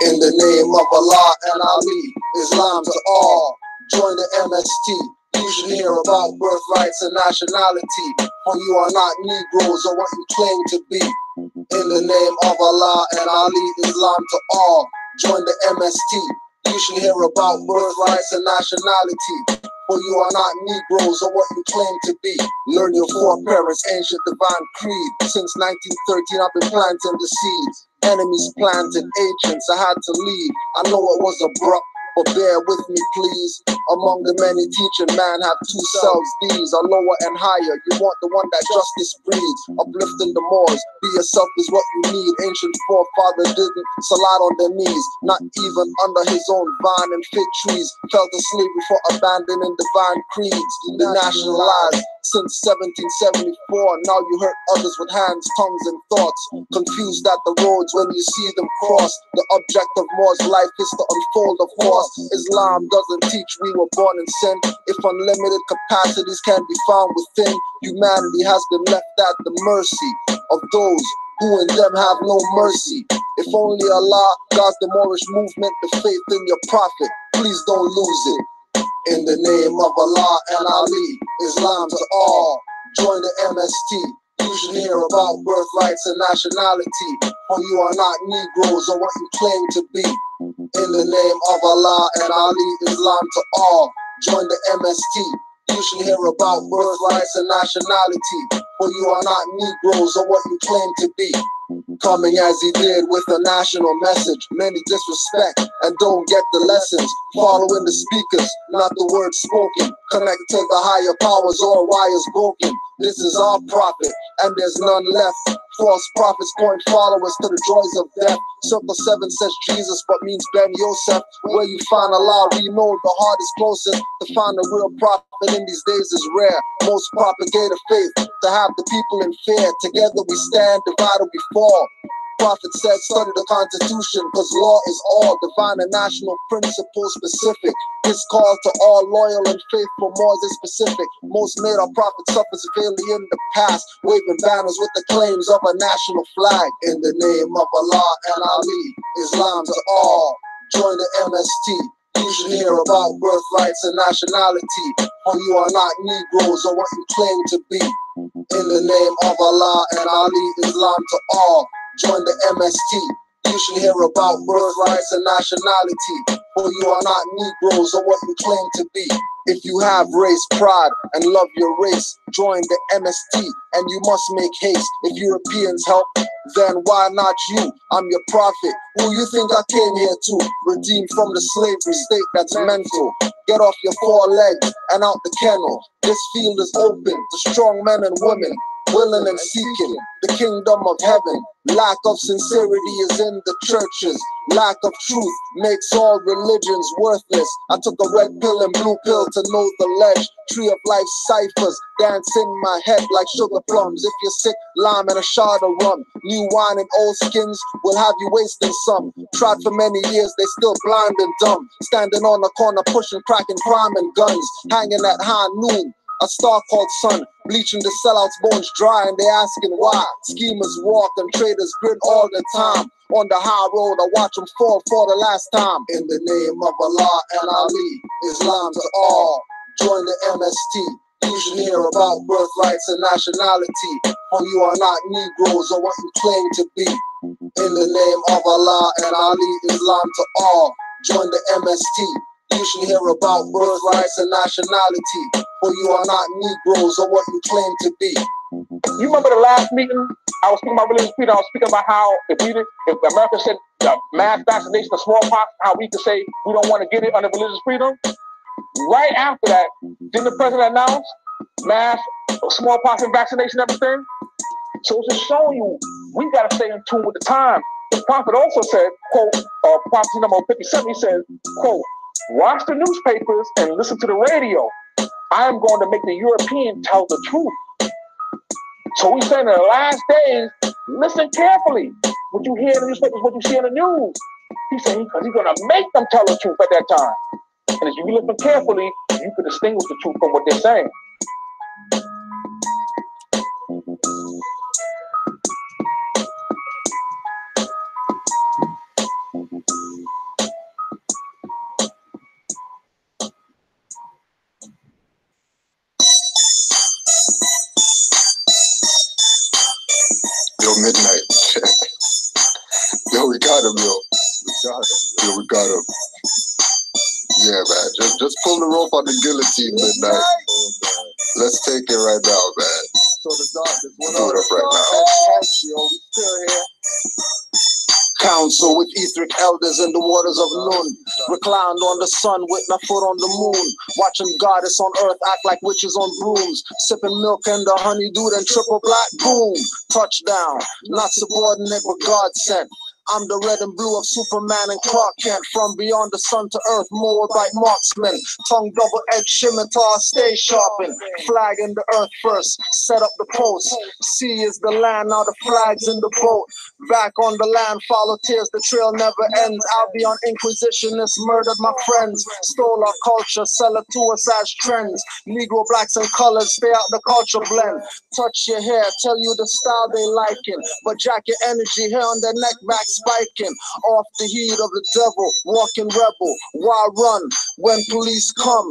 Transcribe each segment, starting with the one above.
In the name of Allah and Ali, Islam to all, join the MST. You should hear about birthrights and nationality, for you are not Negroes or what you claim to be. In the name of Allah and Ali, Islam to all, join the MST. You should hear about birthrights and nationality, for you are not Negroes or what you claim to be. Learn your foreparents' ancient divine creed. Since 1913 I've been planting the seeds. Enemies planted agents, I had to leave. I know it was abrupt, but bear with me please. Among the many teaching, man have two selves. These are lower and higher. You want the one that justice breeds. Uplifting the Moors, be yourself is what you need. Ancient forefather didn't salat on their knees, not even under his own vine and fig trees. Fell to slavery for abandoning divine creeds. They nationalized since 1774. Now you hurt others with hands, tongues, and thoughts. Confused at the roads when you see them cross. The object of Moors life is to unfold, of course. Islam doesn't teach we were born in sin. If unlimited capacities can be found within, humanity has been left at the mercy of those who in them have no mercy. If only Allah guides the Moorish movement, the faith in your prophet, please don't lose it. In the name of Allah and Ali, Islam to all, join the MST. You should hear about birthrights and nationality, for you are not Negroes or what you claim to be. In the name of Allah and Ali, Islam to all, join the MST. You should hear about birthrights and nationality, for you are not Negroes or what you claim to be. Coming as he did with a national message, many disrespect and don't get the lessons. Following the speakers, not the words spoken. Connect to the higher powers or wires broken. This is our prophet, and there's none left. False prophets point followers to the joys of death. Circle 7 says Jesus, but means Ben Yosef. Where you find Allah, we know the heart is closest. To find a real prophet in these days is rare. Most propagate a faith to have the people in fear. Together we stand, divided we fall. Prophet said, study the Constitution, cause law is all divine and national principle specific. His call to all loyal and faithful Moors is specific. Most made our prophet suffer severely in the past, waving banners with the claims of a national flag. In the name of Allah and Ali, Islam to all, join the MST. You should hear about birthrights and nationality, for you are not Negroes or what you claim to be. In the name of Allah and Ali, Islam to all, join the MST. You should hear about birthrights and nationality, for you are not Negroes or what you claim to be. If you have race pride and love your race, join the MST and you must make haste. If Europeans help, then why not you? I'm your prophet. Who you think I came here to? Redeem from the slavery state that's mental. Get off your 4 legs and out the kennel. This field is open to strong men and women, willing and seeking the kingdom of heaven. Lack of sincerity is in the churches. Lack of truth makes all religions worthless. I took a red pill and blue pill to know the ledge. Tree of life ciphers dance in my head like sugar plums. If you're sick, lime and a shot of rum. New wine and old skins will have you wasting some. Tried for many years, they still blind and dumb. Standing on the corner pushing crack and crime and guns. Hanging at high noon, a star called sun, bleaching the sellouts' bones dry, and they asking why. Schemers walk and traders grin all the time. On the high road, I watch them fall for the last time. In the name of Allah and Ali, Islam to all, join the MST. You should hear about birthrights and nationality, for you are not Negroes or what you claim to be. In the name of Allah and Ali, Islam to all, join the MST. You should hear about birthrights and nationality, for you are not Negroes or what you claim to be. You remember the last meeting? I was speaking about religious freedom. I was speaking about how if America said mass vaccination of smallpox, how we could say we don't want to get it under religious freedom. Right after that, didn't the president announce mass smallpox and vaccination and everything? So it's just showing you we got to stay in tune with the time. The prophet also said, quote, prophecy number 57, he said, quote, watch the newspapers and listen to the radio. I am going to make the European tell the truth. So he's saying in the last days, listen carefully. What you hear in the newspapers, what you see in the news. He's saying because he's going to make them tell the truth at that time. And if you listen carefully, you can distinguish the truth from what they're saying. him, yo. Yeah, we got him. Yeah, man. Just pull the rope on the guillotine midnight. Let's take it right now, man. So the darkness went on right now. Yo, we still here. Council with etheric elders in the waters of noon. Reclined on the sun with my foot on the moon. Watching goddess on earth act like witches on brooms. Sipping milk and the honeydew and triple black boom. Touchdown, not subordinate but God sent. I'm the red and blue of Superman and Clark Kent. From beyond the sun to earth, more like marksmen. Tongue double-edged scimitar, stay sharpened. Flag in the earth first, set up the post. Sea is the land, now the flag's in the boat. Back on the land, follow tears, the trail never ends. I'll be on inquisitionists, murdered my friends. Stole our culture, sell it to us as trends. Negro, blacks, and colors, stay out the culture blend. Touch your hair, tell you the style they liking. But jack your energy, hair on their neck, back spiking. Off the heat of the devil, walking rebel. Why run when police come?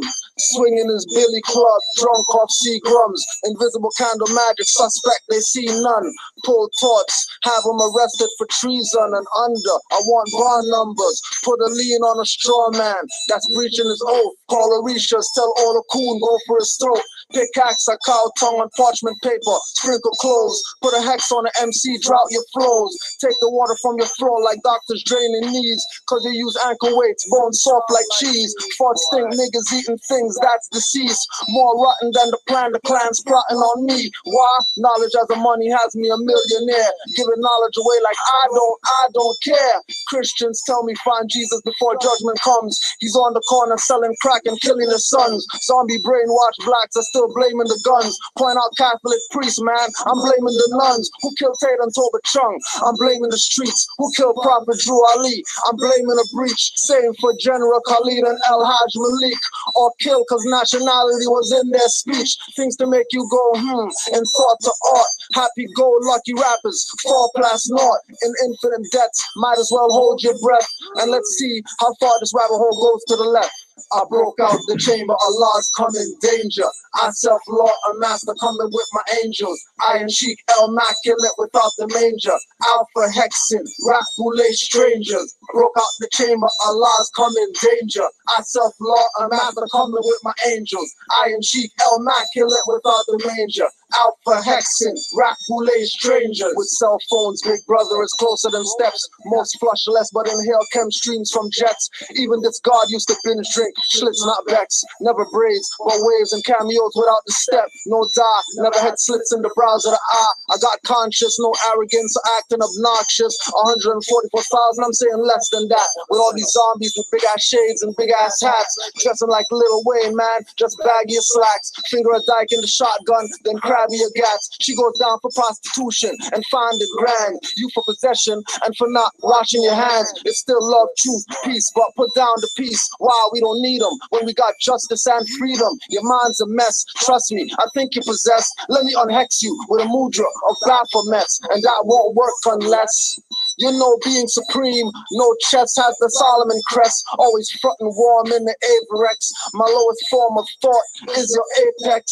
Swinging his billy club, drunk off Seagrams. Invisible candle magic, suspect they see none. Pull torch, have them arrested for treason and under. I want bar numbers, put a lien on a straw man that's breaching his oath. Call Orishas, tell all the coon, go for his throat. Pickaxe, a cow tongue on parchment paper, sprinkle clothes, put a hex on the MC, drought your flows. Take the water from your throat like doctors draining knees, cause they use ankle weights, bones soft like cheese. Fart stink, niggas eating things that's deceased. More rotten than the clan's plotting on me. Why? Knowledge as a money has me a millionaire. Giving knowledge away like I don't care. Christians tell me find Jesus before judgment comes. He's on the corner selling crack and killing his sons. Zombie brainwashed blacks are still blaming the guns. Point out Catholic priests, man. I'm blaming the nuns who killed Tate and Toba Chung. I'm blaming the streets who killed Prophet Drew Ali. I'm blaming a breach, saying for General Khalid and El Haj Malik. Or kill cause nationality was in their speech. Things to make you go and thought to art. Happy-go-lucky rappers fall past naught in infinite debts. Might as well hold your breath and let's see how far this rabbit hole goes to the left. I broke out the chamber, Allah's come in danger. I self-law a master coming with my angels. Iron Sheik, immaculate without the manger. Alpha Hexen, rap boule strangers. Broke out the chamber, Allah's come in danger. I self-law a master coming with my angels. Iron Sheik, immaculate without the manger. Alpha Hexen, rap boule strangers. With cell phones, big brother is closer than steps. Most flush less, but inhale chem streams from jets. Even this God used to binge drink. Schlitz, not Becks, never braids, but waves and cameos without the step. No die, never had slits in the brows of the eye. I got conscious, no arrogance or acting obnoxious. 144,000, I'm saying less than that. With all these zombies with big ass shades and big ass hats, dressing like Lil Wayne, man. Just baggy as slacks, finger a dyke in the shotgun, then crabby a gats. She goes down for prostitution and find it grand. You for possession and for not washing your hands. It's still love, truth, peace, but put down the peace. Wow, we don't need them when we got justice and freedom. Your mind's a mess, trust me, I think you're possessed. Let me unhex you with a mudra of Baphomet, and that won't work unless you know being supreme. No chest has the Solomon crest, always frontin' warm in the Averex. My lowest form of thought is your apex.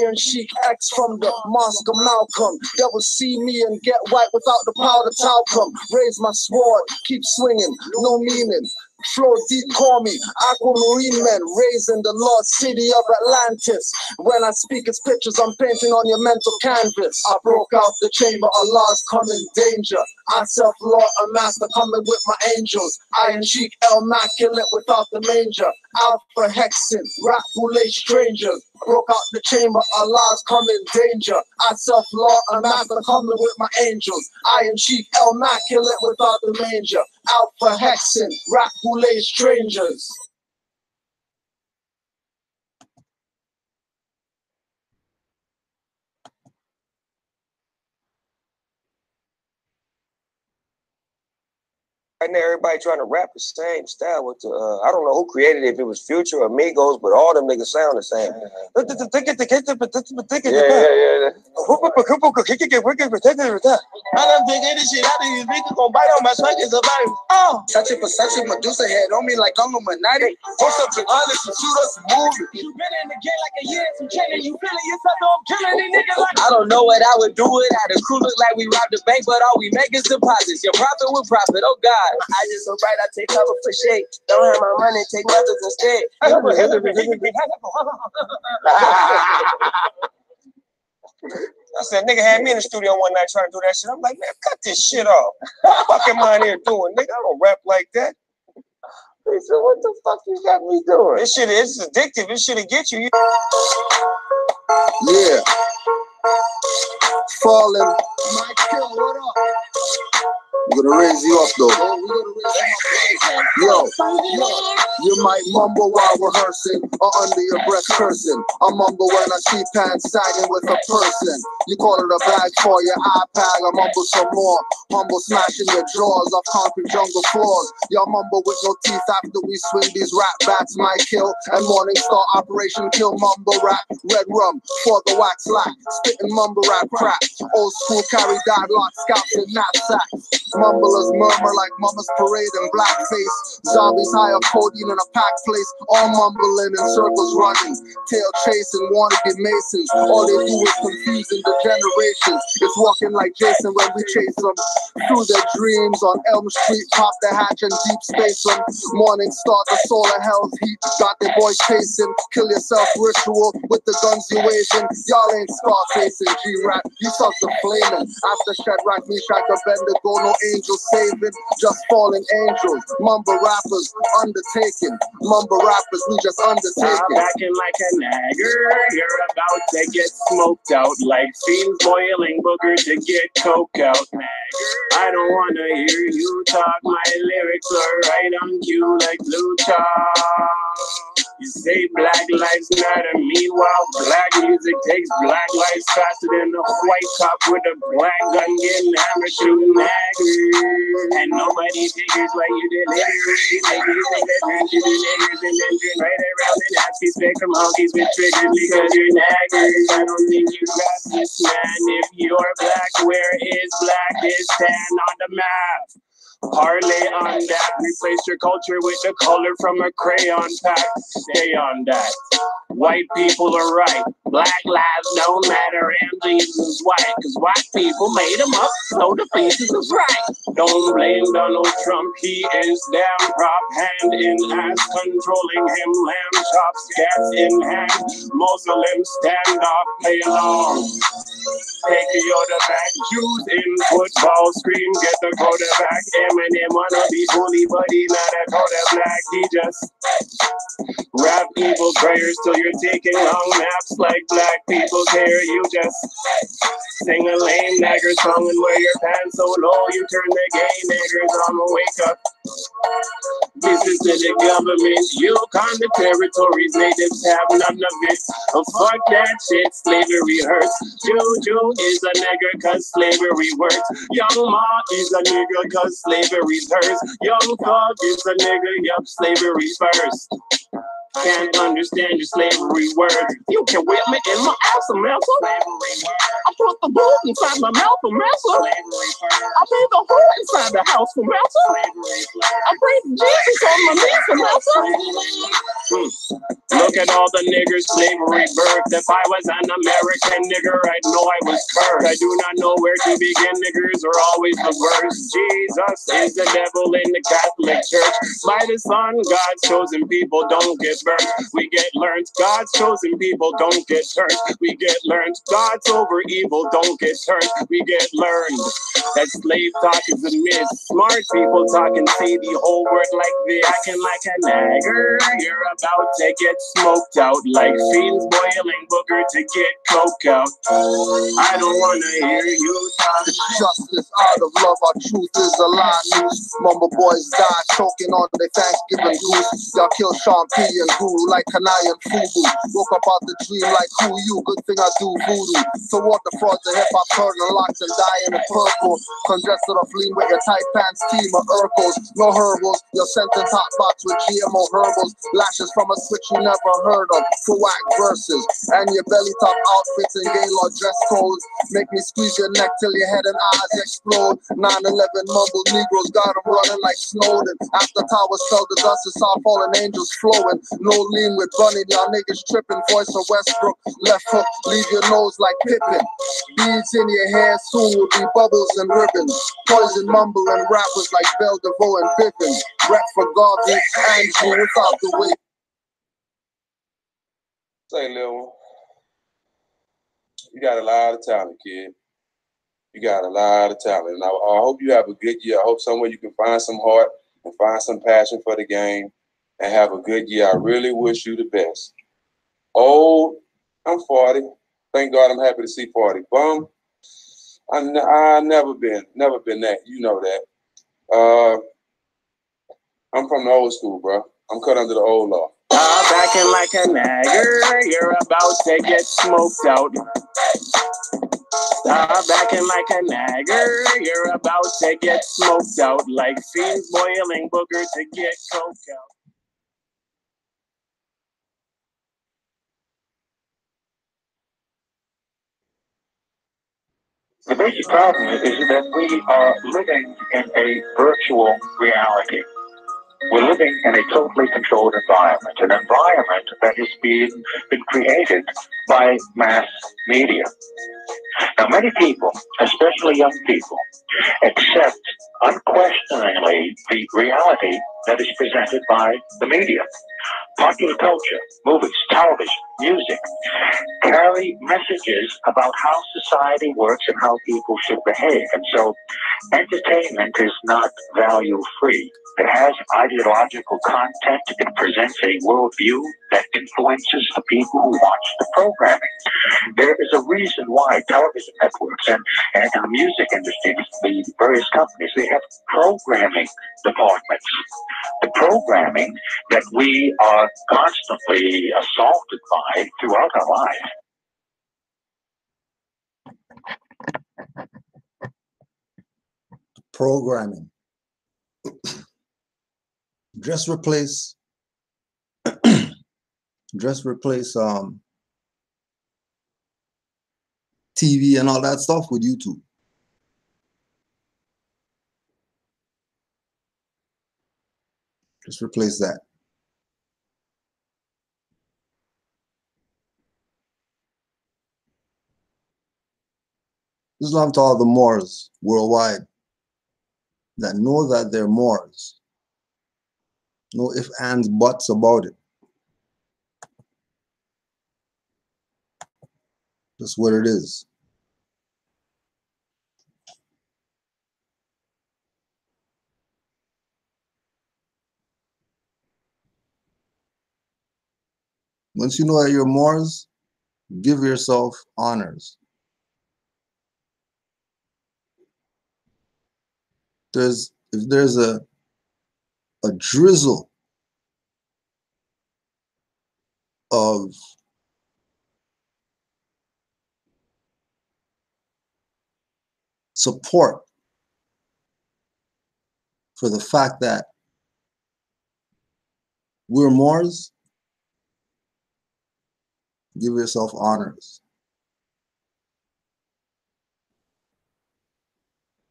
Iron Sheik X from the Mosque of Malcolm. Devil see me and get white without the powder talcum. Raise my sword, keep swinging, no meaning. Flow deep, call me aquamarine men, raising the lost city of Atlantis. When I speak, it's pictures I'm painting on your mental canvas. I broke out the chamber, Allah's come in danger. I self-law a master coming with my angels. Iron Sheik, immaculate without the manger. Alpha Hexen, rap boule strangers. Broke out the chamber, Allah's come in danger. I self-law a master coming with my angels. Iron Sheik, immaculate without the manger. Alpha Hexen, rap boule strangers. Right now, everybody trying to rap the same style with the, I don't know who created it, if it was Future or Migos, but all them niggas sound the same. Yeah. I don't think any shit. I think these niggas gon' bite on my swag as a virus. Such a perception, Medusa head on me like I'm Illuminati. Post up to honest and shoot us and move it. You been in the game like a year, some killing. You feeling yourself, though I'm killing these niggas like. I don't know what I would do without the crew. Look like we robbed the bank, but all we make is deposits. Your profit with profit, oh God. I just so bright, I take cover for shade. Don't have my money, take mothers instead. I said, nigga had me in the studio one night trying to do that shit. I'm like, man, cut this shit off. What the fuck am I in here doing, nigga? I don't rap like that. He said, what the fuck you got me doing? This shit is addictive. This shit'll get you. Yeah. Falling. Mike Kill, what up? We're gonna raise you up though. Yo, you might mumble while rehearsing or under your breath cursing. I mumble when I see pants sagging with a person. You call it a bag for your iPad. I mumble some more. Humble smashing your jaws off concrete jungle floors. Y'all mumble with no teeth after we swing these rap bats. Might kill and Morning Star Operation Kill mumble rap. Red rum for the wax lack. Spitting mumble rap crap. Old school carry dad lock scalps in knapsacks. Mumblers murmur like mama's parade in blackface. Zombies hire codeine in a packed place. All mumbling in circles running. Tail chasing wannabe masons. All they do is confusing the generations. It's walking like Jason when we chase them. Through their dreams on Elm Street. Pop the hatch and deep space them. Morning Star, the soul of hell's heat. Got their boys chasing. Kill yourself ritual with the guns you waving. Y'all ain't scar facing G-Rap. You suck the flaming. After Shadrach, Meshach, Abednego, no angels saving, just falling angels. Mumble rappers undertaking. Mumble rappers, we just undertaking. I'm acting like a nagger. You're about to get smoked out like fiends boiling booger to get coke out. Nagger, I don't wanna hear you talk. My lyrics are right on cue like Lucha. You say black lives matter, meanwhile black music takes black lives faster than a white cop with a black gun getting hammered shooting niggers. And nobody figures why you deliver. You make me think that turns you to niggers and then turn right around and ask you spectrum honkies with triggers because you're naggers. I don't think you got this, man. If you're black, where is blackest? Stand on the map. Parlay on that, replace your culture with the color from a crayon pack. Stay on that. White people are right, black lives don't matter, and Jesus is white, cause white people made them up, so the thesis is right. Don't blame Donald Trump, he is damn prop, hand in ass, controlling him, lamb chops, gas in hand, Muslim standoff, play along. Take the Yoda back, Jews in football, scream, get the quarterback. Eminem wanna be bully, but he not a quarterback. He just rap evil prayers till you're taking long naps like black people care. You just sing a lame nagger song and wear your pants so low you turn the gay niggers on. Wake up. This is to the government, Yukon, the territories, natives have none of it. Oh, fuck that shit, slavery hurts. Juju is a nigger cause slavery works. Young Ma is a nigger cause slavery's hers. Young Thug is a nigger, yup, slavery's first. Can't understand your slavery words. You can whip me in my ass, Samantha. I put the bull inside my mouth, Samantha. I made the hole inside the house, Samantha. I breathe Jesus on my knees, Samantha. Look at all the niggers slavery birthed. If I was an American nigger, I'd know I was cursed. I do not know where to begin, niggers are always the worst. Jesus is the devil in the Catholic Church. By the Son, God's chosen people don't get burnt. We get learned, God's chosen people don't get turned. We get learned, God's over evil don't get turned. We get learned that slave talk is a myth. Smart people talking say the whole word like this. Acting like a nagger, you're about to get smoked out like fiends boiling booger to get coke out. I don't wanna hear you talk. Justice out of love, our truth is a lie. News. Mumble boys die choking on their Thanksgiving goose. Y'all kill Sean P and Guru like Kanai and Fubu. Woke up out the dream like who you? Good thing I do voodoo. Toward the fraud, the hip hop turning locks and dying in purple. Congested of lean with your tight pants team of Urkels. No herbals. Your sentence hot box with GMO herbals. Lashes from a switch you never heard of. Whack verses and your belly top outfits and gaylord dress codes make me squeeze your neck till your head and eyes explode. 9/11 mumbled Negroes got them running like Snowden. After towers fell, the dust is saw fallen angels flowing. No lean with running, y'all niggas tripping. Voice of Westbrook, left hook, leave your nose like Pippin. Beads in your hair soon will be bubbles and ribbons. Poison mumble and rappers like Bell DeVoe and Pippin. Rap for Garvey, Andrew without the way. Say, Lil one, you got a lot of talent, kid. You got a lot of talent. And I hope you have a good year. I hope somewhere you can find some heart and find some passion for the game and have a good year. I really wish you the best. Old, I'm 40. Thank God I'm happy to see 40. Bum, I never been that. You know that. I'm from the old school, bro. I'm cut under the old law. Backing like a nagger, you're about to get smoked out. Backing like a nagger, you're about to get smoked out. Like fiends boiling booger to get coked out. The basic problem is that we are living in a virtual reality. We're living in a totally controlled environment, an environment that has been created by mass media. Now, many people, especially young people, accept unquestioningly the reality that is presented by the media. Popular culture, movies, television, music carry messages about how society works and how people should behave. And so entertainment is not value-free. It has ideological content. It presents a worldview that influences the people who watch the programming. There is a reason why television networks and the music industry, the various companies, they have programming departments. The programming that we are constantly assaulted by throughout our life. Programming. Just replace TV and all that stuff with YouTube. Just replace that. Islam to all the Moors worldwide that know that they're Moors. No ifs, ands, buts about it. That's what it is. Once you know that you're Moors, give yourself honors. If there's a drizzle of support for the fact that we're Moors, give yourself honors.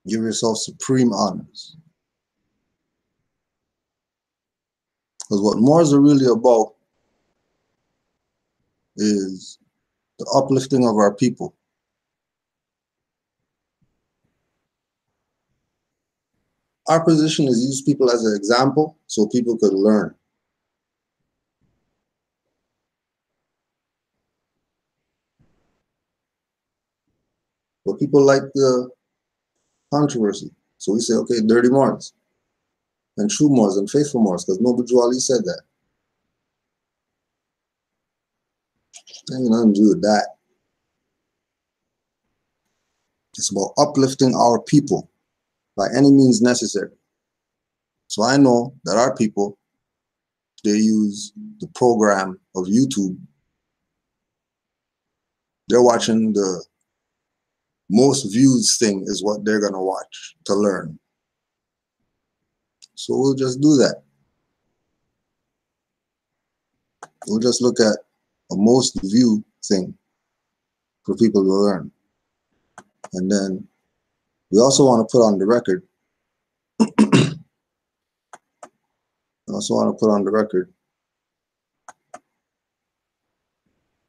Give yourself supreme honors. Because what Moors are really about is the uplifting of our people. Our position is use people as an example so people could learn. But people like the controversy. So we say, okay, dirty Moors and true Moors and faithful Moors, because Noble Drew Ali said that. Ain't nothing to do with that. It's about uplifting our people by any means necessary. So I know that our people, they use the program of YouTube. They're watching the most views thing is what they're gonna watch to learn. So we'll just do that. We'll just look at a most viewed thing for people to learn. And then we also want to put on the record,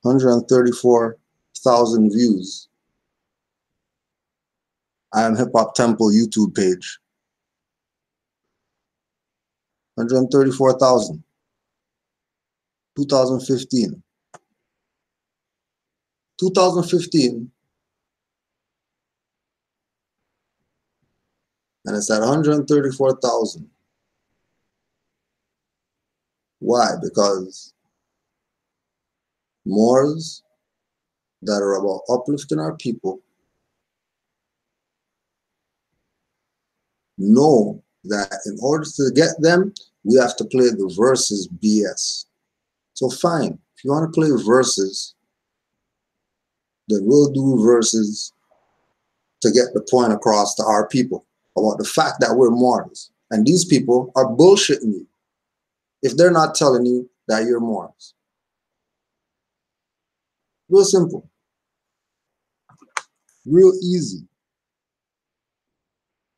134,000 views. I Am Hip Hop Temple YouTube page. 134,000. 2015. 2015. And it's at 134,000. Why? Because mores that are about uplifting our people know that in order to get them, we have to play the verses BS. So fine, if you want to play verses, then we'll do verses to get the point across to our people about the fact that we're Moors. And these people are bullshitting you if they're not telling you that you're Moors. Real simple. Real easy.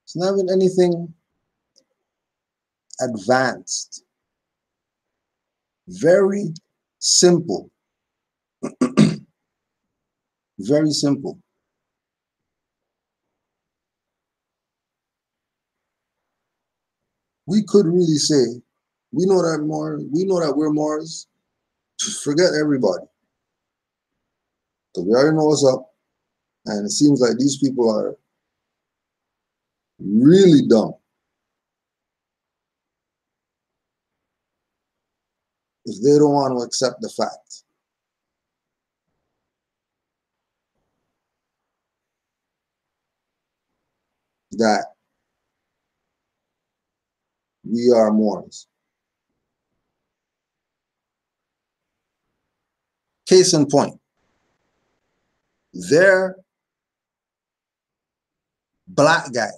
It's not even anything advanced. Very simple. Very simple. We could really say, we know that we're Moors. Forget everybody. Because we already know what's up. And it seems like these people are really dumb if they don't want to accept the fact that we are Moors. Case in point, their black guy,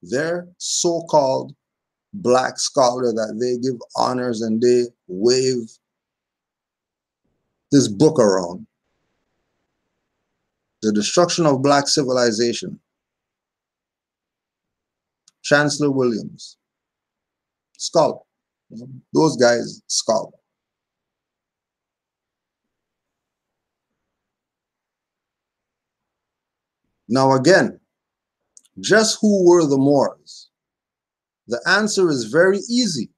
their so-called black scholar that they give honors and they wave this book around, The Destruction of Black Civilization, Chancellor Williams, scholar. Those guys, scholar. Now again, just who were the Moors? The answer is very easy.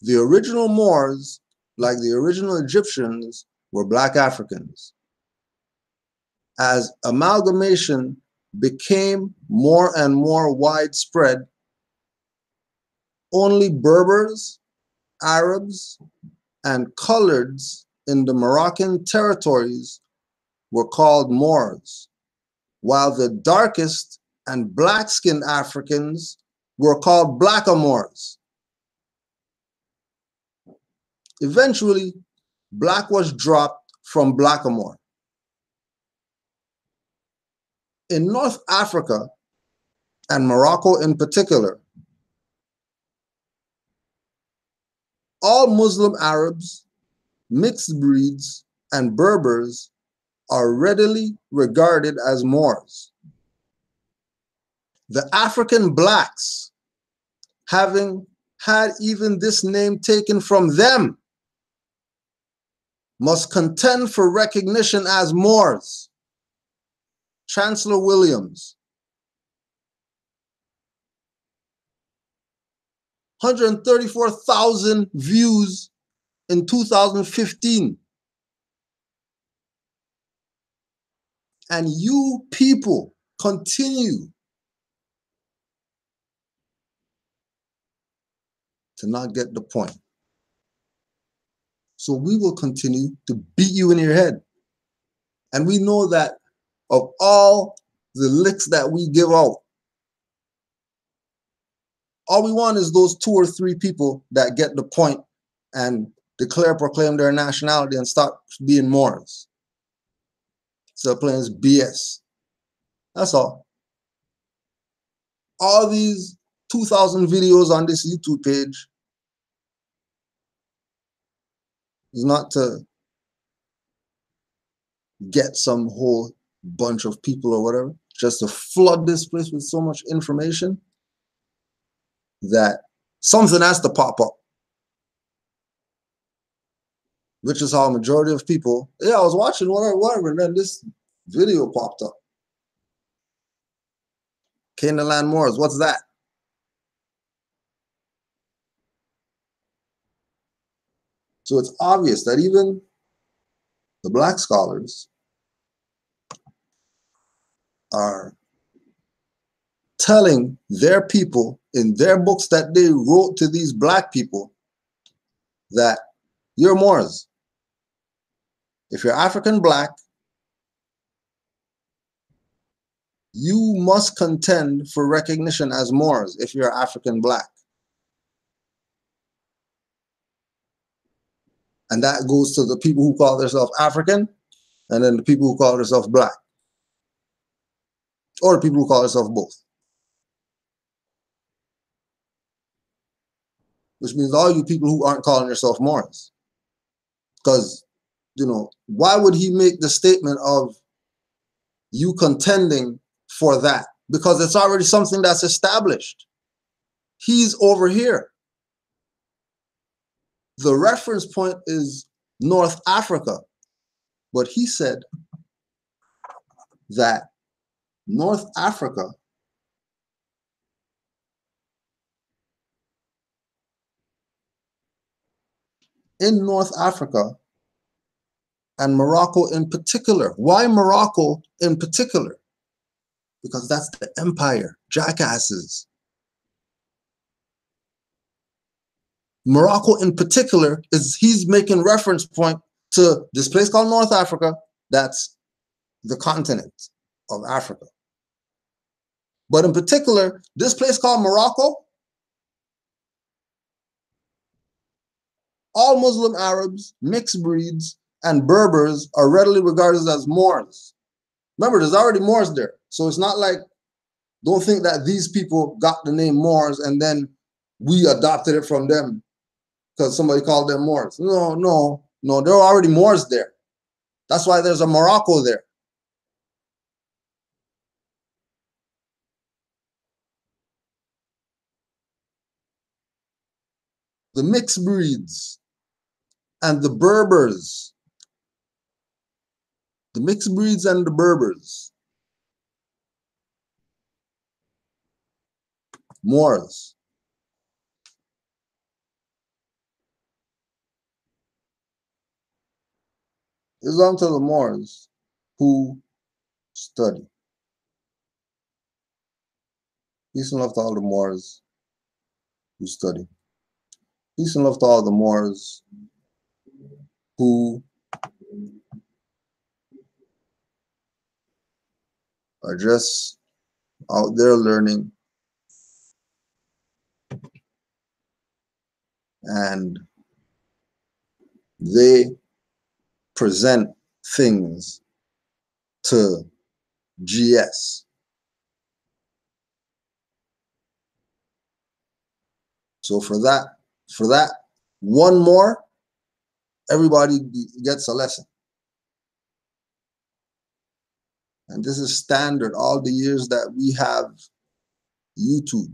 The original Moors, like the original Egyptians, were black Africans. As amalgamation became more and more widespread, only Berbers, Arabs, and coloreds in the Moroccan territories were called Moors, while the darkest and black-skinned Africans were called blackamoors. Eventually, black was dropped from blackamoor. In North Africa, and Morocco in particular, all Muslim Arabs, mixed breeds, and Berbers are readily regarded as Moors. The African blacks, having had even this name taken from them, must contend for recognition as Moors. Chancellor Williams. 134,000 views in 2015. And you people continue to not get the point. So we will continue to beat you in your head. And we know that of all the licks that we give out, all we want is those 2 or 3 people that get the point and proclaim their nationality and stop being Moors. So playing is BS. That's all. All these 2,000 videos on this YouTube page It's not to get some whole bunch of people or whatever, just to flood this place with so much information that something has to pop up. Which is how a majority of people, yeah, I was watching whatever, and then this video popped up. Canaanland Moors, what's that? So it's obvious that even the black scholars are telling their people in their books that they wrote to these black people that you're Moors. If you're African black, you must contend for recognition as Moors if you're African black. And that goes to the people who call themselves African, and then the people who call themselves black, or the people who call themselves both. Which means all you people who aren't calling yourself Moors. Because, you know, why would he make the statement of you contending for that? Because it's already something that's established. He's over here. The reference point is North Africa. But he said that North Africa in North Africa and Morocco in particular. Why Morocco in particular? Because that's the empire, jackasses. Morocco in particular he's making reference point to this place called North Africa. That's the continent of Africa. But in particular, this place called Morocco, all Muslim Arabs, mixed breeds, and Berbers are readily regarded as Moors. Remember, there's already Moors there. So it's not like, don't think that these people got the name Moors and then we adopted it from them because somebody called them Moors. No, there are already Moors there. That's why there's a Morocco there. The mixed breeds and the Berbers, the mixed breeds and the Berbers, Moors. Islam to the Moors who study. Peace and love to all the Moors who study. Peace and love to all the Moors who are just out there learning and they present things to GS. So for that one more, everybody gets a lesson. And this is standard all the years that we have YouTube.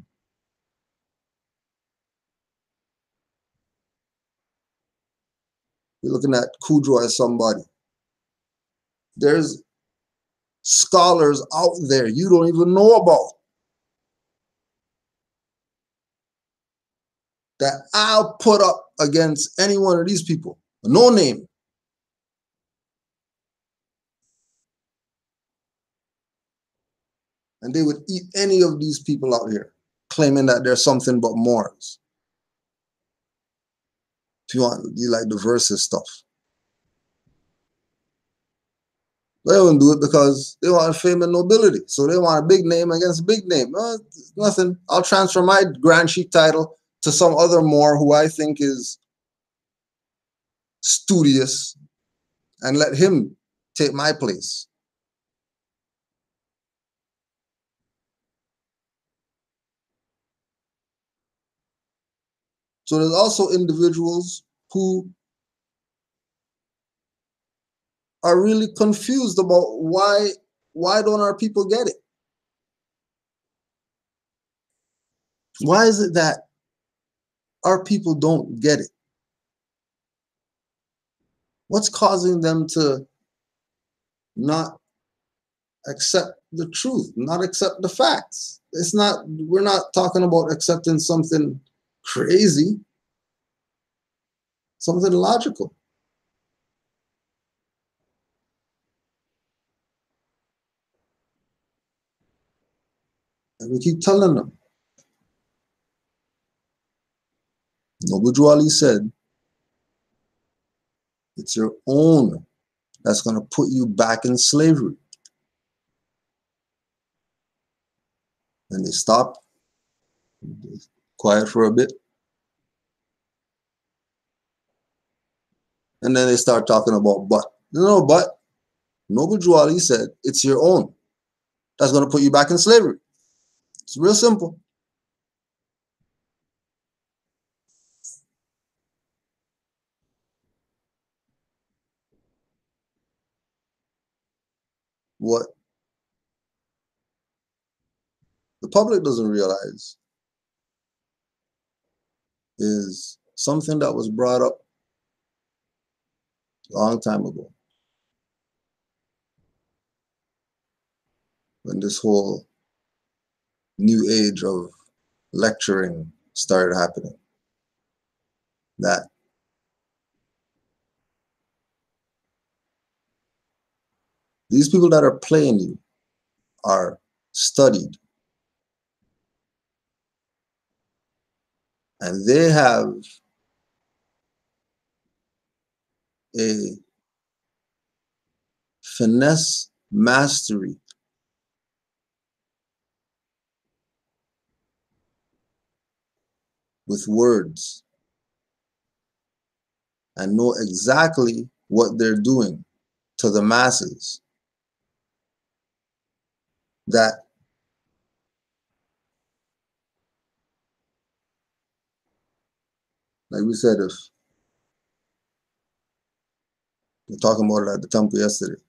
You're looking at Kudro as somebody. There's scholars out there you don't even know about that I'll put up against any one of these people. No name. And they would eat any of these people out here, claiming that they're something but Moors. If you like the versus stuff. They don't do it because they want fame and nobility. So they want a big name against a big name. Nothing. I'll transfer my Grand Sheik title to some other Moor who I think is studious and let him take my place. So there's also individuals who are really confused about why don't our people get it? Why is it that our people don't get it? What's causing them to not accept the truth, not accept the facts? It's not, we're not talking about accepting something crazy, something logical. And we keep telling them. Noble Drew Ali said, it's your own that's going to put you back in slavery. And they stop, quiet for a bit. And then they start talking about but. No, but Noble Drew Ali said, it's your own that's going to put you back in slavery. It's real simple. What the public doesn't realize is something that was brought up a long time ago, when this whole new age of lecturing started happening, that these people that are playing you are studied, and they have a finesse mastery with words and know exactly what they're doing to the masses, that like we said, if we're talking about it at the temple yesterday,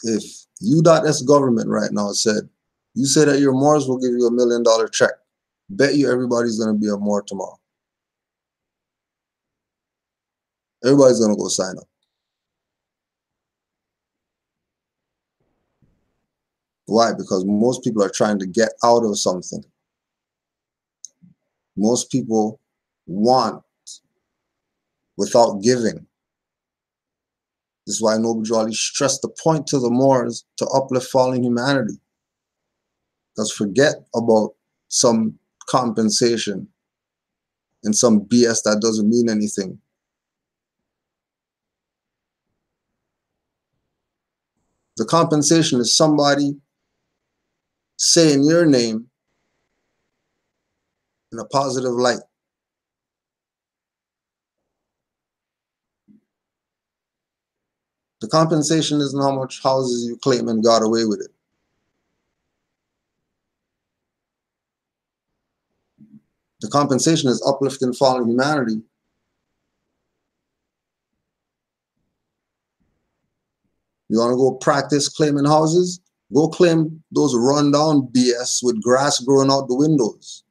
if U.S. government right now said, you say that your Moors will give you $1 million check, bet you everybody's going to be a Moor tomorrow. Everybody's going to go sign up. Why? Because most people are trying to get out of something. Most people want without giving. This is why Noble Drew Ali stressed the point to the Moors to uplift fallen humanity. Let's forget about some compensation and some BS that doesn't mean anything. The compensation is somebody saying your name in a positive light. The compensation isn't how much houses you claim and got away with it. The compensation is uplifting fallen humanity. You want to go practice claiming houses? Go claim those rundown BS with grass growing out the windows.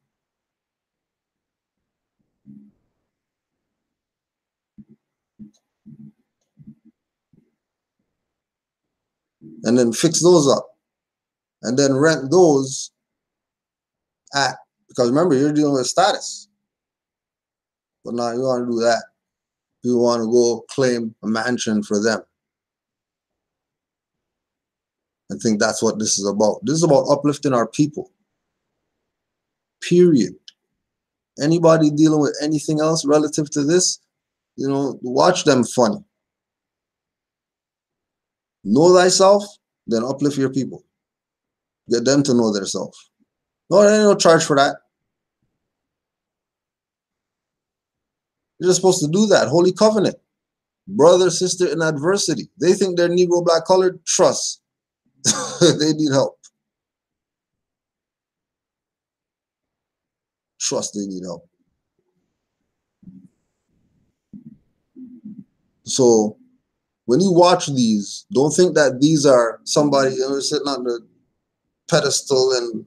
And then fix those up. And then rent those at, because remember, you're dealing with status. But now you want to do that. You want to go claim a mansion for them. I think that's what this is about. This is about uplifting our people. Period. Anybody dealing with anything else relative to this, you know, watch them funny. Know thyself, then uplift your people. Get them to know themselves. No, there ain't no charge for that. You're just supposed to do that. Holy covenant. Brother, sister in adversity. They think they're Negro, black, colored. Trust. They need help. Trust they need help. So when you watch these, don't think that these are somebody sitting on the pedestal and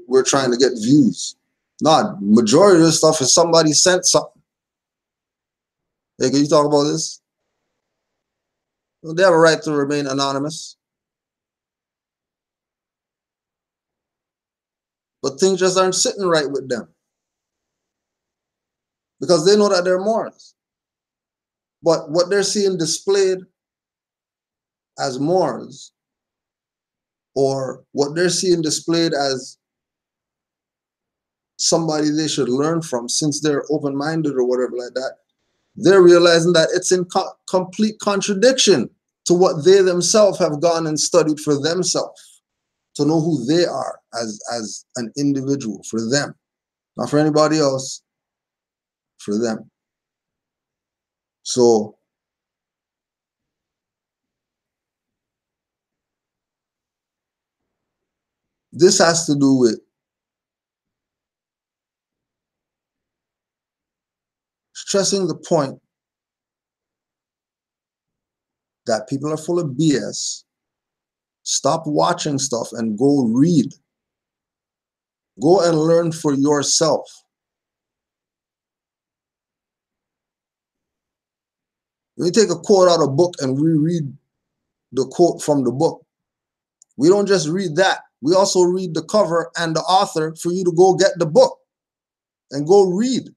we're trying to get views. Not majority of this stuff is somebody sent something. Hey, can you talk about this? Well, they have a right to remain anonymous. But things just aren't sitting right with them. Because they know that they're Moors. But what they're seeing displayed as Moors, or what they're seeing displayed as somebody they should learn from since they're open-minded or whatever like that, they're realizing that it's in complete contradiction to what they themselves have gone and studied for themselves, to know who they are as an individual, for them. Not for anybody else, for them. So this has to do with stressing the point that people are full of BS. Stop watching stuff and go read. Go and learn for yourself. When you take a quote out of a book and reread the quote from the book, we don't just read that. We also read the cover and the author for you to go get the book and go read.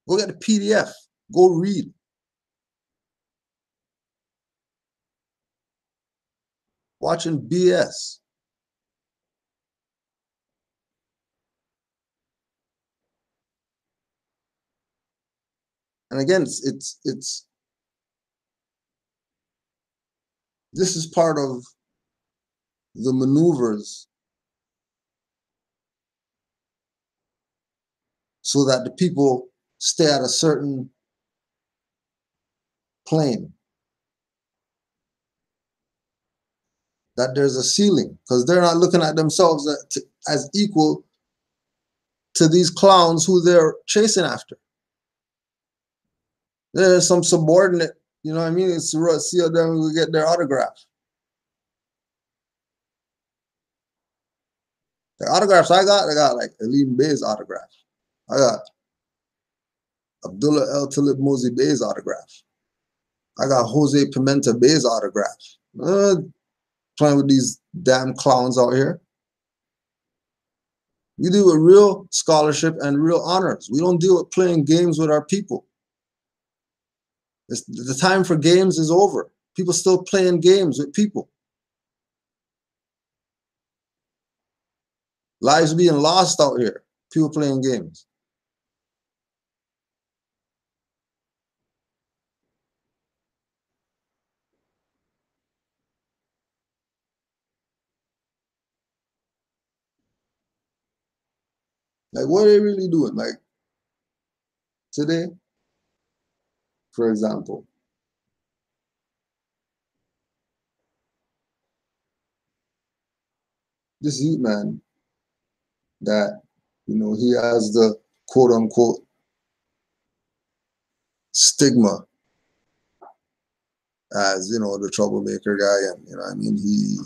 Go get the PDF. Go read. Watching BS. And again, it's this is part of the maneuvers so that the people stay at a certain plane. That there's a ceiling, because they're not looking at themselves as equal to these clowns who they're chasing after. There's some subordinate, you know what I mean? It's see them, we get their autograph. The autographs I got like Aline Bey's autograph. I got Abdullah El Talib Mozi Bey's autograph. I got Jose Pimenta Bey's autograph. Playing with these damn clowns out here. We deal with real scholarship and real honors. We don't deal with playing games with our people. The time for games is over. People still playing games with people. Lives being lost out here. People playing games. Like, what are they really doing? Like, today, for example, this youth man that, you know, he has the quote unquote stigma as, you know, the troublemaker guy, and, you know, I mean, he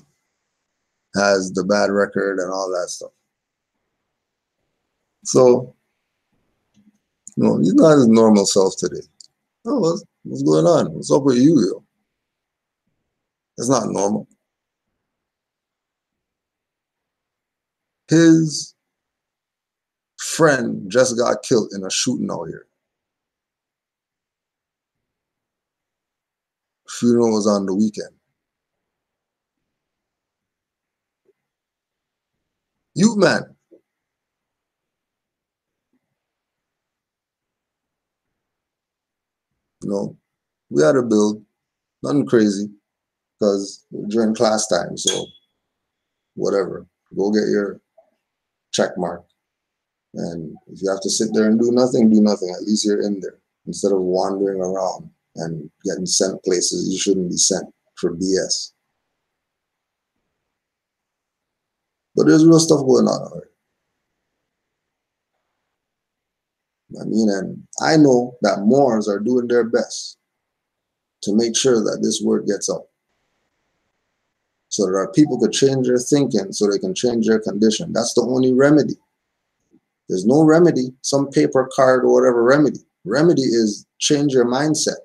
has the bad record and all that stuff. So, you know, he's not his normal self today. Oh, what's going on? What's up with you, yo? It's not normal. His friend just got killed in a shooting out here. Funeral was on the weekend. Youth man. You know, we had a build, nothing crazy, because during class time, so whatever. Go get your check mark. And if you have to sit there and do nothing, do nothing. At least you're in there, instead of wandering around and getting sent places you shouldn't be sent for BS. But there's real stuff going on already. I mean, and I know that Moors are doing their best to make sure that this word gets out, so that our people could change their thinking, so they can change their condition. That's the only remedy. There's no remedy, some paper card or whatever remedy. Remedy is change your mindset.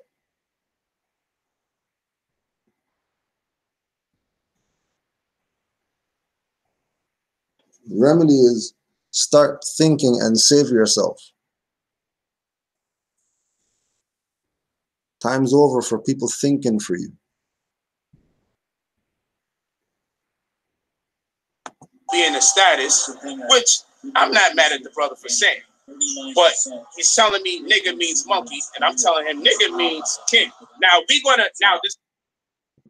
Remedy is start thinking and save yourself. Time's over for people thinking for you. Being a status, which I'm not mad at the brother for saying, but he's telling me nigga means monkey, and I'm telling him nigga means king. Now this.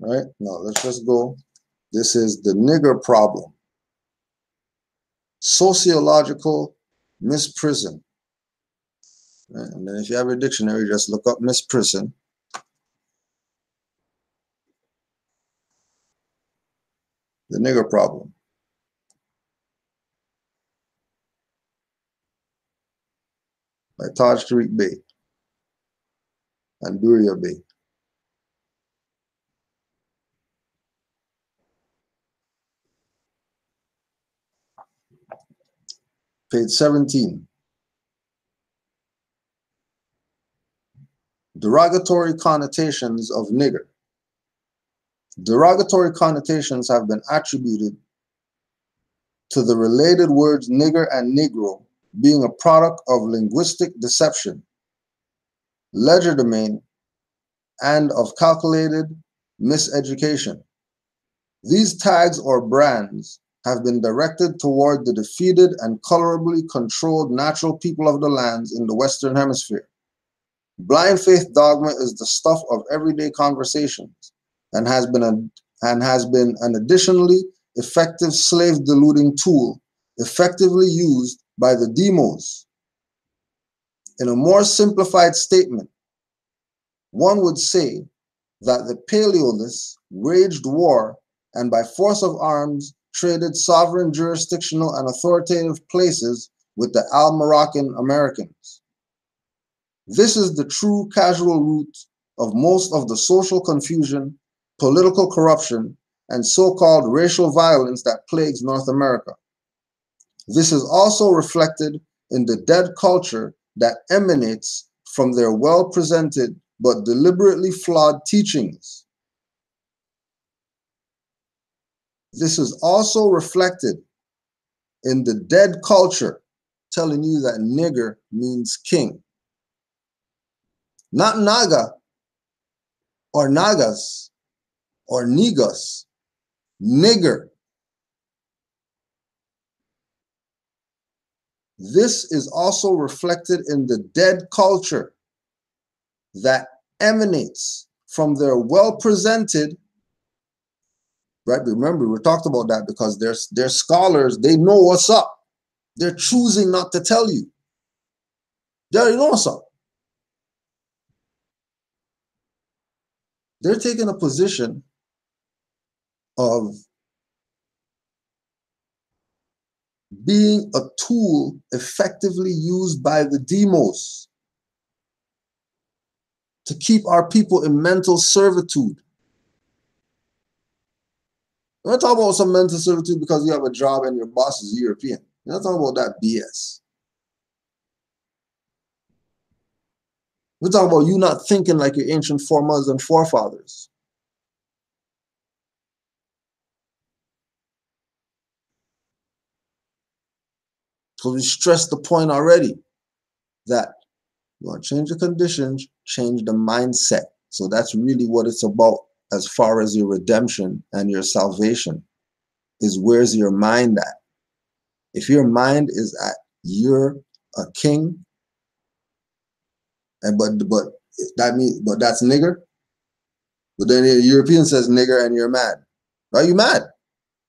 All right, now let's just go. This is the nigger problem. Sociological misprison. Right? And then if you have a dictionary, just look up misprison. The nigger problem. By Taj Tariq Bey and Duria Bey. Page 17. Derogatory connotations of nigger. Derogatory connotations have been attributed to the related words nigger and negro being a product of linguistic deception, legerdemain, and of calculated miseducation. These tags or brands have been directed toward the defeated and colorably controlled natural people of the lands in the Western Hemisphere. Blind faith dogma is the stuff of everyday conversations and has been an additionally effective slave deluding tool effectively used by the demos. In a more simplified statement, one would say that the Paleolithics waged war and by force of arms traded sovereign jurisdictional and authoritative places with the Al-Moroccan Americans. This is the true casual root of most of the social confusion, political corruption, and so-called racial violence that plagues North America. This is also reflected in the dead culture that emanates from their well-presented but deliberately flawed teachings. This is also reflected in the dead culture telling you that nigger means king. Not naga or nagas or niggas, nigger. This is also reflected in the dead culture that emanates from their well-presented, right? Remember, we talked about that because they're scholars, they know what's up. They're choosing not to tell you. They already know what's up. They're taking a position of being a tool effectively used by the demos to keep our people in mental servitude. We're not talking about some mental servitude because you have a job and your boss is European. We're not talking about that BS. We're talking about you not thinking like your ancient foremothers and forefathers. So we stressed the point already that you want to change the conditions, change the mindset. So that's really what it's about as far as your redemption and your salvation is where's your mind at? If your mind is at you're a king, and but that's nigger. But then the European says nigger and you're mad. Why are you mad?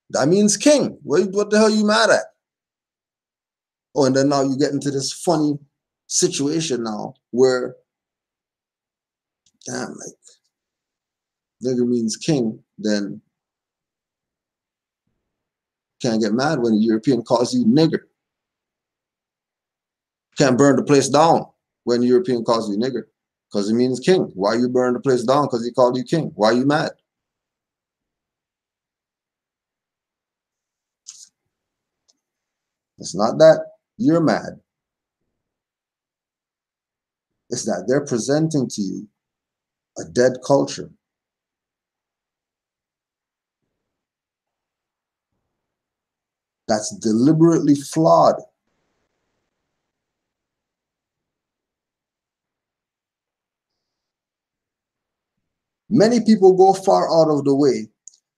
That means king. What the hell are you mad at? Oh, and then now you get into this funny situation now where, damn, like, nigger means king, then can't get mad when a European calls you nigger. Can't burn the place down when European calls you nigger, because it means king. Why you burn the place down? Because he called you king. Why you mad? It's not that you're mad. It's that they're presenting to you a dead culture. That's deliberately flawed. Many people go far out of the way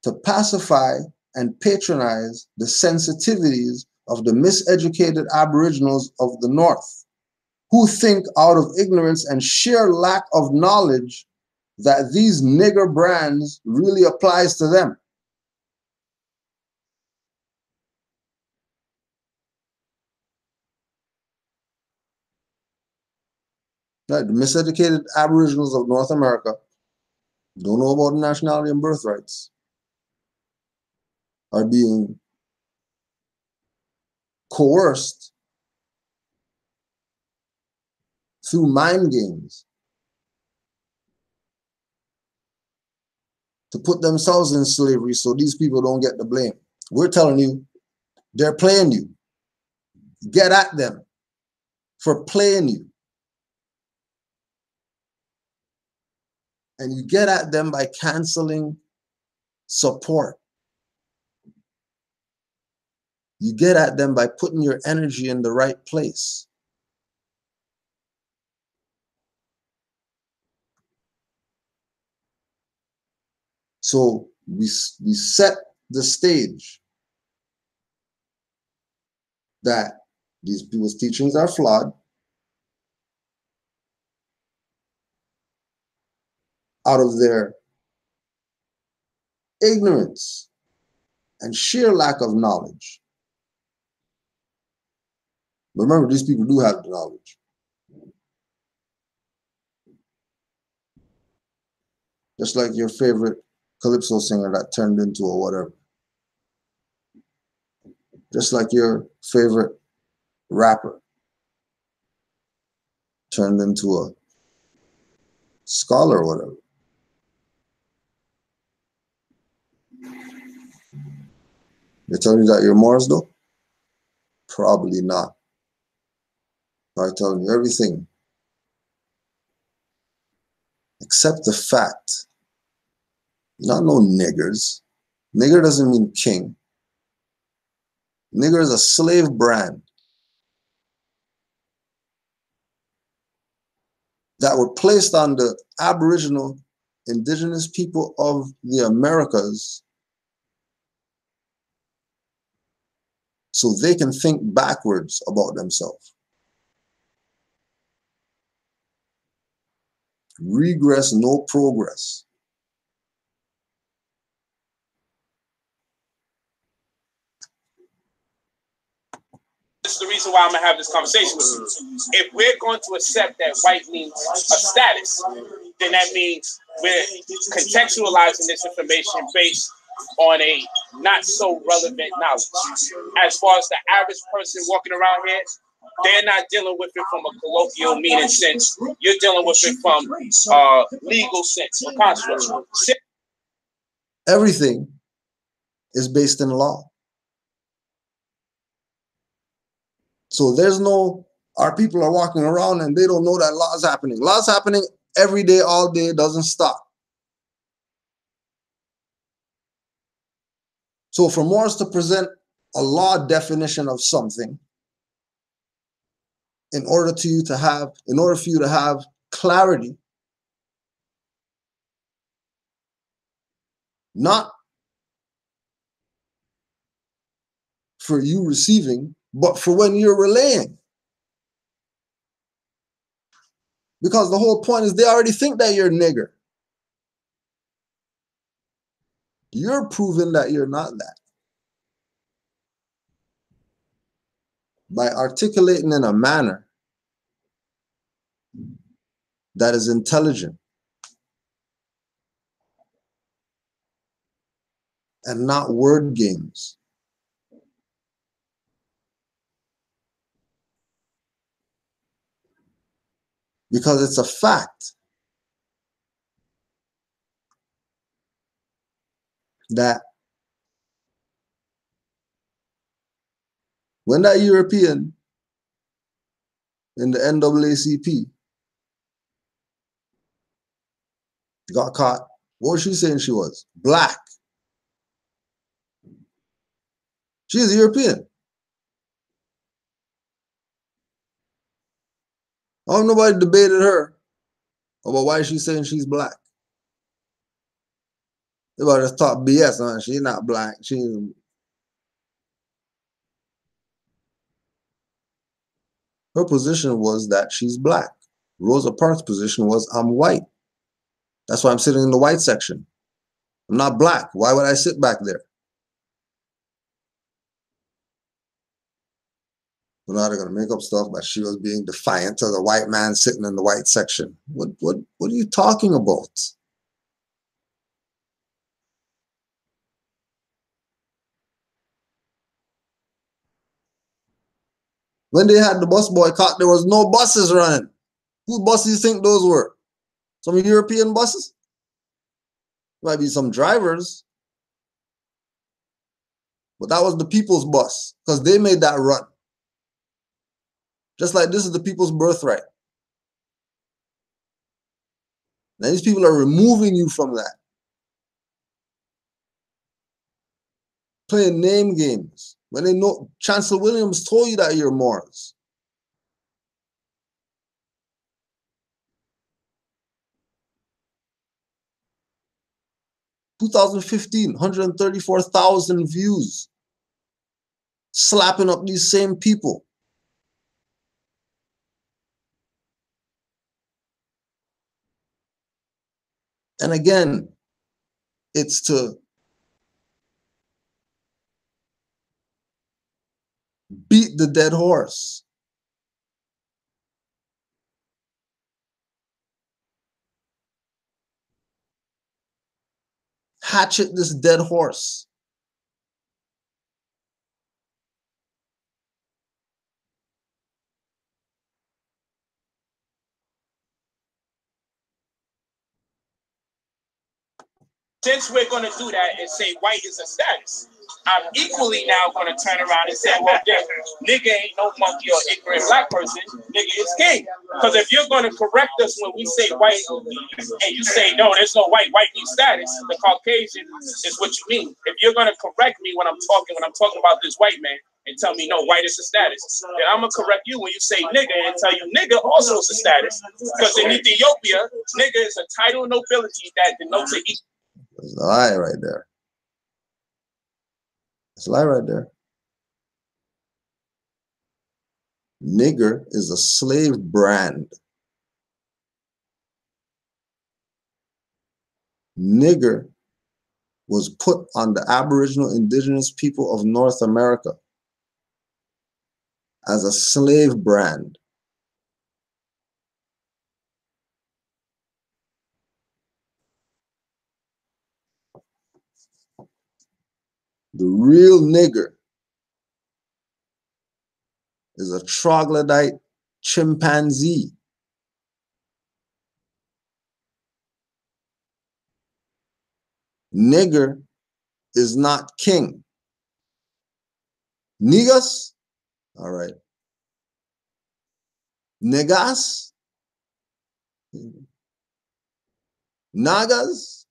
to pacify and patronize the sensitivities of the miseducated Aboriginals of the North, who think out of ignorance and sheer lack of knowledge that these nigger brands really applies to them. Right? The miseducated Aboriginals of North America don't know about nationality and birthrights, are being coerced through mind games to put themselves in slavery so these people don't get the blame. We're telling you, they're playing you. Get at them for playing you. And you get at them by canceling support. You get at them by putting your energy in the right place. So we set the stage that these people's teachings are flawed, out of their ignorance and sheer lack of knowledge. Remember, these people do have the knowledge. Just like your favorite calypso singer that turned into a whatever. Just like your favorite rapper turned into a scholar or whatever. They're telling you that you're Moors though? Probably not. I'm telling you everything except the fact. Not no niggers. Nigger doesn't mean king. Nigger is a slave brand that were placed on the Aboriginal indigenous people of the Americas so they can think backwards about themselves. Regress, no progress. This is the reason why I'm gonna have this conversation with you. If we're going to accept that white means a status, then that means we're contextualizing this information based on a not so relevant knowledge. As far as the average person walking around here, they're not dealing with it from a colloquial meaning sense. You're dealing with it from legal sense or construct. Everything is based in law. So there's no, our people are walking around and they don't know that law is happening. Law is happening every day, all day, it doesn't stop. So for Moors to present a law definition of something, in order for you to have clarity, not for you receiving, but for when you're relaying. Because the whole point is they already think that you're a nigger. You're proving that you're not that. By articulating in a manner that is intelligent and not word games. Because it's a fact that when that European in the NAACP got caught, what was she saying she was? Black. She's European. Oh, nobody debated her about why she's saying she's black. Everybody just talk BS on her. She's not black. Her position was that she's black. Rosa Parks' position was I'm white. That's why I'm sitting in the white section. I'm not black. Why would I sit back there? So now they're gonna make up stuff that she was being defiant to the white man sitting in the white section. What are you talking about? When they had the bus boycott, there was no buses running. Whose buses do you think those were? Some European buses? Might be some drivers. But that was the people's bus because they made that run. Just like this is the people's birthright. Now these people are removing you from that. Playing name games. When they know Chancellor Williams told you that you're Moors. In 2015, 134,000 views. Slapping up these same people. And again, it's to beat the dead horse. Hatchet this dead horse. Since we're going to do that and say white is a status, I'm equally now going to turn around and say, well, yeah, nigga ain't no monkey or ignorant black person. Nigga is king. Because if you're going to correct us when we say white and you say, no, there's no white means status, the Caucasian is what you mean. If you're going to correct me when I'm talking about this white man and tell me, no, white is a status, then I'm going to correct you when you say nigga and tell you nigga also is a status. Because in Ethiopia, nigga is a title of nobility that denotes an equal. There's a lie right there. There's a lie right there. Nigger is a slave brand. Nigger was put on the Aboriginal indigenous people of North America as a slave brand. The real nigger is a troglodyte chimpanzee. Nigger is not king. Niggas, all right. Negas, Nagas,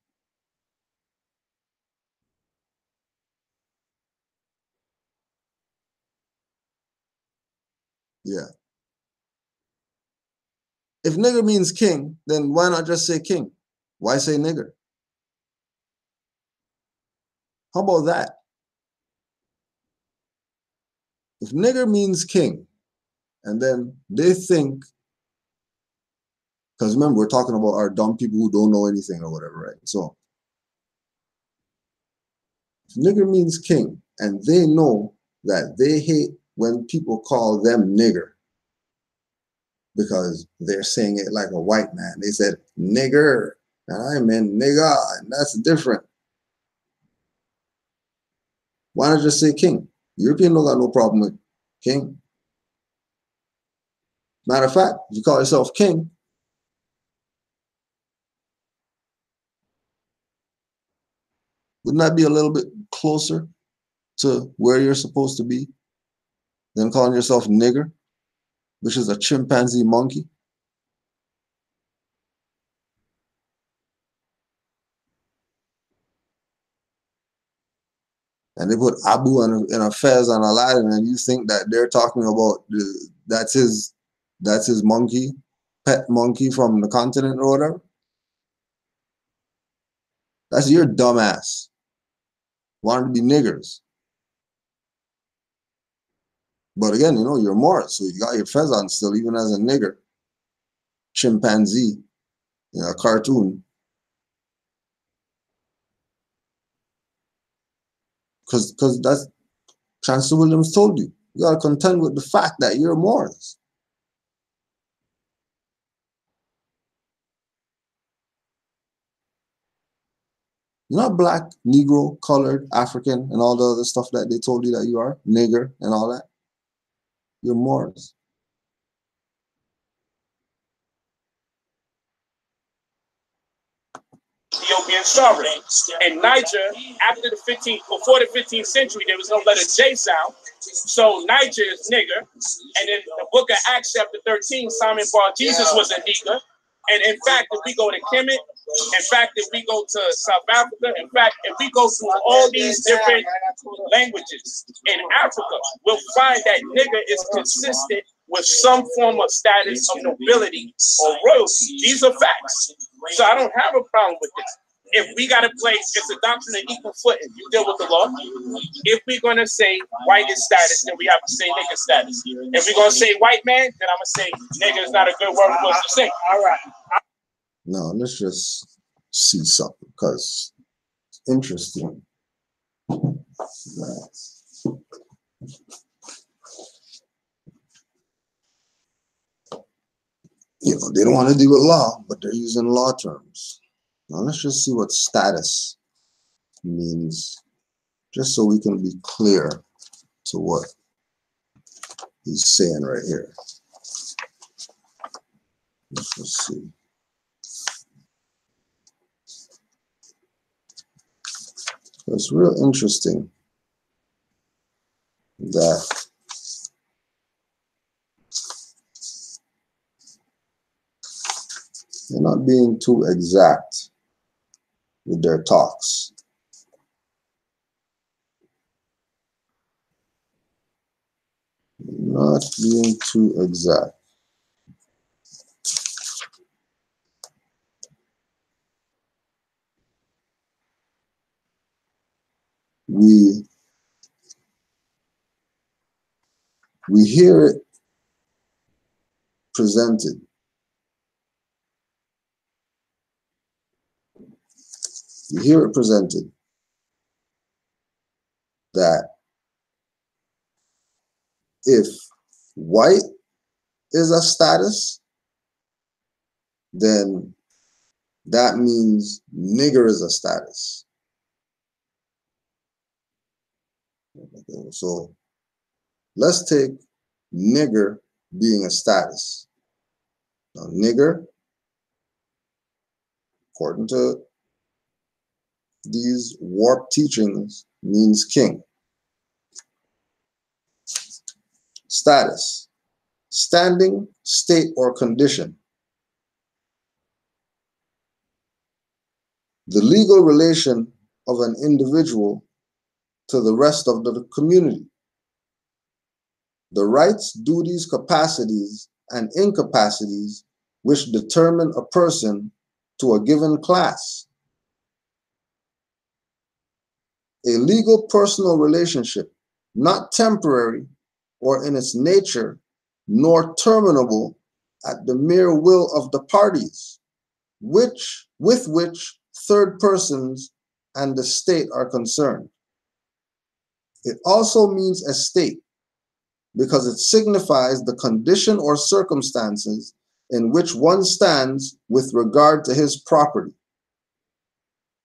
yeah. If nigger means king, then why not just say king? Why say nigger? How about that? If nigger means king, and then they think, because remember, we're talking about our dumb people who don't know anything or whatever, right? So, if nigger means king, and they know that they hate when people call them nigger, because they're saying it like a white man. They said nigger, and I meant nigga, and that's different. Why not just say king? European don't got no problem with king. Matter of fact, if you call yourself king, Wouldn't that be a little bit closer to where you're supposed to be than calling yourself nigger, which is a chimpanzee monkey? And they put Abu in a fez on Aladdin, and you think that they're talking about that's his monkey, pet monkey from the continent or whatever? That's your dumbass. Wanting to be niggers. But again, you know, you're Moorish, so you got your fez on still, even as a nigger. Chimpanzee in a cartoon. Because that's Chancellor Williams told you. You got to contend with the fact that you're Moors. You're not black, Negro, colored, African, and all the other stuff that they told you that you are, nigger and all that. You're Moors. Ethiopian sovereign. In Niger, after the 15th, before the 15th century, there was no letter J sound. So Niger is nigger. And in the book of Acts, chapter 13, Simon Bar Jesus was a nigger. And in fact, if we go to Kemet, in fact, if we go to South Africa, in fact, if we go through all these different languages in Africa, we'll find that nigger is consistent with some form of status of nobility or royalty. These are facts. So I don't have a problem with this. If we got to play, it's a doctrine of equal footing. You deal with the law. If we're going to say white is status, then we have to say nigger status. If we're going to say white man, then I'm going to say nigger is not a good word for us to say. All right. No, let's just see something, because it's interesting. You know, they don't want to deal with law, but they're using law terms. Now let's just see what status means, just so we can be clear to what he's saying right here. Let's just see. It's real interesting that they're not being too exact with their talks. Not being too exact. We hear it presented. We hear it presented that if white is a status, then that means nigger is a status. So let's take nigger being a status. Now, nigger, according to these warped teachings, means king. Status, standing, state, or condition. The legal relation of an individual to the rest of the community. The rights, duties, capacities, and incapacities which determine a person to a given class. A legal personal relationship, not temporary or in its nature, nor terminable at the mere will of the parties, with which third persons and the state are concerned. It also means estate, because it signifies the condition or circumstances in which one stands with regard to his property.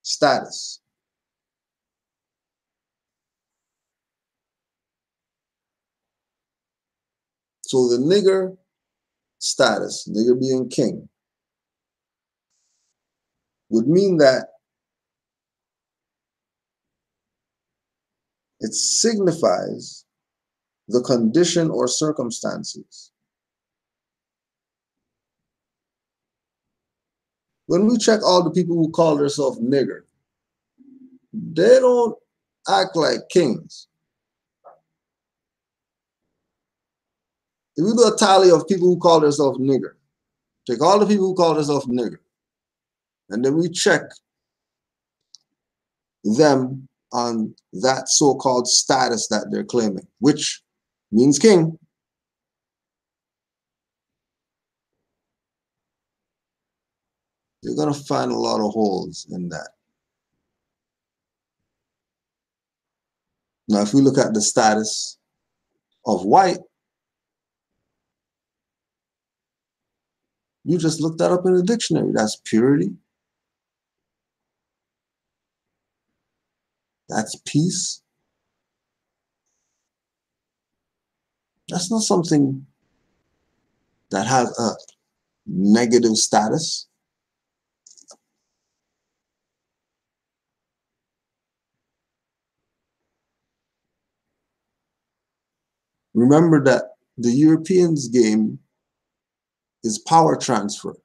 Status. So the nigger status, nigger being king, would mean that It signifies the condition or circumstances. When we check all the people who call themselves nigger, they don't act like kings. If we do a tally of people who call themselves nigger, take all the people who call themselves nigger, and then we check them on that so-called status that they're claiming, which means king. You're going to find a lot of holes in that. Now, if we look at the status of white, you just look that up in the dictionary. That's purity. That's peace. That's not something that has a negative status. Remember that the Europeans' game is power transfer.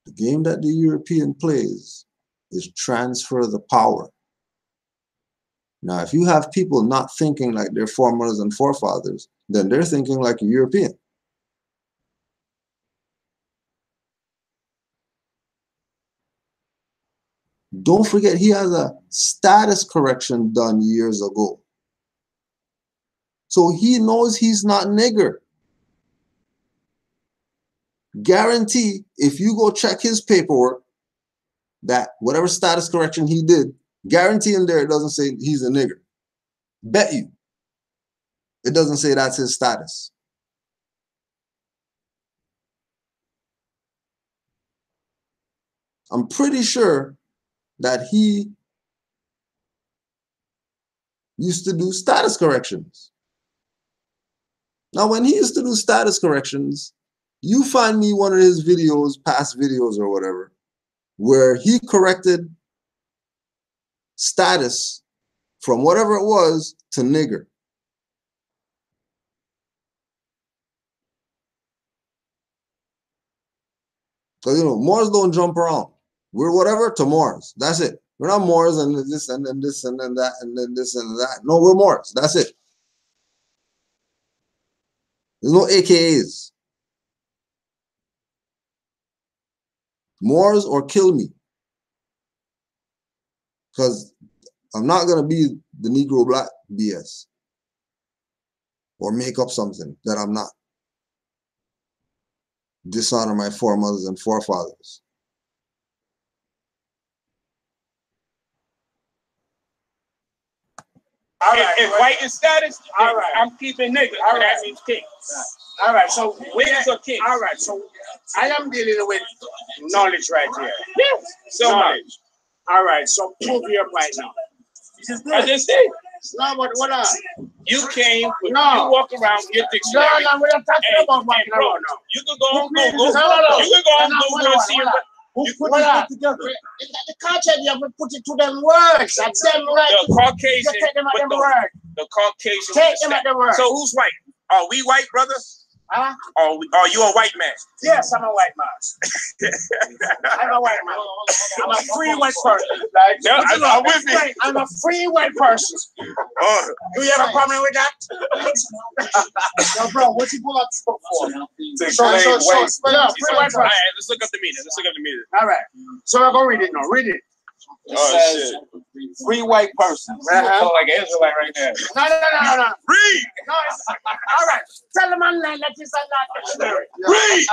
The game that the European plays is transfer the power. Now, if you have people not thinking like their foremothers and forefathers, then they're thinking like a European. Don't forget, he has a status correction done years ago. So he knows he's not nigger. Guarantee, if you go check his paperwork, that whatever status correction he did, guarantee in there it doesn't say he's a nigger. Bet you. It doesn't say that's his status. I'm pretty sure that he used to do status corrections. Now, when he used to do status corrections, you find me one of his videos, past videos or whatever, where he corrected status from whatever it was to nigger. Because, you know, Moors don't jump around. We're whatever to Moors. That's it. We're not Moors and this and then this and then that and then this and that. No, we're Moors. That's it. There's no AKAs. Moors or kill me. Because I'm not going to be the Negro Black BS. Or make up something that I'm not. Dishonor my foremothers and forefathers. All right, if white is status, all right, I'm keeping nigga. All right. That means king. All right, so wiggins are king. All right, so I am dealing with knowledge right here. Yes, so knowledge. All right, so prove here right now. I just did. No, what you came, you walk around with your dictionary. No, we're not talking about walking around now. You can go on Google. No. You can go on Google and see what. Who put it together? The culture, you have to put it to them words. That's them right. The Caucasian. You take them at them words. The Caucasian. Take them at the words. So who's white? Are we white, brother? Huh? Are you a white man? Yes, I'm a white man. I'm a white man. I'm a free white person. Like, no, I'm with you. I'm a free white person. Do you have a problem with that? No, bro, what you pull out this book for? Free white person. Let's look up the meaning. All right. So I'm going to read it now. Read it. It says, free white person. Like an Israelite right there. No. Read! No, all right. Tell them online that it's a lot dictionary. Read!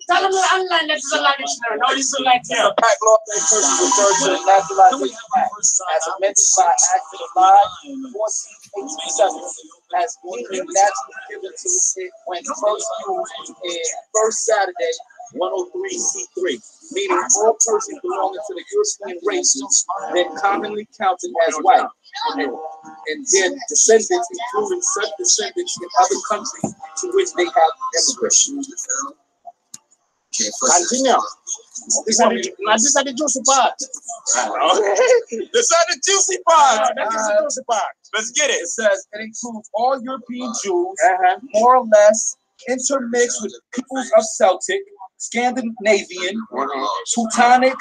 Tell them online that it's a lot dictionary. No, this is like here. Black law person refers to naturalization as amended by Act of July 1487 as being naturally given to it when first used in First Saturday 103C3, meaning all persons belonging to the European race then commonly counted as white, and their descendants, including such descendants in other countries to which they have immigrated. Continue. These are the juicy parts. This are the juicy parts. That's the juicy part. Let's get it. It says it includes all European Jews, more or less intermixed with peoples of Celtic, Scandinavian, Teutonic,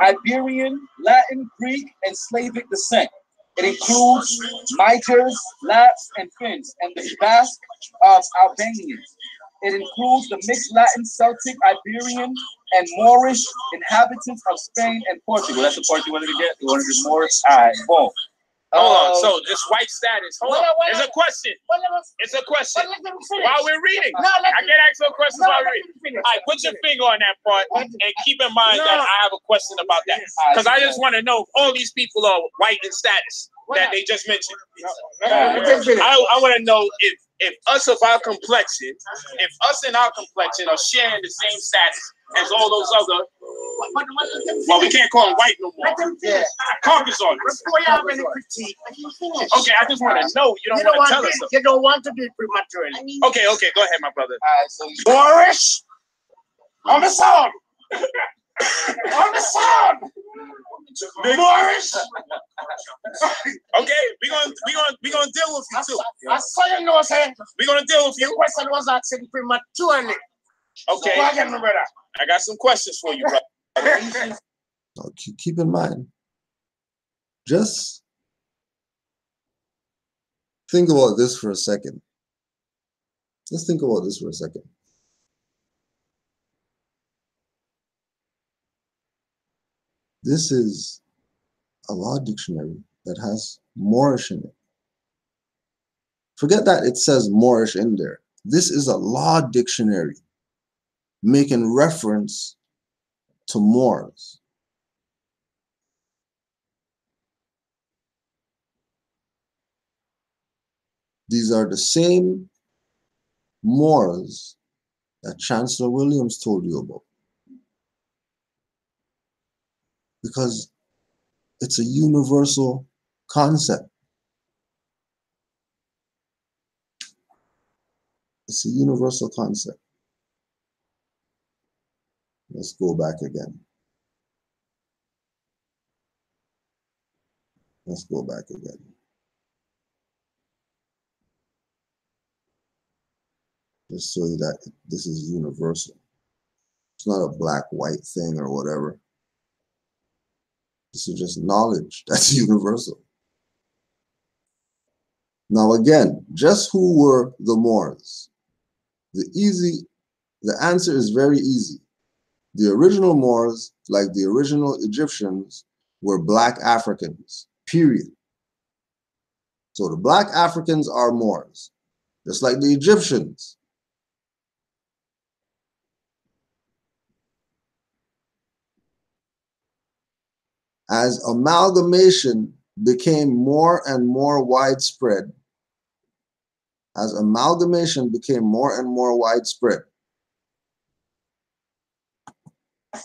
Iberian, Latin, Greek, and Slavic descent. It includes Magyars, Lapps, and Finns, and the Basque of Albanians. It includes the mixed Latin, Celtic, Iberian, and Moorish inhabitants of Spain and Portugal. That's the part you wanted to get? You wanted to get Moorish? All right, boom. Hold on. So this white status. Hold on. It's a question. It's a question. While we're reading, I can ask some questions while we're reading. All right, put your finger on that part and keep in mind that I have a question about that. Because I just want to know if all these people are white in status that they just mentioned. I want to know if us of our complexion, if us and our complexion are sharing the same status as all those other, well, we can't call them white no more. Caucasoids. Okay, I just want to know. You don't want to tell us. You don't want to do it prematurely. Okay, go ahead, my brother. Moorish on the sound. On the sound. Moorish. Okay, we gonna deal with you too. I saw you know saying. We're gonna deal with you. The question was asking prematurely. Okay. I got some questions for you, brother. Keep in mind, just think about this for a second. Let's think about this for a second. This is a law dictionary that has Moorish in it. Forget that it says Moorish in there. This is a law dictionary making reference to Moors. These are the same Moors that Chancellor Williams told you about. Because it's a universal concept. It's a universal concept. Let's go back again. Let's go back again. Just so that this is universal. It's not a black-white thing or whatever. This is just knowledge that's universal. Now again, just who were the Moors? The answer is very easy. The original Moors, like the original Egyptians, were black Africans, period. So the black Africans are Moors, just like the Egyptians. As amalgamation became more and more widespread,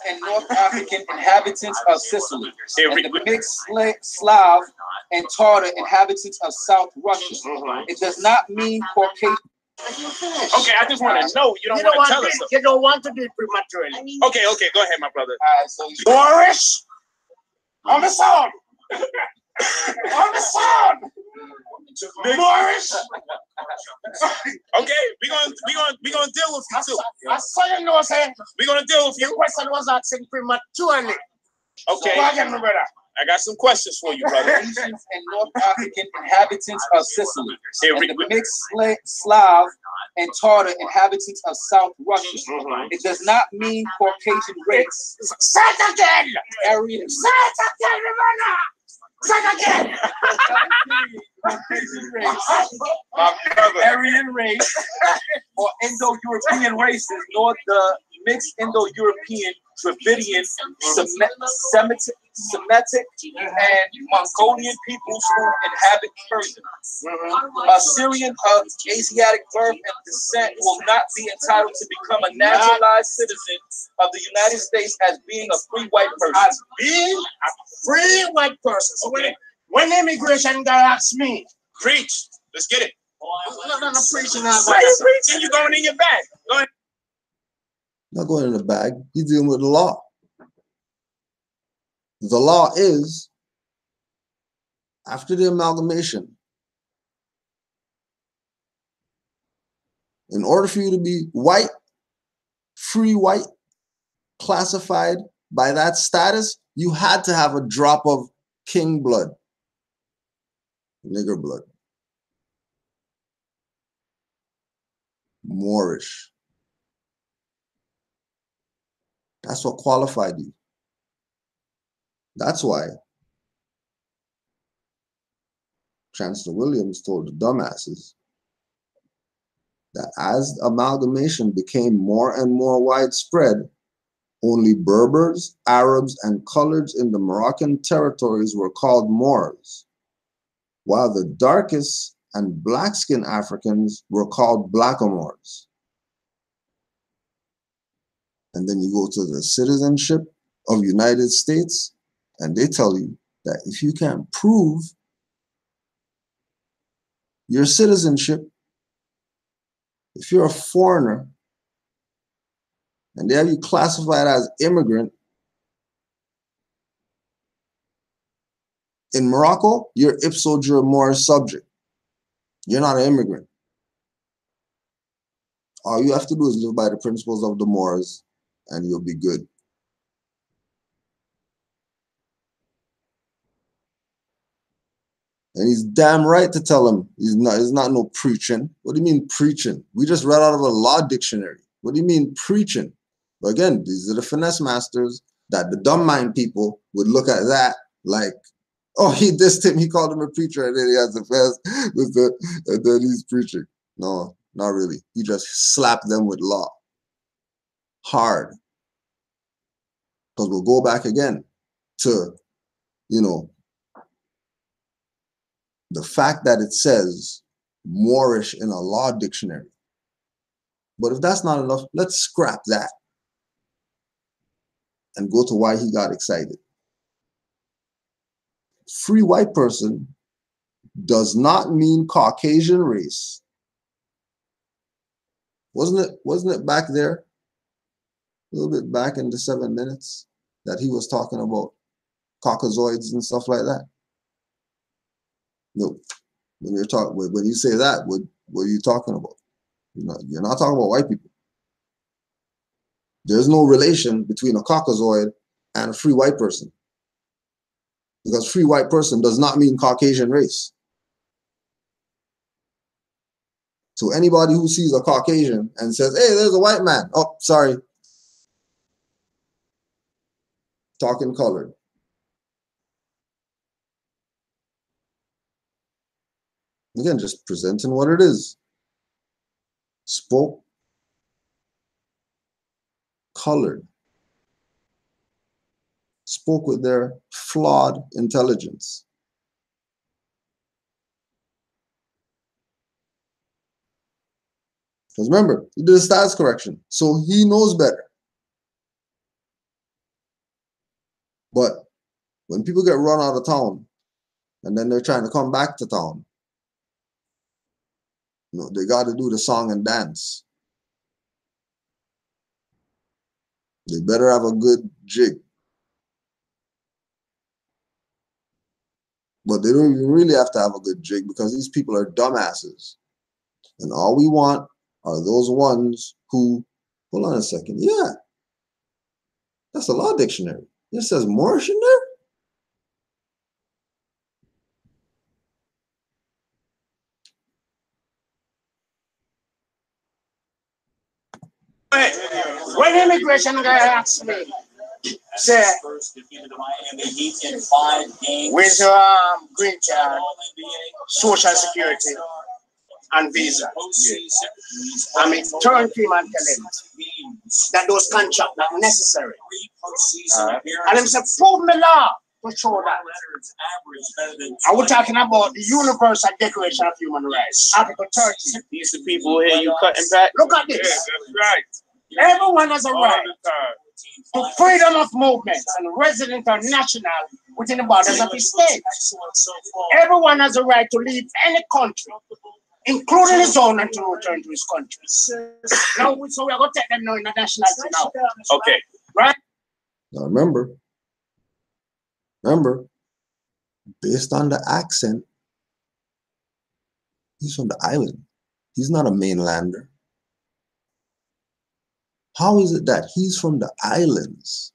and North African inhabitants of Sicily, and the mixed Slav and Tartar inhabitants of South Russia. It does not mean Caucasian. Okay, I just want to know. You don't want to tell us. You don't want to do it prematurely. Okay, go ahead, my brother. Moorish on the sound. On the sound. Moorish. Okay, we gonna deal with you too. I saw you know saying. We're gonna deal with you. The question was asking prematurely. Okay. I got some questions for you, brother. Asians and North African inhabitants of Sicily, and the mixed Slav and Tartar inhabitants of South Russia. It does not mean Caucasian race. Say it again. Aryan. Say it again, Ramona. Say it again. Caucasian race, Aryan race, or Indo-European races, nor the mixed Indo-European, Dravidian, Semitic, and Mongolian peoples who inhabit Persia. A Syrian of Asiatic birth and descent will not be entitled to become a naturalized citizen of the United States as being a free white person. As being a free white person. So when the immigration guy asks me, preach. Let's get it. No, preaching. Why are you preaching? You going in your bag? Go ahead. Not going in the bag. He's dealing with the law. The law is, after the amalgamation, in order for you to be white, free white, classified by that status, you had to have a drop of king blood, nigger blood, Moorish. That's what qualified you. That's why Chancellor Williams told the dumbasses that as amalgamation became more and more widespread, only Berbers, Arabs, and coloreds in the Moroccan territories were called Moors, while the darkest and black-skinned Africans were called blackamoors. And then you go to the citizenship of United States, and they tell you that if you can't prove your citizenship, if you're a foreigner, and they have you classified as immigrant, in Morocco, you're ipso jure Moorish subject. You're not an immigrant. All you have to do is live by the principles of the Moors, and you'll be good. And he's damn right to tell him he's not no preaching. What do you mean preaching? We just read out of a law dictionary. What do you mean preaching? But again, these are the finesse masters that the dumb mind people would look at that like, oh, he dissed him, he called him a preacher, and then he has the fast, and then he's preaching. No, not really. He just slapped them with law. Hard. Because we'll go back again to, you know, the fact that it says Moorish in a law dictionary. But if that's not enough, let's scrap that and go to why he got excited. Free white person does not mean Caucasian race. Wasn't it back there, a little bit back in the 7 minutes, that he was talking about Caucasoids and stuff like that? No, when you say that, what are you talking about? You're not talking about white people. There's no relation between a Caucasoid and a free white person, because free white person does not mean Caucasian race. So anybody who sees a Caucasian and says, hey, there's a white man. Oh, sorry. Talking colored. Again, just presenting what it is. Spoke colored. Spoke with their flawed intelligence. Because remember, he did a status correction, so he knows better. But when people get run out of town, and then they're trying to come back to town, you know, they got to do the song and dance. They better have a good jig. But they don't even really have to have a good jig, because these people are dumbasses. And all we want are those ones who, hold on a second, yeah, that's a law dictionary. It says Moorish in there? When immigration guy asked me, say, where's your green card, social security, and visa? I mean, turn to him and tell him that those contracts are necessary. And he said, prove me law to show that. I was talking about the Universal Declaration of Human Rights, Article 30. These the people here you cutting back? Look at this. That's right. Everyone has a right to freedom of movement and resident or national within the borders of his state. Everyone has a right to leave any country, including his own, and to return to his country. Now, so we are going to take them now in the nationality now. Okay. Right? Now remember, Remember, based on the accent, he's from the island. He's not a mainlander. How is it that he's from the islands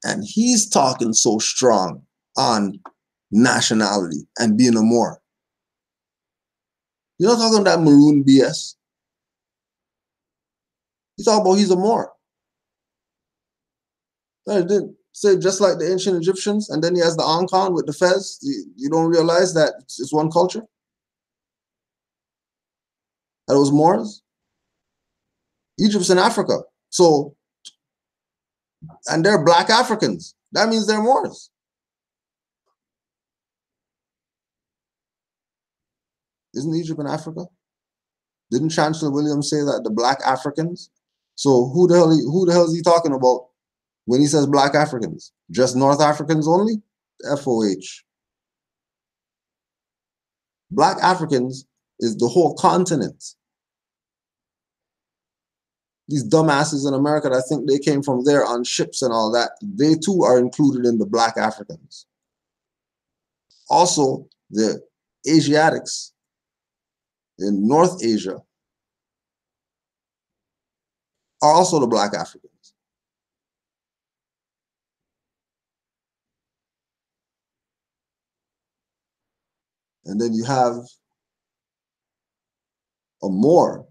and he's talking so strong on nationality and being a Moor? You're not talking that maroon BS. You talk about he's a Moor. They did say just like the ancient Egyptians, and then he has the Ankon with the fez. You don't realize that it's one culture? That was Moors. Egypt's in Africa. So, and they're black Africans. That means they're Moors. Isn't Egypt in Africa? Didn't Chancellor Williams say that the black Africans? So who the hell is he talking about when he says black Africans? Just North Africans only? FOH. Black Africans is the whole continent. These dumbasses in America that think they came from there on ships and all that, they too are included in the black Africans. Also, the Asiatics in North Asia are also the black Africans. And then you have a Moor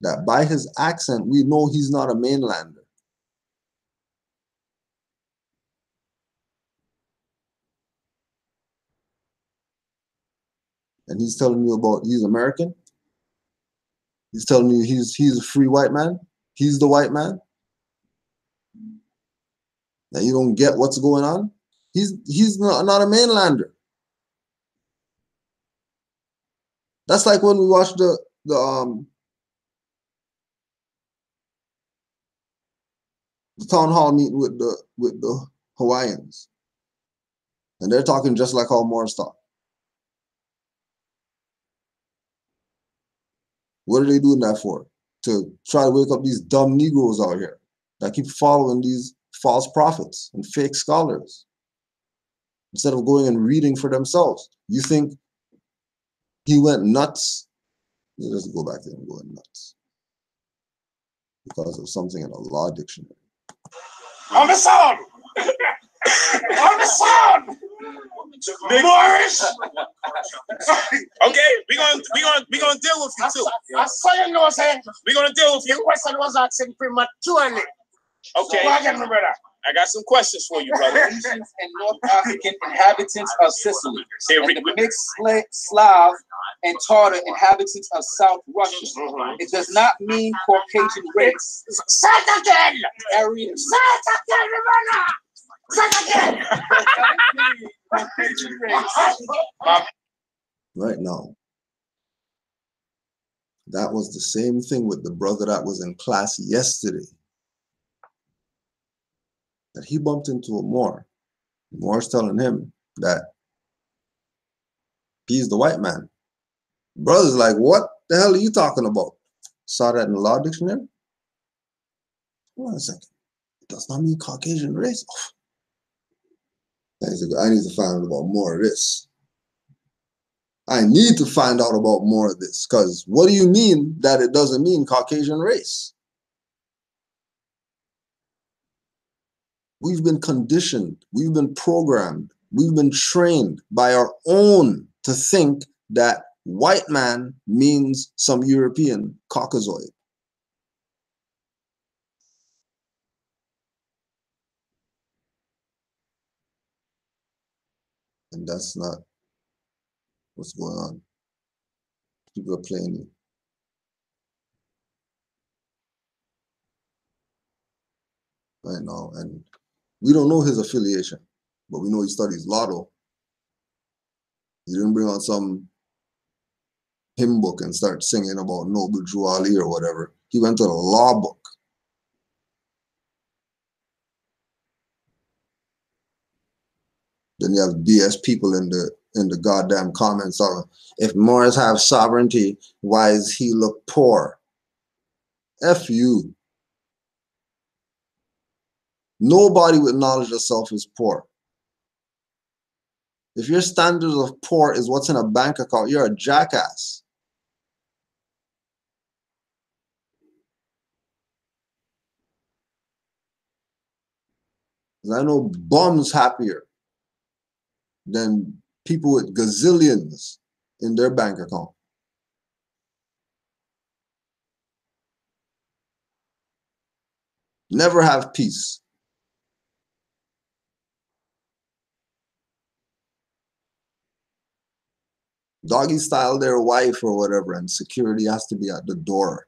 that by his accent, we know he's not a mainlander. And he's telling you about he's American. He's telling you he's a free white man. He's the white man. That you don't get what's going on. He's not a mainlander. That's like when we watched the town hall meeting with the Hawaiians, and they're talking just like how Moors talk. What are they doing that for? To try to wake up these dumb Negroes out here that keep following these false prophets and fake scholars instead of going and reading for themselves. You think he went nuts? Let's go back to him going nuts because of something in a law dictionary. On the sound! On the sound! Moorish! Okay, we gonna deal with you too. I saw you know saying we're gonna deal with you. The question was asking prematurely. Okay. So again, my brother. I got some questions for you, brother. And North African inhabitants of Sicily, and the mixed Slav and Tartar inhabitants of South Russia. It does not mean Caucasian race. Say it again! Aryan. Say it again, brother! Say it again! Caucasian race. Right now, that was the same thing with the brother that was in class yesterday. That he bumped into a Moor. The Moor's telling him that he's the white man. Brother's like, what the hell are you talking about? Saw that in the law dictionary? Hold on a second. It does not mean Caucasian race. Oh. I need to find out about more of this. I need to find out about more of this, because what do you mean that it doesn't mean Caucasian race? We've been conditioned, we've been programmed, we've been trained by our own to think that white man means some European Caucasoid. And that's not what's going on. People are playing you. Right now, and we don't know his affiliation, but we know he studies law though. He didn't bring out some hymn book and start singing about Noble Drew Ali or whatever. He went to the law book. Then you have BS people in the goddamn comments on, if Moors have sovereignty, why does he look poor? F you. Nobody with knowledge of self is poor. If your standards of poor is what's in a bank account, you're a jackass. I know bums happier than people with gazillions in their bank account. Never have peace. Doggy style their wife or whatever, and security has to be at the door.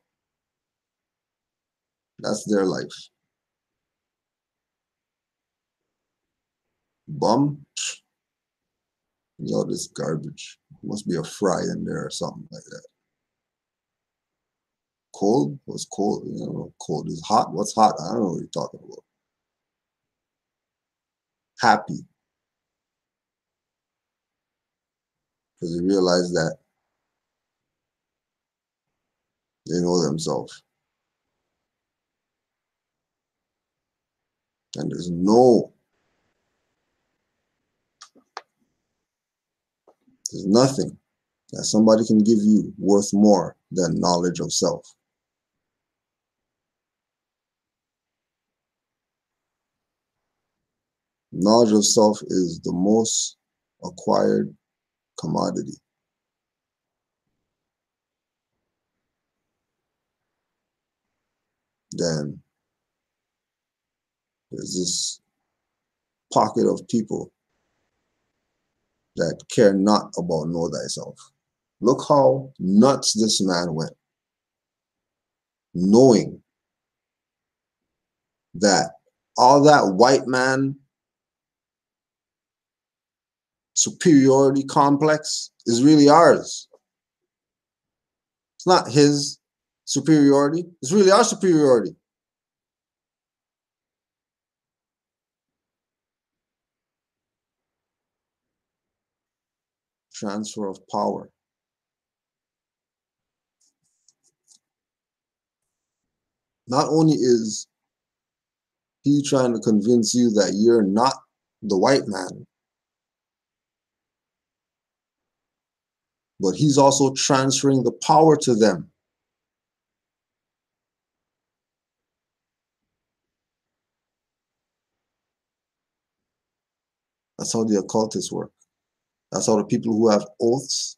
That's their life. Bum? Yo, this garbage. Must be a fry in there or something like that. Cold? What's cold? You know, cold is hot. What's hot? I don't know what you're talking about. Happy. Because you realize that they know themselves. And there's nothing that somebody can give you worth more than knowledge of self. Knowledge of self is the most acquired commodity. Then there's this pocket of people that care not about know thyself. Look how nuts this man went, knowing that all that white man superiority complex is really ours. It's not his superiority. It's really our superiority. Transfer of power. Not only is he trying to convince you that you're not the white man, but he's also transferring the power to them. That's how the occultists work. That's how the people who have oaths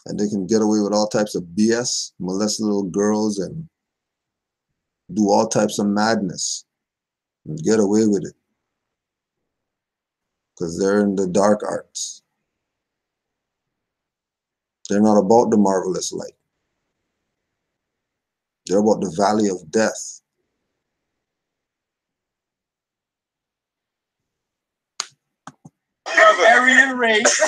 and they can get away with all types of BS, molest little girls and do all types of madness and get away with it because they're in the dark arts. They're not about the marvelous light. They're about the valley of death. Aryan race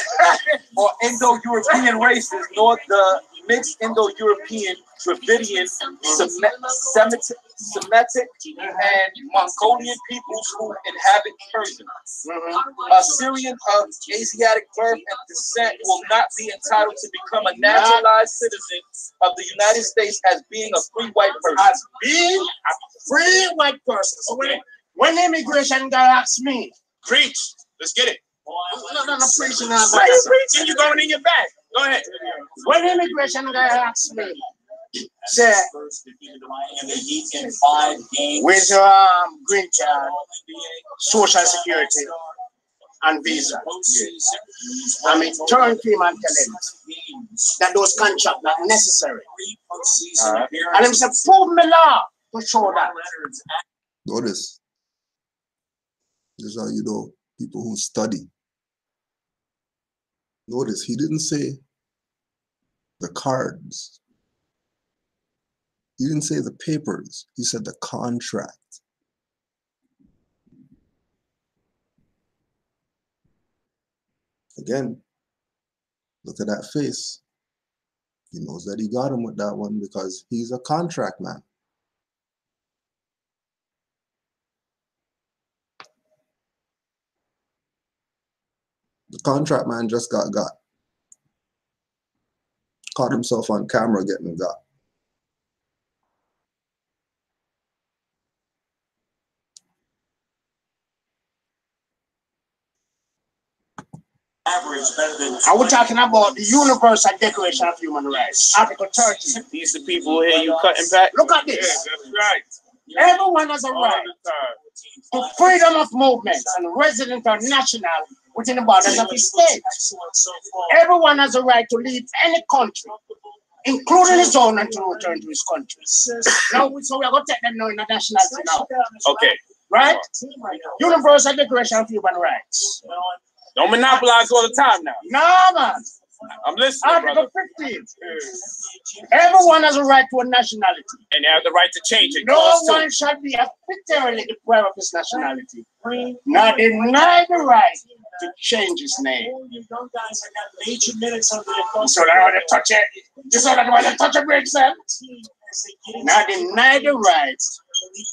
or Indo-European races, nor the mixed Indo-European, Dravidian, Semitic, and Mongolian peoples who inhabit Persia. A Syrian of Asiatic birth and descent will not be entitled to become a naturalized citizen of the United States as being a free white person. As being a free white person. So when immigration guy asks me, preach, let's get it. No, preaching. Why you preaching? You going in your bag. Go ahead. When immigration guy asks me, say, where's your green card, social security, and visa? I mean, turn to him and tell him that those contracts are necessary. And him say, prove me law to show that. Notice, this is how you know people who study. Notice, he didn't say the cards. He didn't say the papers. He said the contract. Again, look at that face. He knows that he got him with that one because he's a contract man. The contract man just got. Caught himself on camera getting got. And we're talking about the Universal Declaration of Human Rights, Article 30. These the people who hear you cutting back. Look at this. Yeah, that's right. Everyone has a right to freedom of movement and resident or national within the borders of his state. Everyone has a right to leave any country, including his own, and to return to his country. Now, so we are going to take them now in the nationality now. Okay. Right? Universal Declaration of Human Rights. Don't monopolize all the time now. No, man. I'm listening, Article brother. 15. Everyone has a right to a nationality. And they have the right to change it. No one shall be arbitrarily deprived of his nationality. Not denied the right to change his name. So that want to touch it. This one that want to touch a break, sir. Not deny the right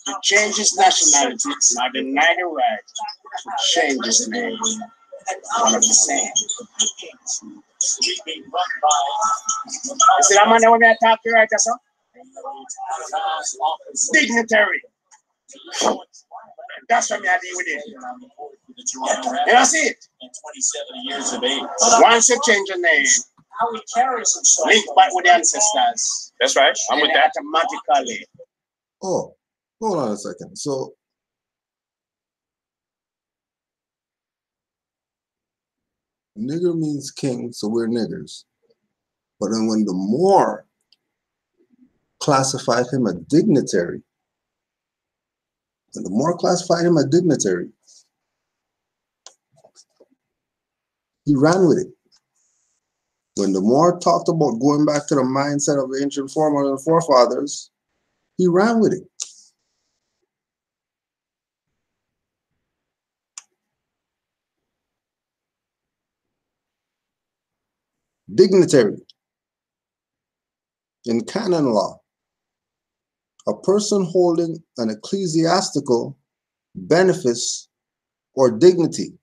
to change his nationality. Not deny the right to change his name. One of the same. You see that man that when I talk to right, sir? Dignitary. That's what I deal with it. And that's it. Once you change your name, link back with the ancestors. That's right. I'm with that. Automatically. Oh, hold on a second. So, nigger means king, so we're niggers. But then when the Moor classified him a dignitary, he ran with it. When the Moor talked about going back to the mindset of the ancient forefathers, he ran with it. Dignitary. In canon law, a person holding an ecclesiastical benefice or dignity,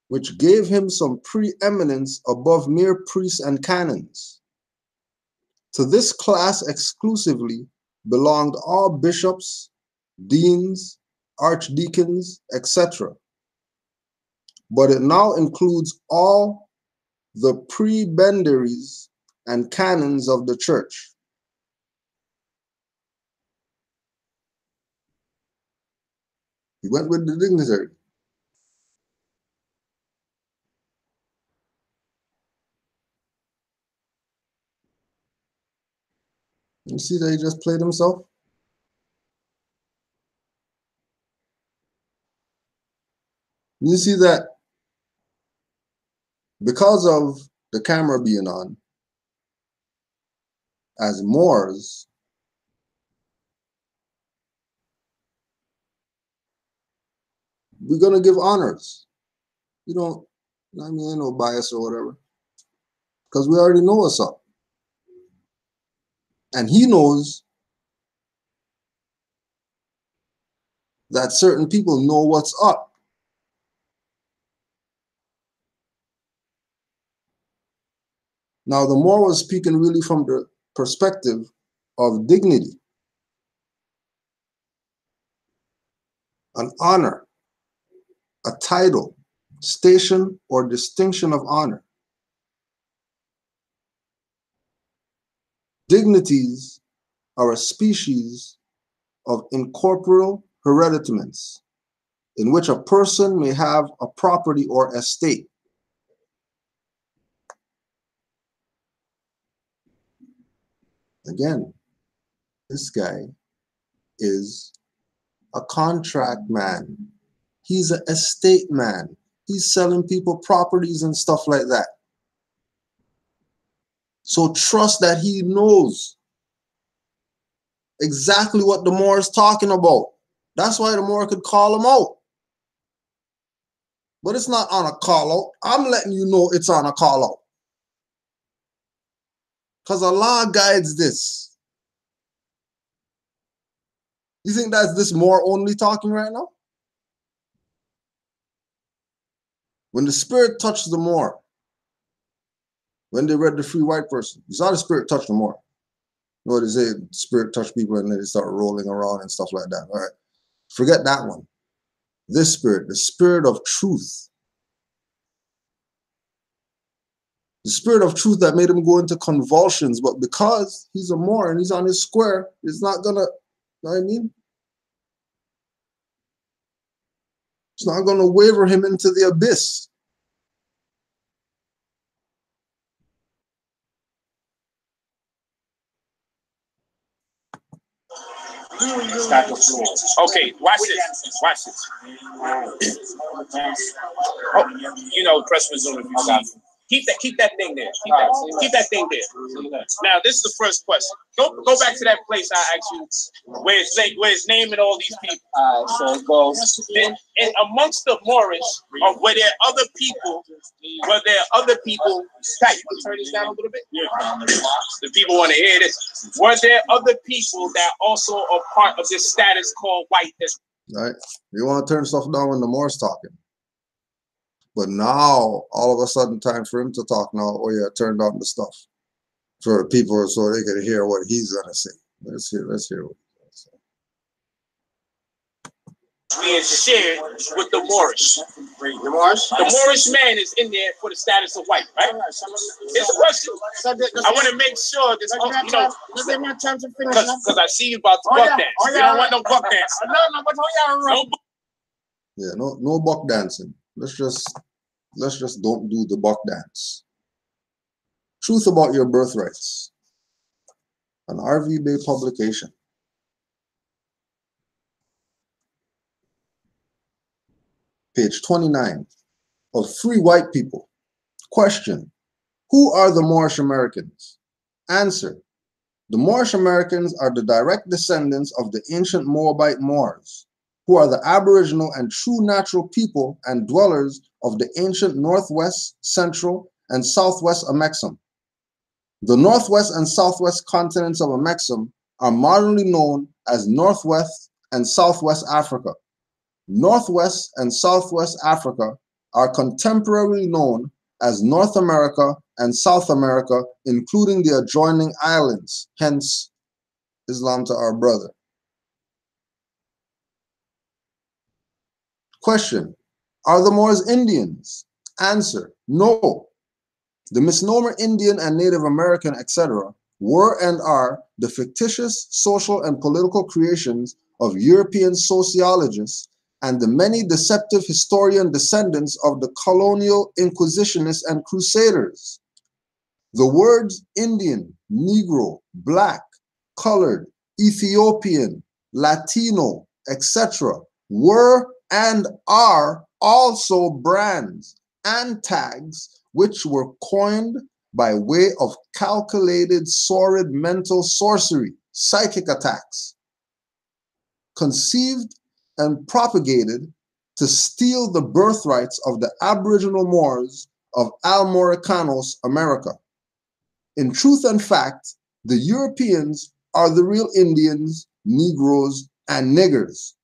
which gave him some preeminence above mere priests and canons. To this class exclusively belonged all bishops, deans, archdeacons, etc. But it now includes all the prebendaries and canons of the church. He went with the dignitary. You see that he just played himself? You see that because of the camera being on, as Moors, we're going to give honors. You don't, I mean, ain't no bias or whatever, because we already know what's up. And he knows that certain people know what's up. Now, the Moor was speaking really from the perspective of dignity, an honor, a title, station, or distinction of honor. Dignities are a species of incorporeal hereditaments in which a person may have a property or estate. Again, this guy is a contract man. He's an estate man. He's selling people properties and stuff like that. So trust that he knows exactly what the Moor is talking about. That's why the Moor could call him out. But it's not on a call out. I'm letting you know it's on a call out. Because Allah guides this. You think that's this Moor only talking right now? When the Spirit touched the Moor, when they read the free white person, you saw the Spirit touch the Moor. You know what they say, Spirit touch people and then they start rolling around and stuff like that. All right. Forget that one. This Spirit, the Spirit of truth, The spirit of truth that made him go into convulsions, but because he's a Moor and he's on his square, it's not gonna, you know what I mean? It's not gonna waver him into the abyss. Okay, watch this. Watch this. Oh, you know, press resume if you see. Keep that thing there. Keep that thing there. Now, this is the first question. Go back to that place I asked you, where it's naming all these people. So it goes. And amongst the Moorish, were there other people? Pat, you want to turn this down a little bit? Yeah. The people want to hear this. Were there other people that also are part of this status called white? Right? You want to turn stuff down when the Moor's talking. But now, all of a sudden, time for him to talk now. Oh yeah, turn down the stuff for the people so they can hear what he's gonna say. Let's hear what he's gonna say. Being shared with the Moorish. The Moorish? The Moorish man is in there for the status of white, right? It's a question. I want to make sure this, you know, because I see you about to buck dance. You don't want no buck dance. Yeah, no buck dancing. Let's just don't do the buck dance. Truth about your birthrights. An RV Bay publication. Page 29 of Free White People. Question: who are the Moorish Americans? Answer: the Moorish Americans are the direct descendants of the ancient Moabite Moors, who are the aboriginal and true natural people and dwellers of the ancient Northwest, Central, and Southwest Amexem. The Northwest and Southwest continents of Amexem are modernly known as Northwest and Southwest Africa. Northwest and Southwest Africa are contemporarily known as North America and South America, including the adjoining islands, hence Islam to our brother. Question: are the Moors Indians? Answer: no. The misnomer Indian and Native American, etc., were and are the fictitious social and political creations of European sociologists and the many deceptive historian descendants of the colonial inquisitionists and crusaders. The words Indian, Negro, Black, Colored, Ethiopian, Latino, etc. were and are also brands and tags which were coined by way of calculated, sordid mental sorcery, psychic attacks, conceived and propagated to steal the birthrights of the Aboriginal Moors of Almoricanos, America. In truth and fact, the Europeans are the real Indians, Negroes, and niggers.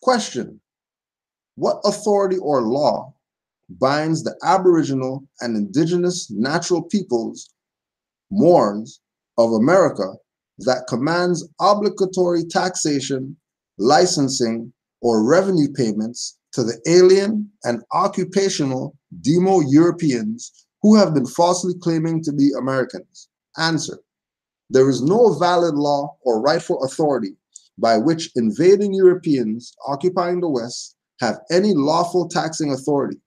Question: what authority or law binds the Aboriginal and indigenous natural peoples, Moors, of America that commands obligatory taxation, licensing, or revenue payments to the alien and occupational Demo-Europeans who have been falsely claiming to be Americans? Answer: there is no valid law or rightful authority by which invading Europeans occupying the West have any lawful taxing authority.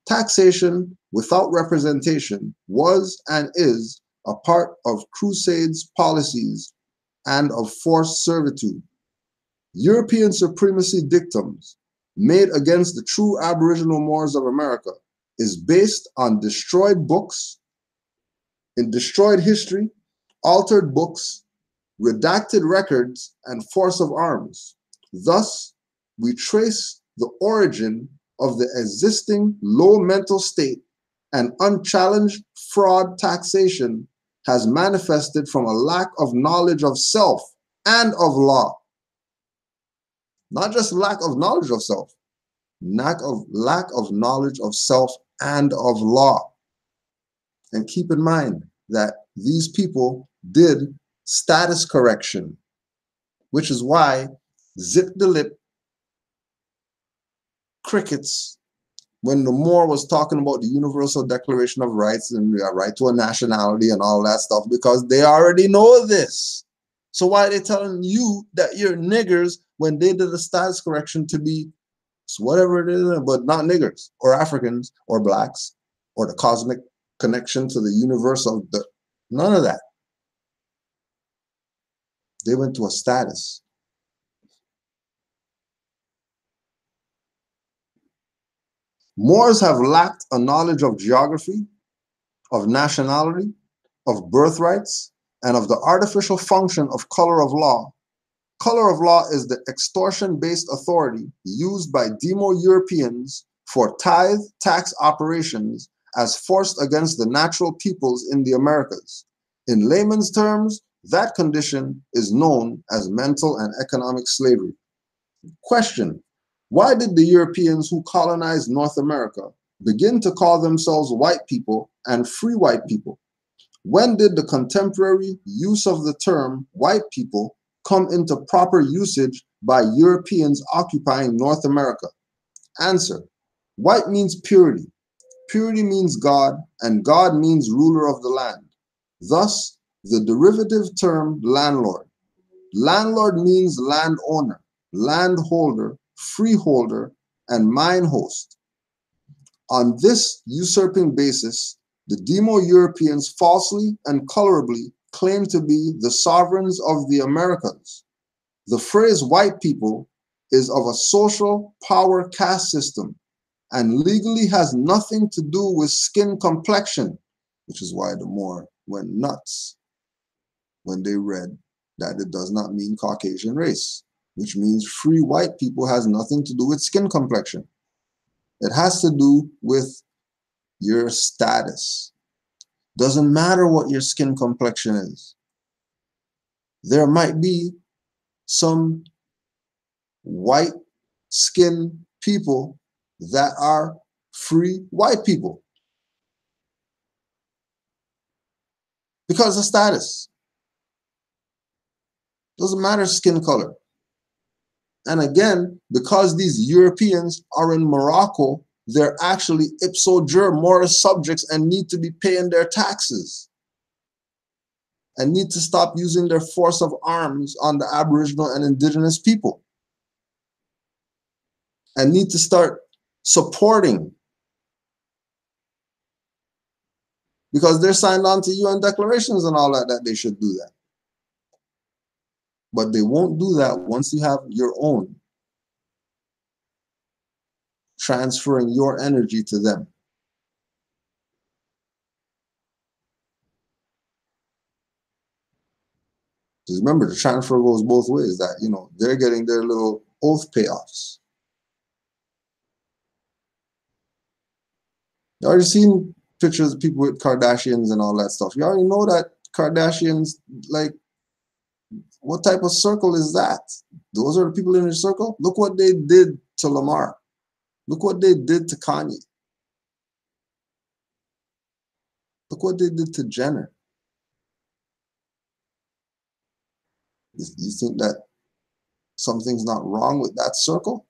Taxation without representation was and is a part of Crusades policies and of forced servitude. European supremacy dictums made against the true Aboriginal Moors of America is based on destroyed books, in destroyed history, altered books, redacted records, and force of arms. Thus, we trace the origin of the existing low mental state and unchallenged fraud taxation has manifested from a lack of knowledge of self and of law. Not just lack of knowledge of self, lack of knowledge of self and of law. And keep in mind that these people did status correction, which is why zip the lip, crickets, when the Moor was talking about the Universal Declaration of Rights and the right to a nationality and all that stuff, because they already know this. So why are they telling you that you're niggers when they did the status correction to be whatever it is, but not niggers or Africans or blacks or the cosmic connection to the universe of the, none of that. They went to a status. Moors have lacked a knowledge of geography, of nationality, of birthrights, and of the artificial function of color of law. Color of law is the extortion-based authority used by Demo-Europeans for tithe tax operations as forced against the natural peoples in the Americas. In layman's terms, that condition is known as mental and economic slavery. Question: why did the Europeans who colonized North America begin to call themselves white people and free white people? When did the contemporary use of the term white people come into proper usage by Europeans occupying North America? Answer: white means purity. Purity means God, and God means ruler of the land. Thus, the derivative term landlord. Landlord means landowner, landholder, freeholder, and mine host. On this usurping basis, the Demo-Europeans falsely and colorably claim to be the sovereigns of the Americas. The phrase white people is of a social power caste system and legally has nothing to do with skin complexion, which is why the Moor went nuts when they read that it does not mean Caucasian race, which means free white people has nothing to do with skin complexion. It has to do with your status. Doesn't matter what your skin complexion is. There might be some white skin people that are free white people because of status. Doesn't matter skin color. And again, because these Europeans are in Morocco, they're actually ipso jure Moorish subjects and need to be paying their taxes and need to stop using their force of arms on the Aboriginal and indigenous people and need to start supporting, because they're signed on to UN declarations and all that, that they should do that. But they won't do that once you have your own, transferring your energy to them. Because remember, the transfer goes both ways, that, you know, they're getting their little oath payoffs. You already seen pictures of people with Kardashians and all that stuff. You already know that Kardashians, like, what type of circle is that? Those are the people in your circle? Look what they did to Lamar. Look what they did to Kanye. Look what they did to Jenner. You think that something's not wrong with that circle?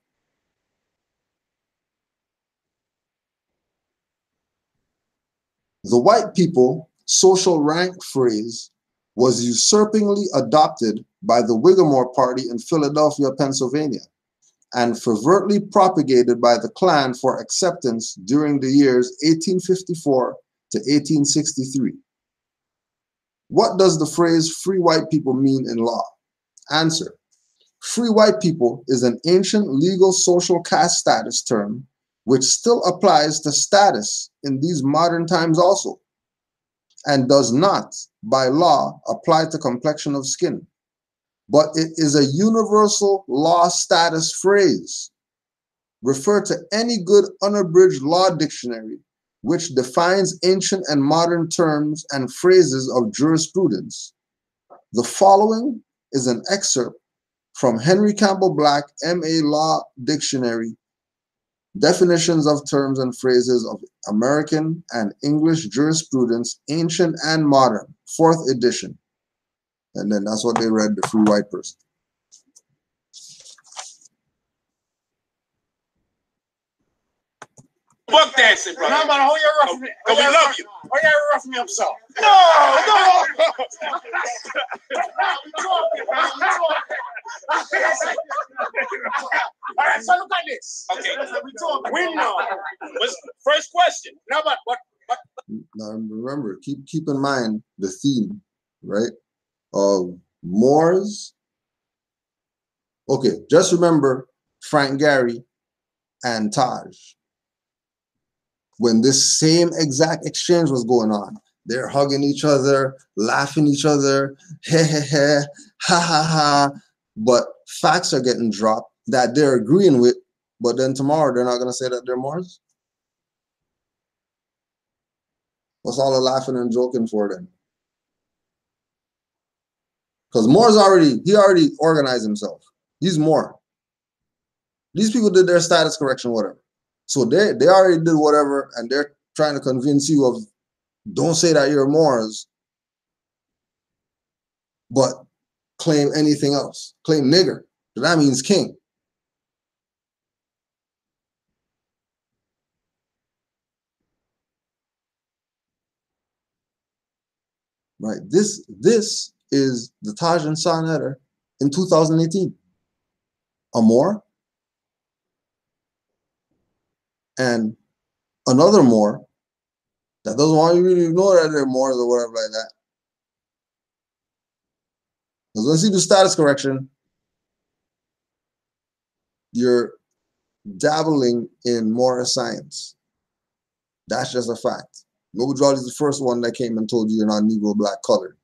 The white people social rank phrase was usurpingly adopted by the Whiggamore Party in Philadelphia, Pennsylvania, and fervently propagated by the Klan for acceptance during the years 1854 to 1863. What does the phrase free white people mean in law? Answer: free white people is an ancient legal social caste status term which still applies to status in these modern times also, and does not, by law, apply to complexion of skin. But it is a universal law status phrase. Refer to any good unabridged law dictionary which defines ancient and modern terms and phrases of jurisprudence. The following is an excerpt from Henry Campbell Black, M.A. Law Dictionary, Definitions of Terms and Phrases of American and English Jurisprudence, Ancient and Modern, 4th edition. And then that's what they read, the free white person. Buck dancing, brother. No, man, hold your rough me. We love you. Oh, yeah, rough me up so. No. All right, so look at this. Okay. We know. First question. No, but now remember, keep in mind the theme, right? Of Moors. Okay, just remember Frank Gehry and Taj. When this same exact exchange was going on, they're hugging each other, laughing each other, he he he, ha ha ha. But facts are getting dropped that they're agreeing with, but then tomorrow they're not going to say that they're Moors. What's all the laughing and joking for then? Because Moors he already organized himself. He's Moor. These people did their status correction, whatever. So they already did whatever, and they're trying to convince you of, don't say that you're Moors, but claim anything else. Claim nigger. So that means king. Right. This is the Taj and San header in 2018. A Moor and another Moor that doesn't want you to really know that they're Moors or whatever like that. Because once you do status correction, you're dabbling in Moorish science. That's just a fact. Noble Jolly is the first one that came and told you you're not Negro, black, colored.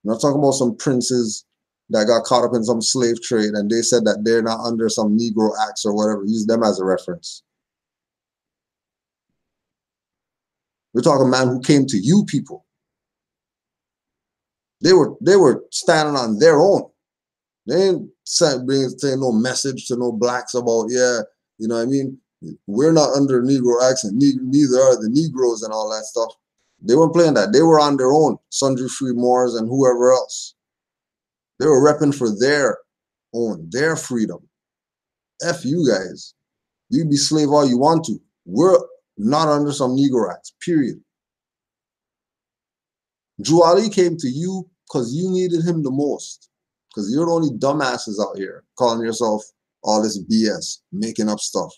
I'm not talking about some princes that got caught up in some slave trade and they said that they're not under some Negro acts or whatever. Use them as a reference. We're talking man who came to you people. They were standing on their own. They ain't saying no message to no blacks about, yeah, you know what I mean? We're not under Negro acts and neither are the Negroes and all that stuff. They weren't playing that. They were on their own, Sundry Free Moors and whoever else. They were repping for their own, their freedom. F you guys. You be slave all you want to. We're not under some Negro acts, period. Drew Ali came to you because you needed him the most. Because you're the only dumbasses out here calling yourself all this BS, making up stuff.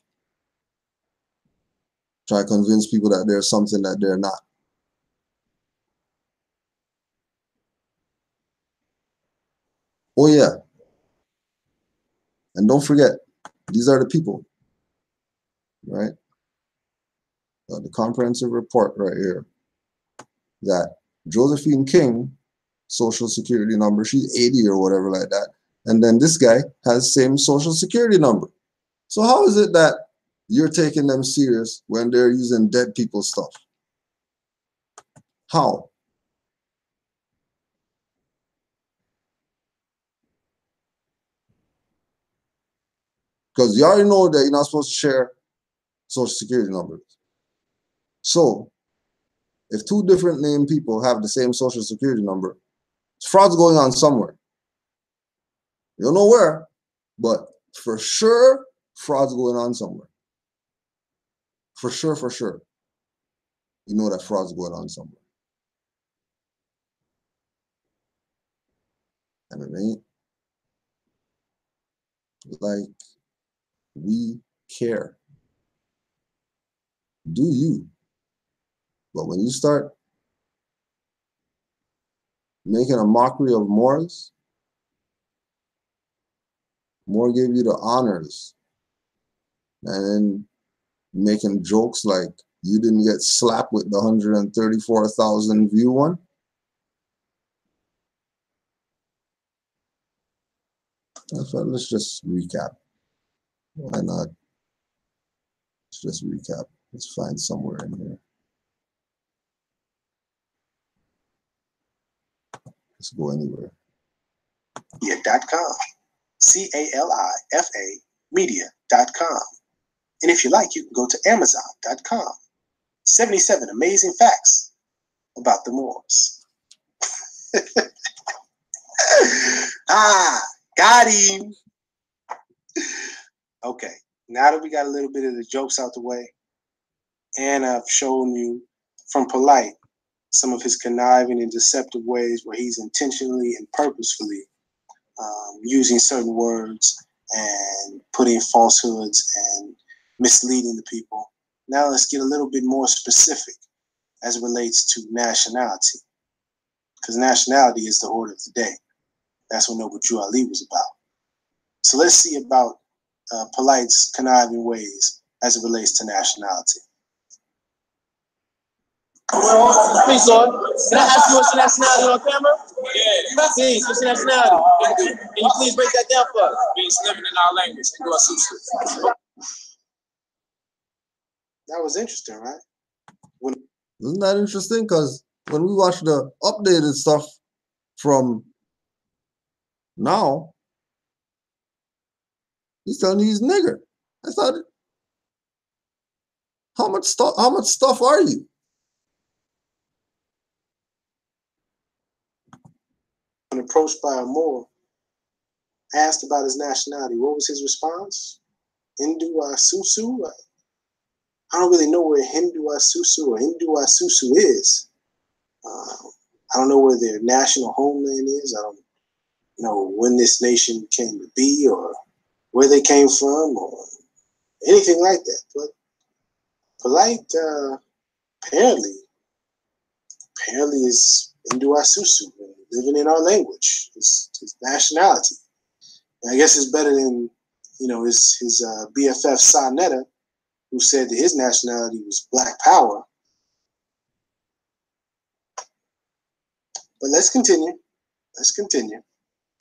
Try to convince people that there's something that they're not. Oh yeah. And don't forget, these are the people, right? The comprehensive report right here that Josephine King, social security number, she's 80 or whatever like that. And then this guy has same social security number. So how is it that you're taking them serious when they're using dead people stuff? How? Because you already know that you're not supposed to share social security numbers. So if two different named people have the same social security number, fraud's going on somewhere. You don't know where, but for sure, fraud's going on somewhere. For sure, for sure. You know that fraud's going on somewhere. And it ain't like we care. Do you? But when you start making a mockery of Moors, Moor gave you the honors, and then making jokes like you didn't get slapped with the 134,000 view one. Let's just recap. Why not? Let's just recap. Let's find somewhere in here. Let's go anywhere. Media.com. CALIFA media.com. And if you like, you can go to Amazon.com. 77 amazing facts about the Moors. Got him. Okay, Now that we got a little bit of the jokes out the way, and I've shown you from Polight some of his conniving and deceptive ways where he's intentionally and purposefully using certain words and putting falsehoods and misleading the people. Now let's get a little bit more specific as it relates to nationality, because nationality is the order of the day. That's what Noble Drew Ali was about. So let's see about Polight's conniving ways as it relates to nationality. Please, Lord, can I ask you what's your nationality on camera? Yeah. Please, what's your nationality? Can you please break that down for us? Means living in our language. That was interesting, right? Isn't that interesting? Because when we watch the updated stuff from now, he's telling you he's nigger. I thought, how much stuff are you? When approached by a Moor, asked about his nationality, what was his response? Hindu Asusu? I don't really know where Hindu Asusu or Hindu Asusu is. I don't know where their national homeland is. I don't know when this nation came to be or where they came from or anything like that. But Polight apparently is Hindu Asusu, living in our language, his nationality. And I guess it's better than, his BFF Sa Netta, who said that his nationality was Black Power. But let's continue.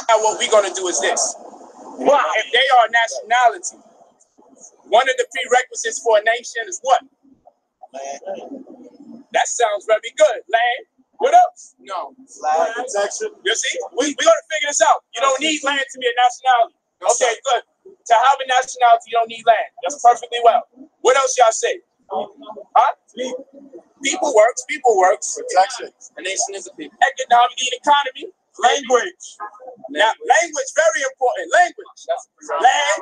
Now what we're going to do is this. If they are a nationality, one of the prerequisites for a nation is what? Land. That sounds very good. Land. What else? No. Flag protection. You see? We're going to figure this out. You don't need land to be a nationality. Okay, good. To have a nationality, you don't need land. That's perfectly well. What else y'all say? Huh? People works. Protection. A nation is a people. Economic economy. Language. Now, language, very important. Language. Land.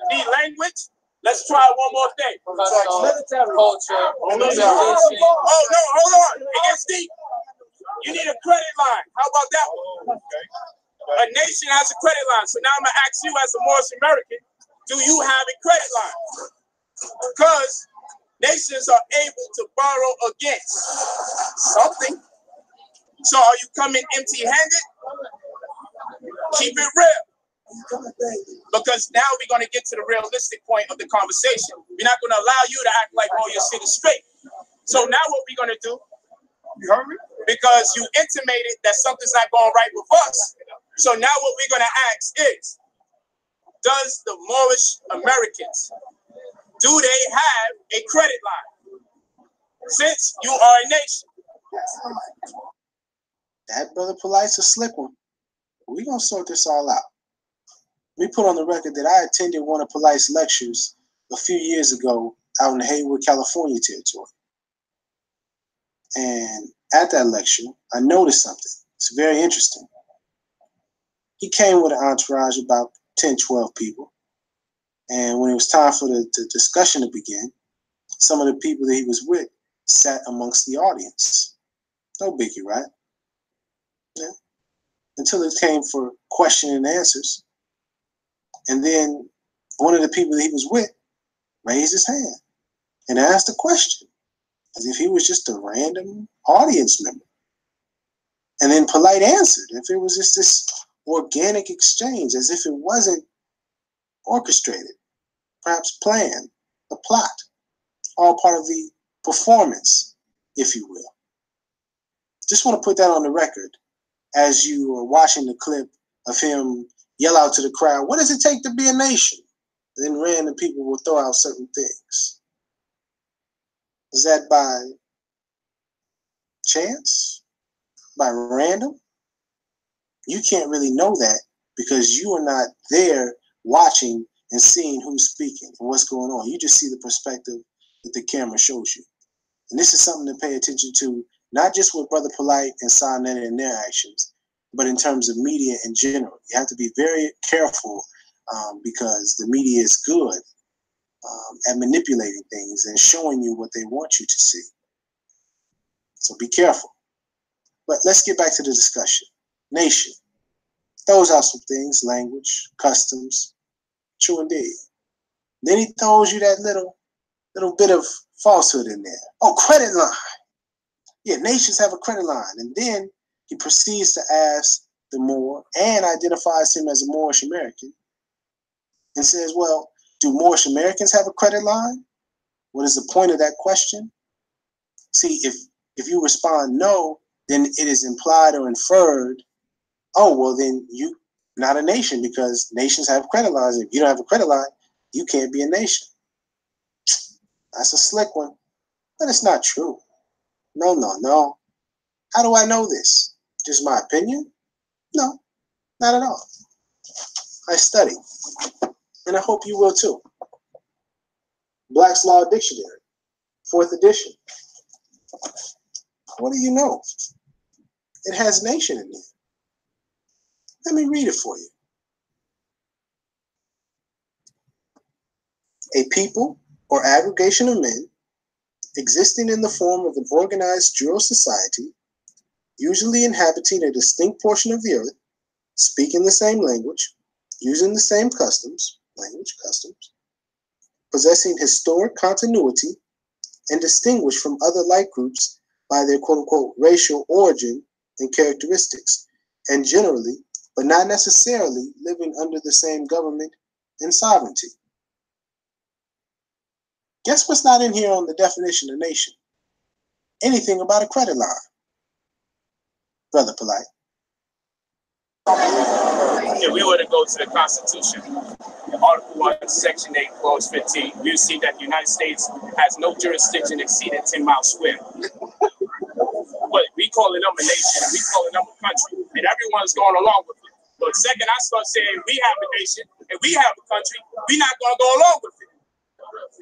Need language. Let's try one more thing. Military. Culture. Oh, no, hold on. It gets deep. You need a credit line. How about that one? A nation has a credit line. So now I'm going to ask you as a Moorish American, do you have a credit line? Because nations are able to borrow against something. So are you coming empty-handed? Keep it real. Because now we're going to get to the realistic point of the conversation. We're not going to allow you to act like all your shit is straight. So now what we're going to do, you heard me? Because you intimated that something's not going right with us. So now what we're going to ask is, does the Moorish Americans, do they have a credit line? Since you are a nation. That brother Polight's a slick one. We're going to sort this all out. We put on the record that I attended one of Polight's lectures a few years ago out in Hayward, California territory. And at that lecture, I noticed something. It's very interesting. He came with an entourage of about 10, 12 people. And when it was time for the discussion to begin, some of the people that he was with sat amongst the audience. No biggie, right? Yeah. Until it came for question and answers. And then one of the people that he was with raised his hand and asked a question as if he was just a random audience member. And then Polight answered if it was just this organic exchange, as if it wasn't orchestrated, perhaps planned, a plot, all part of the performance, if you will. Just want to put that on the record as you are watching the clip of him yell out to the crowd, what does it take to be a nation? Then random people will throw out certain things. Is that by chance? By random? You can't really know that because you are not there watching and seeing who's speaking and what's going on. You just see the perspective that the camera shows you. And this is something to pay attention to, not just with Brother Polight and Sa Netta and their actions, but in terms of media in general. You have to be very careful because the media is good at manipulating things and showing you what they want you to see. So be careful. But let's get back to the discussion. Nation throws out some things, language, customs, true indeed. Then he throws you that little bit of falsehood in there. Oh, credit line. Yeah, nations have a credit line. And then he proceeds to ask the Moor and identifies him as a Moorish American and says, well, do Moorish Americans have a credit line? What is the point of that question? See, if you respond no, then it is implied or inferred, oh, well, then you not a nation because nations have credit lines. If you don't have a credit line, you can't be a nation. That's a slick one, but it's not true. No, no, no. How do I know this? Just my opinion? No, not at all. I study, and I hope you will too. Black's Law Dictionary, 4th edition. What do you know? It has nation in there. Let me read it for you. A people or aggregation of men existing in the form of an organized dual society, usually inhabiting a distinct portion of the earth, speaking the same language, using the same customs, possessing historic continuity, and distinguished from other like groups by their quote-unquote racial origin and characteristics, and generally, but not necessarily, living under the same government and sovereignty. Guess what's not in here on the definition of nation? Anything about a credit line. Brother Polight. If we were to go to the Constitution, Article 1, Section 8, Clause 15, you see that the United States has no jurisdiction exceeding 10 miles square. But we calling them a nation, and we calling them a country, and everyone's going along with it. But the second I start saying we have a nation and we have a country, we're not going to go along with it.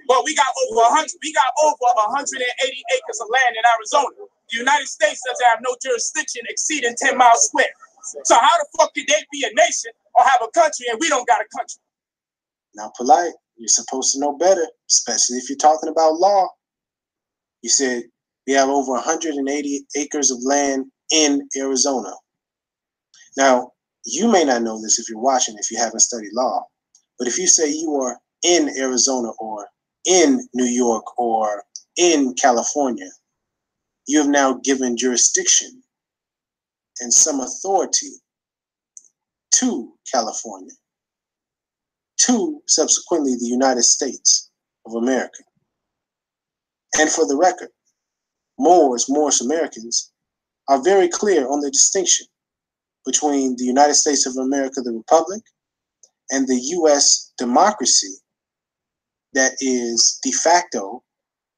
But we got over 180 acres of land in Arizona. The United States doesn't have no jurisdiction exceeding 10 miles square. So how the fuck could they be a nation or have a country and we don't got a country? Now, Polight, you're supposed to know better, especially if you're talking about law. You said we have over 180 acres of land in Arizona. Now, you may not know this if you're watching, if you haven't studied law, but if you say you are in Arizona or in New York or in California, you have now given jurisdiction and some authority to California, to subsequently the United States of America. And for the record, Moorish Americans are very clear on the distinction between the United States of America, the Republic, and the U.S. democracy that is de facto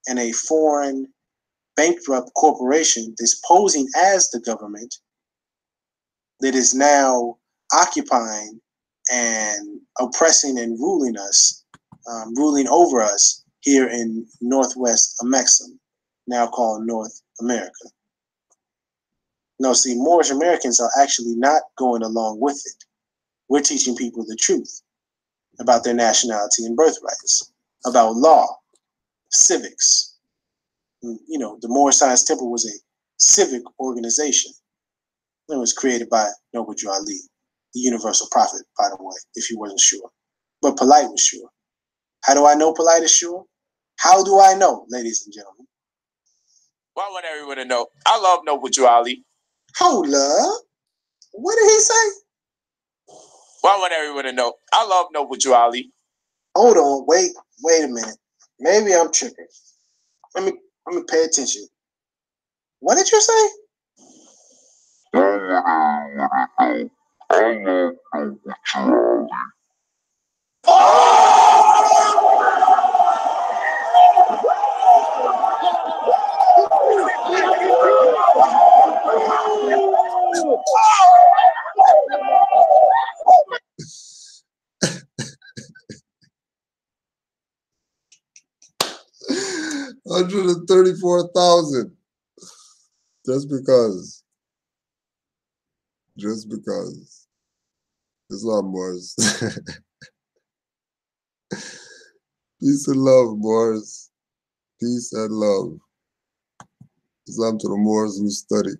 and a foreign bankrupt corporation that's posing as the government that is now occupying and oppressing and ruling us, ruling over us here in Northwest Amexem, now called North America. No, see, Moorish Americans are actually not going along with it. We're teaching people the truth about their nationality and birthrights, about law, civics. You know, the Moorish Science Temple was a civic organization. It was created by Noble Drew Ali, the universal prophet, by the way, if you wasn't sure. But Polight was sure. How do I know Polight is sure? How do I know, ladies and gentlemen? Why want everyone to know? I love Noble Drew Ali. Hold up. What did he say? Why want everyone to know? I love Noble Drew Ali. Hold on, wait a minute. Maybe I'm tripping. Let me pay attention. What did you say? $134,000. Just because. It's not Morris. Peace and love, Moors. Peace and love. Islam to the Moors who study.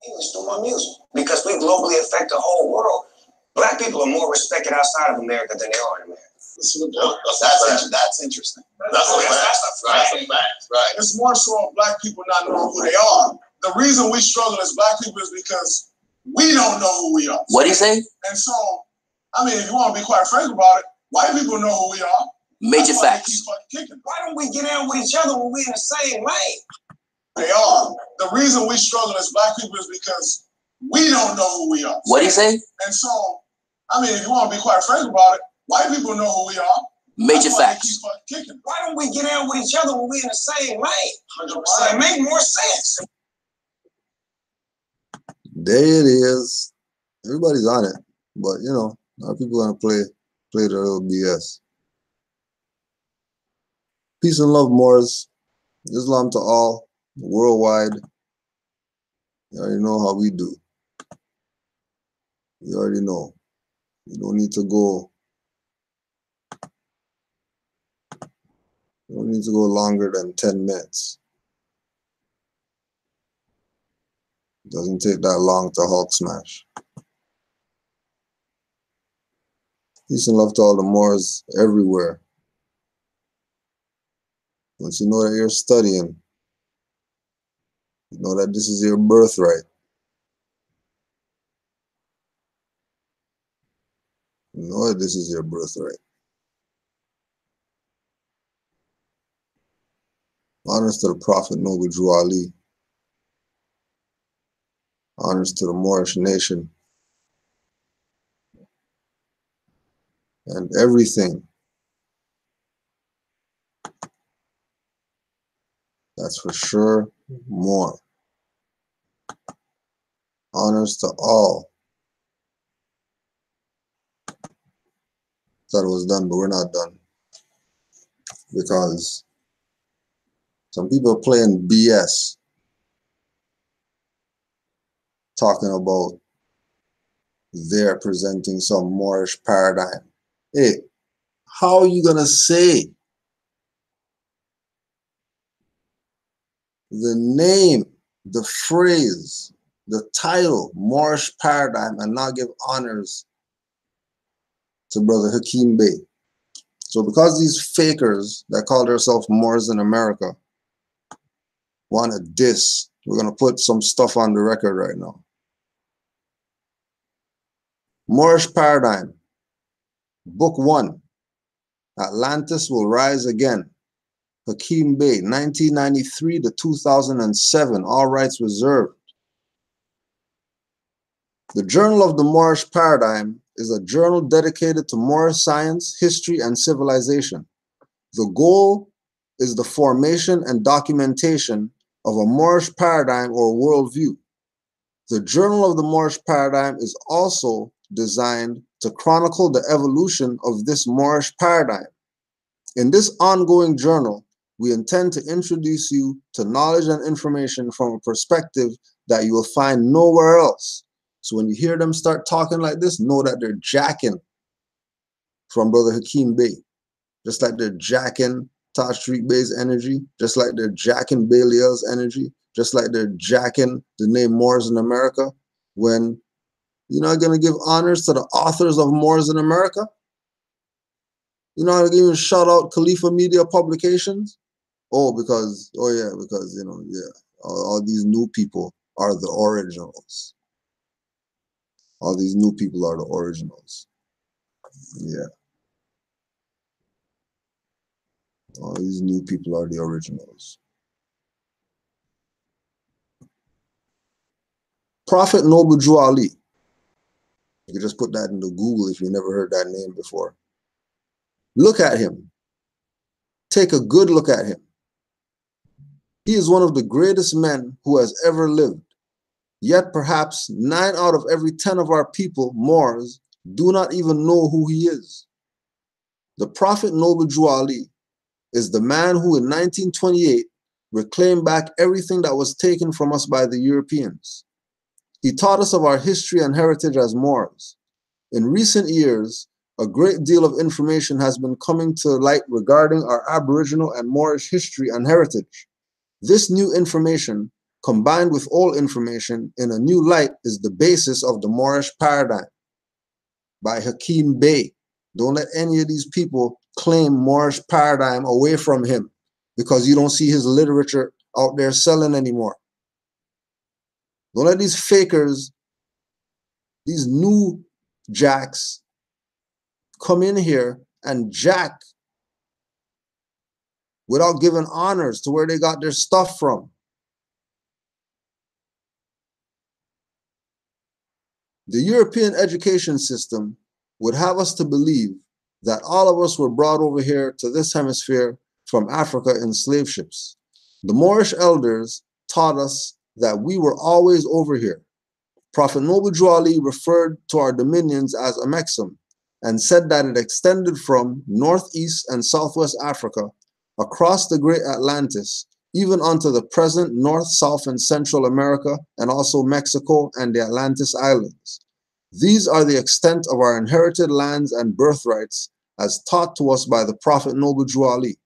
English do my music because we globally affect the whole world. Black people are more respected outside of America than they are in America. That's interesting. That's a fact. Right. It's more so on black people not knowing who they are. The reason we struggle as black people is because we don't know who we are. What do you say? And so, I mean, if you want to be quite frank about it, white people know who we are. Major facts. Why don't we get in with each other when we're in the same lane? They are. The reason we struggle as black people is because we don't know who we are. What do you say? And so, I mean, if you want to be quite frank about it, white people know who we are. Major facts. Why don't we get in with each other when we're in the same lane? 100%. It make more sense. There it is. Everybody's on it, but you know, a lot of people gonna play their little BS. Peace and love, Moors. Islam to all, worldwide. You already know how we do. You already know. You don't need to go. You don't need to go longer than 10 minutes. It doesn't take that long to Hulk smash. Peace and love to all the Moors everywhere. Once you know that you're studying, you know that this is your birthright. You know that this is your birthright. Honors to the Prophet Noble Drew Ali. Honors to the Moorish nation. And everything that's for sure more. Honors to all. Thought it was done, but we're not done. Because some people are playing BS. Talking about they're presenting some Moorish paradigm. Hey, how are you gonna say the name, the phrase, the title, Moorish paradigm, and not give honors to Brother Hakeem Bey? So because these fakers that call themselves Moors in America want to diss, we're going to put some stuff on the record right now. Moorish paradigm, book 1, Atlantis Will Rise Again. Hakeem Bey, 1993 to 2007, all rights reserved. The Journal of the Moorish Paradigm is a journal dedicated to Moorish science, history, and civilization. The goal is the formation and documentation of a Moorish paradigm or worldview. The Journal of the Moorish Paradigm is also designed to chronicle the evolution of this Moorish paradigm. In this ongoing journal, we intend to introduce you to knowledge and information from a perspective that you will find nowhere else. So when you hear them start talking like this, know that they're jacking from Brother Hakeem Bey. Just like they're jacking Taj Tariq Bey's energy, just like they're jacking Belial's energy, just like they're jacking the name Moors in America. When you're not going to give honors to the authors of Moors in America, you're not going to even shout out Khalifa Media Publications. Because you know, all these new people are the originals. All these new people are the originals. Yeah. All these new people are the originals. Prophet Noble Drew Ali. You can just put that into Google if you never heard that name before. Look at him. Take a good look at him. He is one of the greatest men who has ever lived. Yet perhaps 9 out of every 10 of our people, Moors, do not even know who he is. The Prophet Noble Drew Ali is the man who in 1928 reclaimed back everything that was taken from us by the Europeans. He taught us of our history and heritage as Moors. In recent years, a great deal of information has been coming to light regarding our Aboriginal and Moorish history and heritage. This new information, combined with old information in a new light, is the basis of the Moorish paradigm by Hakeem Bey. Don't let any of these people claim Moorish paradigm away from him because you don't see his literature out there selling anymore. Don't let these fakers, these new jacks, come in here and jack without giving honors to where they got their stuff from. The European education system would have us to believe that all of us were brought over here to this hemisphere from Africa in slave ships. The Moorish elders taught us that we were always over here. Prophet Noble Drew Ali referred to our dominions as a Amexem and said that it extended from northeast and southwest Africa across the great Atlantis, even onto the present North, South, and Central America, and also Mexico and the Atlantis Islands. These are the extent of our inherited lands and birthrights as taught to us by the Prophet Noble Drew Ali.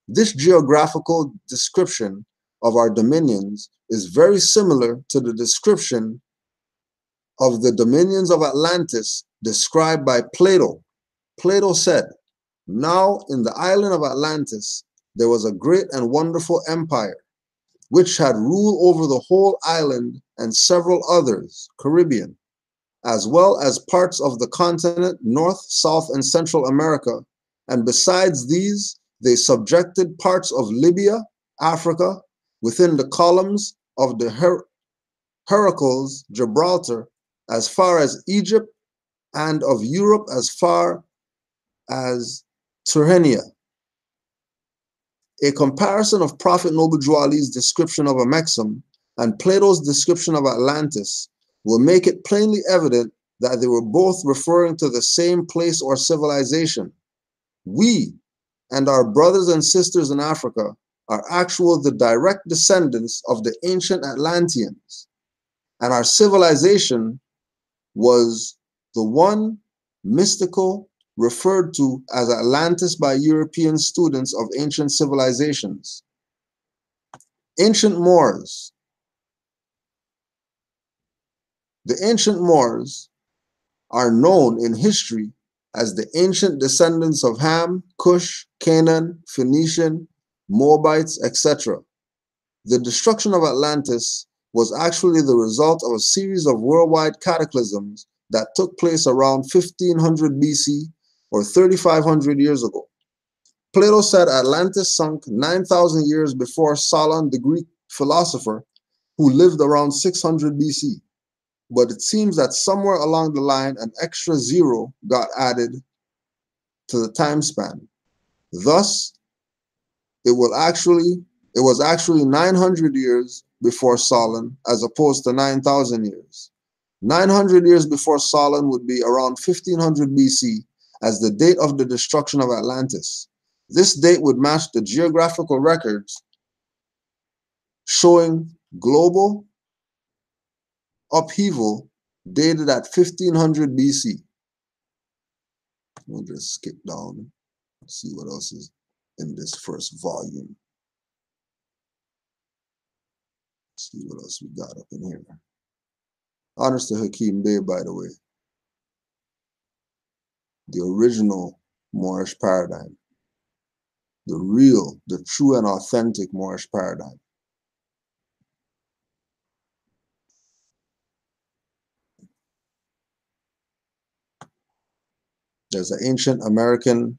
This geographical description of our dominions is very similar to the description of the dominions of Atlantis described by Plato. Plato said, "Now in the island of Atlantis, there was a great and wonderful empire, which had rule over the whole island and several others, Caribbean, as well as parts of the continent, North, South, and Central America. And besides these, they subjected parts of Libya, Africa, within the columns of the Heracles, Gibraltar, as far as Egypt, and of Europe as far as Tyrrhenia." A comparison of Prophet Noble Drew Ali's description of Amexem and Plato's description of Atlantis will make it plainly evident that they were both referring to the same place or civilization. We and our brothers and sisters in Africa are actually the direct descendants of the ancient Atlanteans, and our civilization was the one mystical referred to as Atlantis by European students of ancient civilizations. Ancient Moors. The ancient Moors are known in history as the ancient descendants of Ham, Cush, Canaan, Phoenician, Moabites, etc. The destruction of Atlantis was actually the result of a series of worldwide cataclysms that took place around 1500 BC or 3,500 years ago. Plato said Atlantis sunk 9,000 years before Solon, the Greek philosopher, who lived around 600 BC. But it seems that somewhere along the line, an extra zero got added to the time span. Thus, it was actually 900 years before Solon, as opposed to 9,000 years. 900 years before Solon would be around 1500 BC as the date of the destruction of Atlantis. This date would match the geographical records showing global upheaval dated at 1500 BC. We'll just skip down and see what else is in this first volume. See what else we got up in here. Honors to Hakeem Bey, by the way. The original Moorish paradigm. The real, the true and authentic Moorish paradigm. There's an ancient American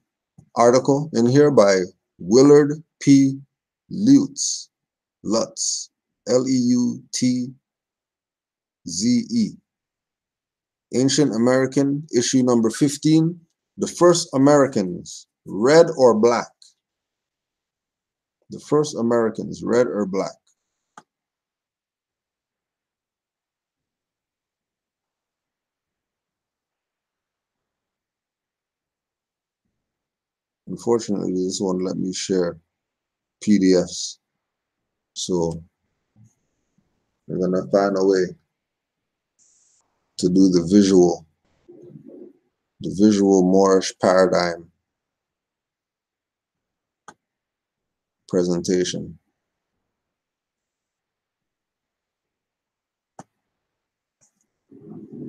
article in here by Willard P. Lutz, L-E-U-T-Z-E. Ancient American, issue number 15, The First Americans, Red or Black? The First Americans, Red or Black? Unfortunately, this won't let me share PDFs. So we're gonna find a way to do the visual the visual Moorish paradigm presentation.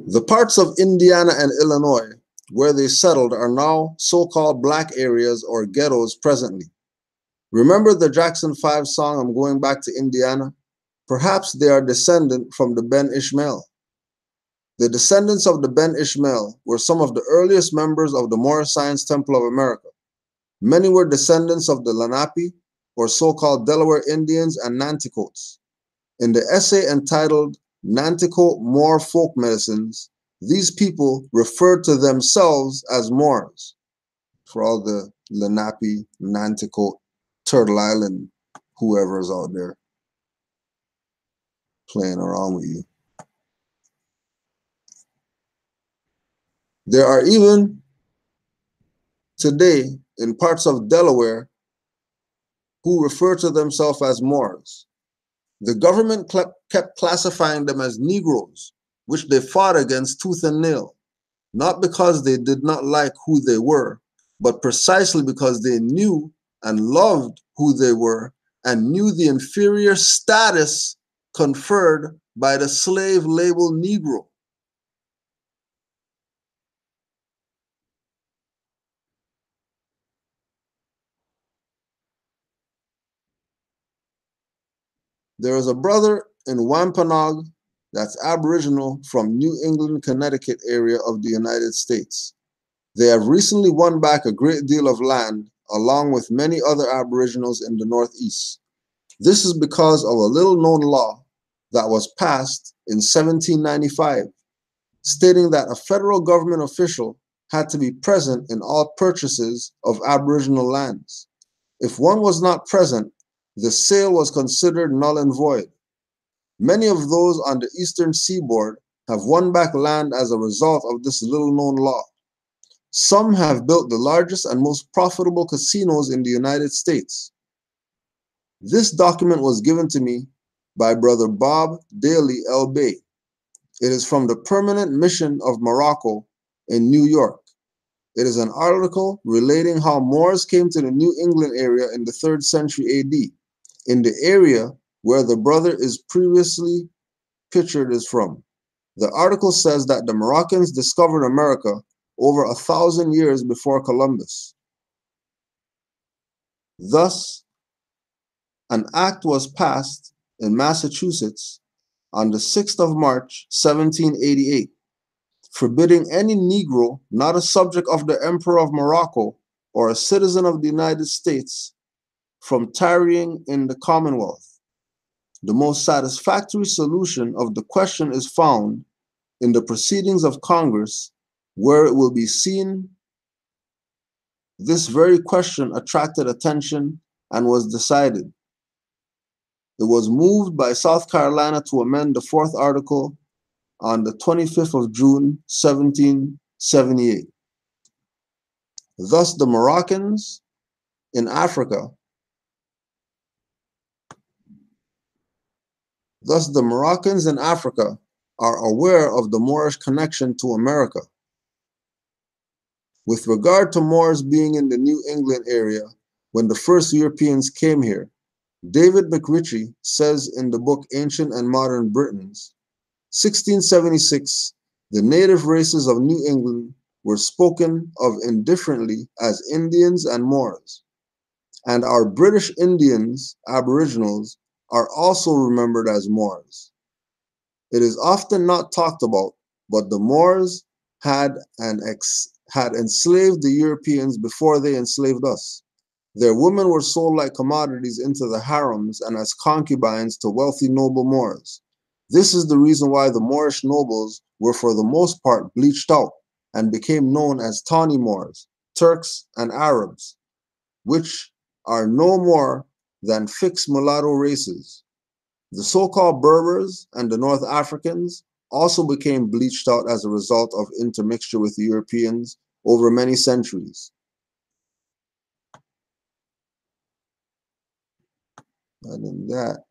The parts of Indiana and Illinois where they settled are now so-called black areas or ghettos presently. Remember the Jackson 5 song, I'm Going Back to Indiana? Perhaps they are descendant from the Ben Ishmael. The descendants of the Ben Ishmael were some of the earliest members of the Moorish Science Temple of America. Many were descendants of the Lenape, or so-called Delaware Indians and Nanticotes. In the essay entitled Nanticote Moor Folk Medicines, these people referred to themselves as Moors. For all the Lenape, Nanticote, Turtle Island, whoever's out there playing around with you. There are even today in parts of Delaware who refer to themselves as Moors. The government kept classifying them as Negroes, which they fought against tooth and nail, not because they did not like who they were, but precisely because they knew and loved who they were and knew the inferior status conferred by the slave label Negro. There is a brother in Wampanoag that's Aboriginal from New England, Connecticut area of the United States. They have recently won back a great deal of land along with many other Aboriginals in the Northeast. This is because of a little-known law that was passed in 1795, stating that a federal government official had to be present in all purchases of Aboriginal lands. If one was not present, the sale was considered null and void. Many of those on the eastern seaboard have won back land as a result of this little-known law. Some have built the largest and most profitable casinos in the United States. This document was given to me by Brother Bob Daly El Bey. It is from the Permanent Mission of Morocco in New York. It is an article relating how Moors came to the New England area in the 3rd century AD, in the area where the brother is previously pictured is from. The article says that the Moroccans discovered America over 1,000 years before Columbus. Thus, an act was passed in Massachusetts on the 6th of March, 1788, forbidding any Negro not a subject of the Emperor of Morocco or a citizen of the United States from tarrying in the Commonwealth. The most satisfactory solution of the question is found in the proceedings of Congress, where it will be seen this very question attracted attention and was decided. It was moved by South Carolina to amend the 4th article on the 25th of June, 1778. Thus, the Moroccans in Africa are aware of the Moorish connection to America. With regard to Moors being in the New England area when the first Europeans came here, David McRitchie says in the book Ancient and Modern Britons, 1676, the native races of New England were spoken of indifferently as Indians and Moors, and our British Indians, Aboriginals, are also remembered as Moors. It is often not talked about, but the Moors had enslaved the Europeans before they enslaved us. Their women were sold like commodities into the harems and as concubines to wealthy noble Moors. This is the reason why the Moorish nobles were for the most part bleached out and became known as tawny Moors, Turks, and Arabs, which are no more than fixed mulatto races. The so-called Berbers and the North Africans also became bleached out as a result of intermixture with the Europeans over many centuries. Other than that,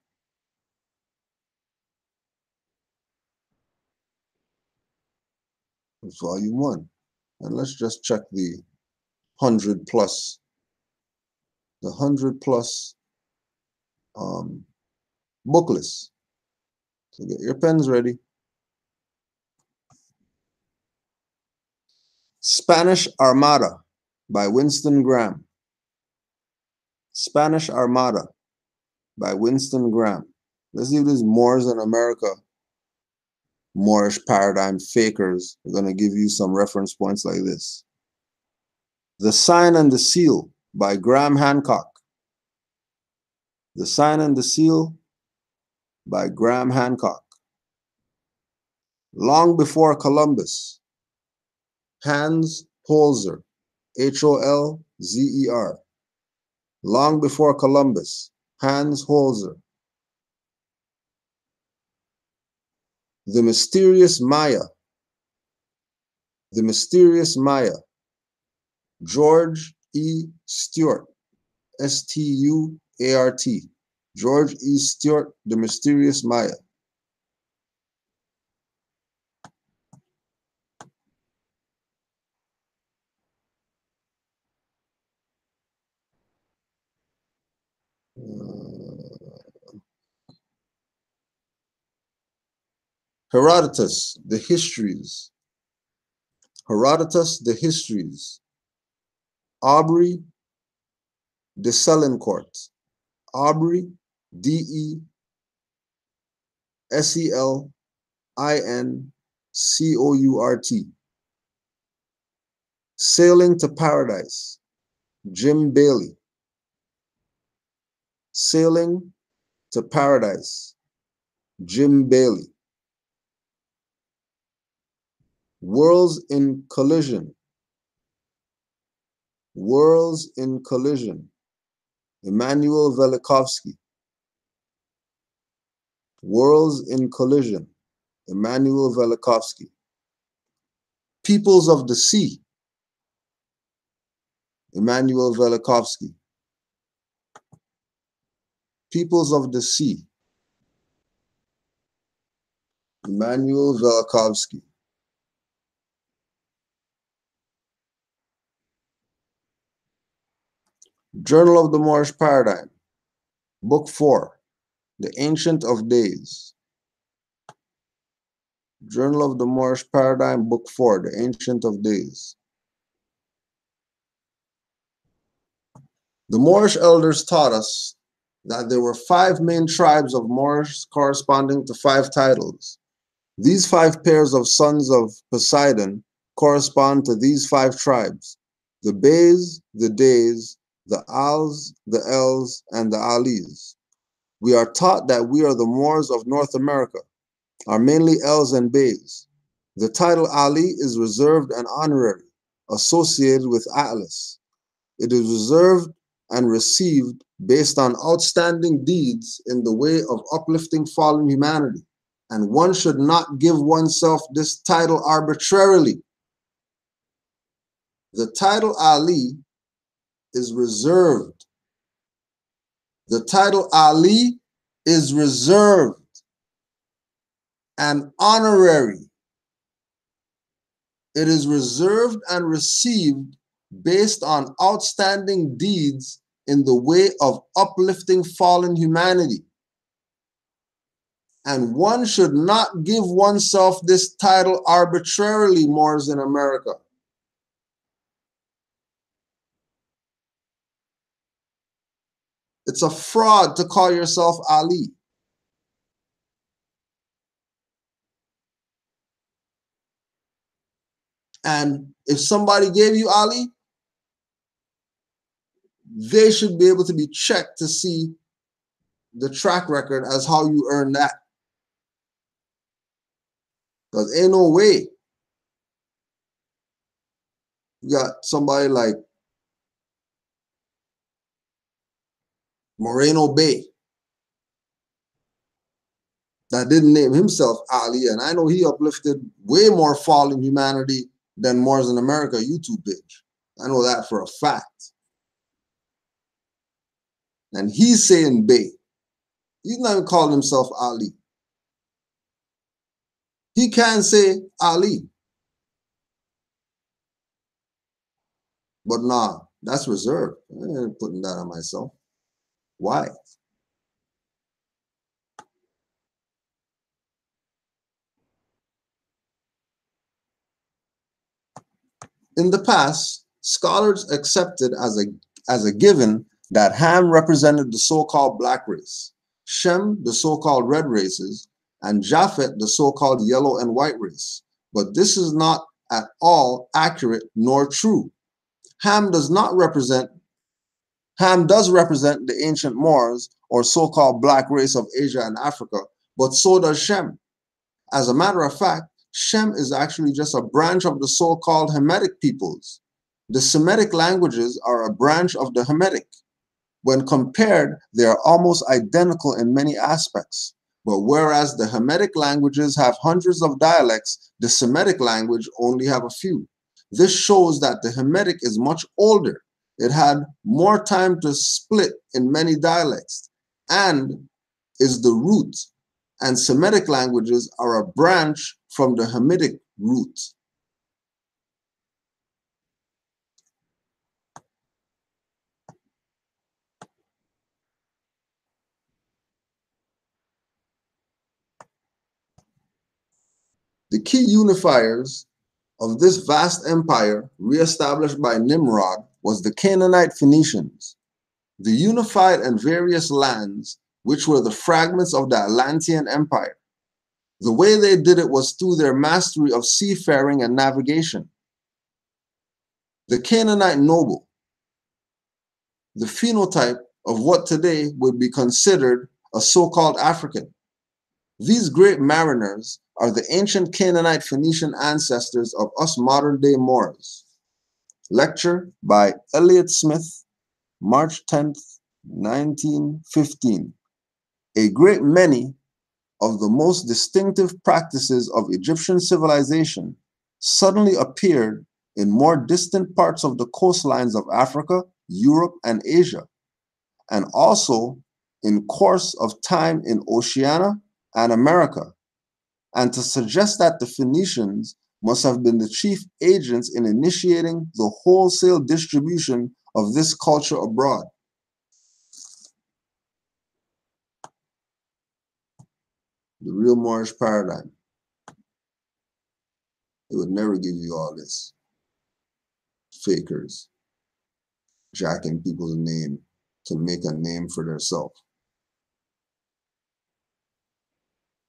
it's volume 1. And let's just check the 100 plus, the 100 plus book list. So get your pens ready. Spanish Armada by Winston Graham. Spanish Armada by Winston Graham. Let's see if this Moors in America, Moorish paradigm fakers, are going to give you some reference points like this. The Sign and the Seal by Graham Hancock. The Sign and the Seal by Graham Hancock. Long Before Columbus, Hans Holzer, Holzer. Long Before Columbus, Hans Holzer. The Mysterious Maya. The Mysterious Maya. George E. Stewart, Stuart. George E. Stewart, The Mysterious Maya. Herodotus, The Histories. Herodotus, The Histories. Aubrey de Selincourt. Aubrey, Deselincourt. Sailing to Paradise, Jim Bailey. Sailing to Paradise, Jim Bailey. Worlds in Collision. Worlds in Collision, Immanuel Velikovsky. Worlds in Collision, Immanuel Velikovsky. Peoples of the Sea, Immanuel Velikovsky. Peoples of the Sea, Immanuel Velikovsky. Journal of the Moorish Paradigm, Book 4, The Ancient of Days. Journal of the Moorish Paradigm, Book 4, The Ancient of Days. The Moorish elders taught us that there were 5 main tribes of Moorish corresponding to 5 titles. These 5 pairs of sons of Poseidon correspond to these 5 tribes: the Bays, the Days, the Als, the Els, and the Alis. We are taught that we are the Moors of North America, are mainly Els and Bays. The title Ali is reserved and honorary, associated with Atlas. It is reserved and received based on outstanding deeds in the way of uplifting fallen humanity, and one should not give oneself this title arbitrarily. The title Ali is reserved. The title Ali is reserved and honorary. It is reserved and received based on outstanding deeds in the way of uplifting fallen humanity. And one should not give oneself this title arbitrarily, Moors in America. It's a fraud to call yourself Ali. And if somebody gave you Ali, they should be able to be checked to see the track record as how you earn that. Because ain't no way you got somebody like Moreno Bay that didn't name himself Ali, and I know he uplifted way more fallen humanity than Moors in America YouTube page. I know that for a fact. And he's saying Bay. He's not even calling himself Ali. He can say Ali. But nah, that's reserved. I ain't putting that on myself. Why? In the past, scholars accepted as a given that Ham represented the so-called black race, Shem the so-called red races, and Japhet the so-called yellow and white race. But this is not at all accurate nor true. Ham does represent the ancient Moors or so-called black race of Asia and Africa, but so does Shem. As a matter of fact, Shem is actually just a branch of the so-called Hamitic peoples. The Semitic languages are a branch of the Hamitic. When compared, they are almost identical in many aspects. But whereas the Hamitic languages have hundreds of dialects, the Semitic language only have a few. This shows that the Hamitic is much older. It had more time to split in many dialects and is the root, and Semitic languages are a branch from the Hamitic root. The key unifiers of this vast empire, reestablished by Nimrod, was the Canaanite Phoenicians. The unified and various lands, which were the fragments of the Atlantean Empire. The way they did it was through their mastery of seafaring and navigation. The Canaanite noble, the phenotype of what today would be considered a so-called African. These great mariners are the ancient Canaanite Phoenician ancestors of us modern-day Moors. Lecture by Elliot Smith, March 10th, 1915. A great many of the most distinctive practices of Egyptian civilization suddenly appeared in more distant parts of the coastlines of Africa, Europe, and Asia, and also in course of time in Oceania and America, and to suggest that the Phoenicians must have been the chief agents in initiating the wholesale distribution of this culture abroad. The real Moorish paradigm. It would never give you all this. Fakers jacking people's name to make a name for themselves.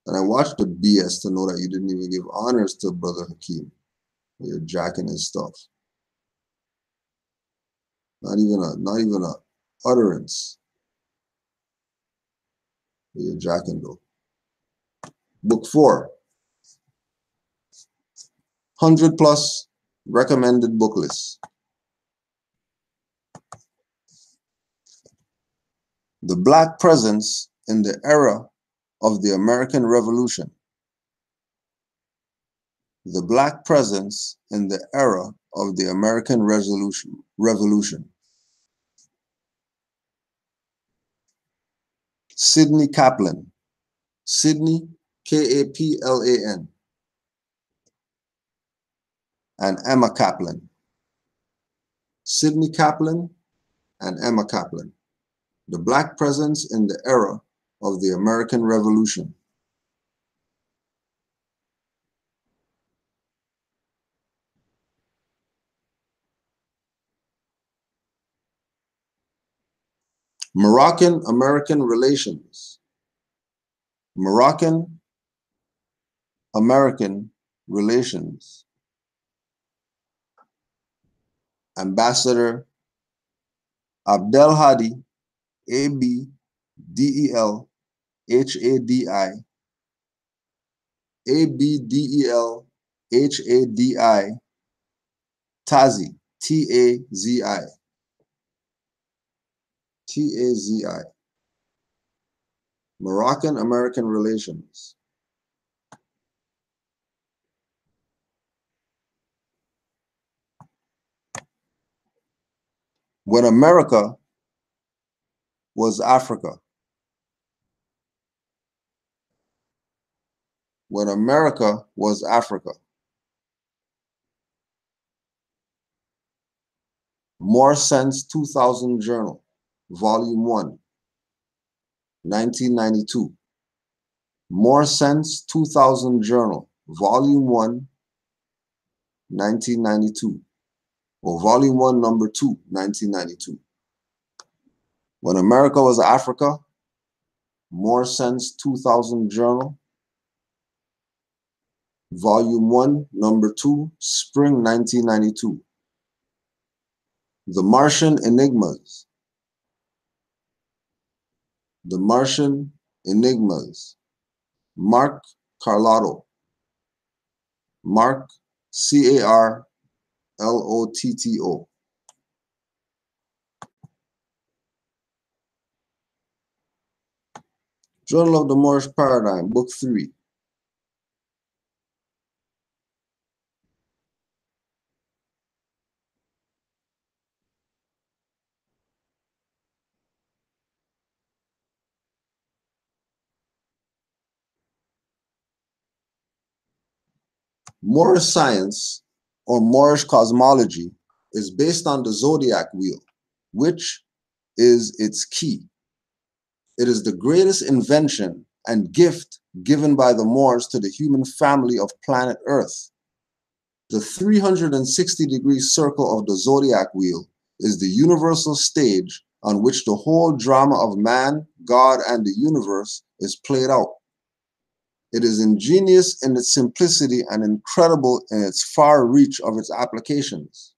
And I watched the BS to know that you didn't even give honors to Brother Hakeem. You're jacking his stuff. Not even a utterance. You're jacking though. Book 4. 100+ recommended book list. The Black Presence in the Era of the American Revolution. The Black Presence in the Era of the American Revolution. Sidney Kaplan. Sidney, Kaplan. And Emma Kaplan. Sidney Kaplan and Emma Kaplan. The Black Presence in the Era of the American Revolution. Moroccan-American relations. Moroccan-American relations. Ambassador Abdelhadi, Abdelhadi, Abdelhadi, Tazi, Tazi. Tazi. Moroccan-American relations. When America was Africa. When America was Africa. More Sense 2000 Journal, Volume 1, 1992. More Sense 2000 Journal, Volume 1, 1992. Or Volume 1, Number 2, 1992. When America Was Africa, More Sense 2000 Journal, Volume 1, Number 2, Spring 1992. The Martian Enigmas. The Martian Enigmas. Mark Carlotto. Mark, C-A-R-L-O-T-T-O. Journal of the Moorish Paradigm, Book 3. Moorish science, or Moorish cosmology, is based on the zodiac wheel, which is its key. It is the greatest invention and gift given by the Moors to the human family of planet Earth. The 360-degree circle of the zodiac wheel is the universal stage on which the whole drama of man, God, and the universe is played out. It is ingenious in its simplicity and incredible in its far reach of its applications.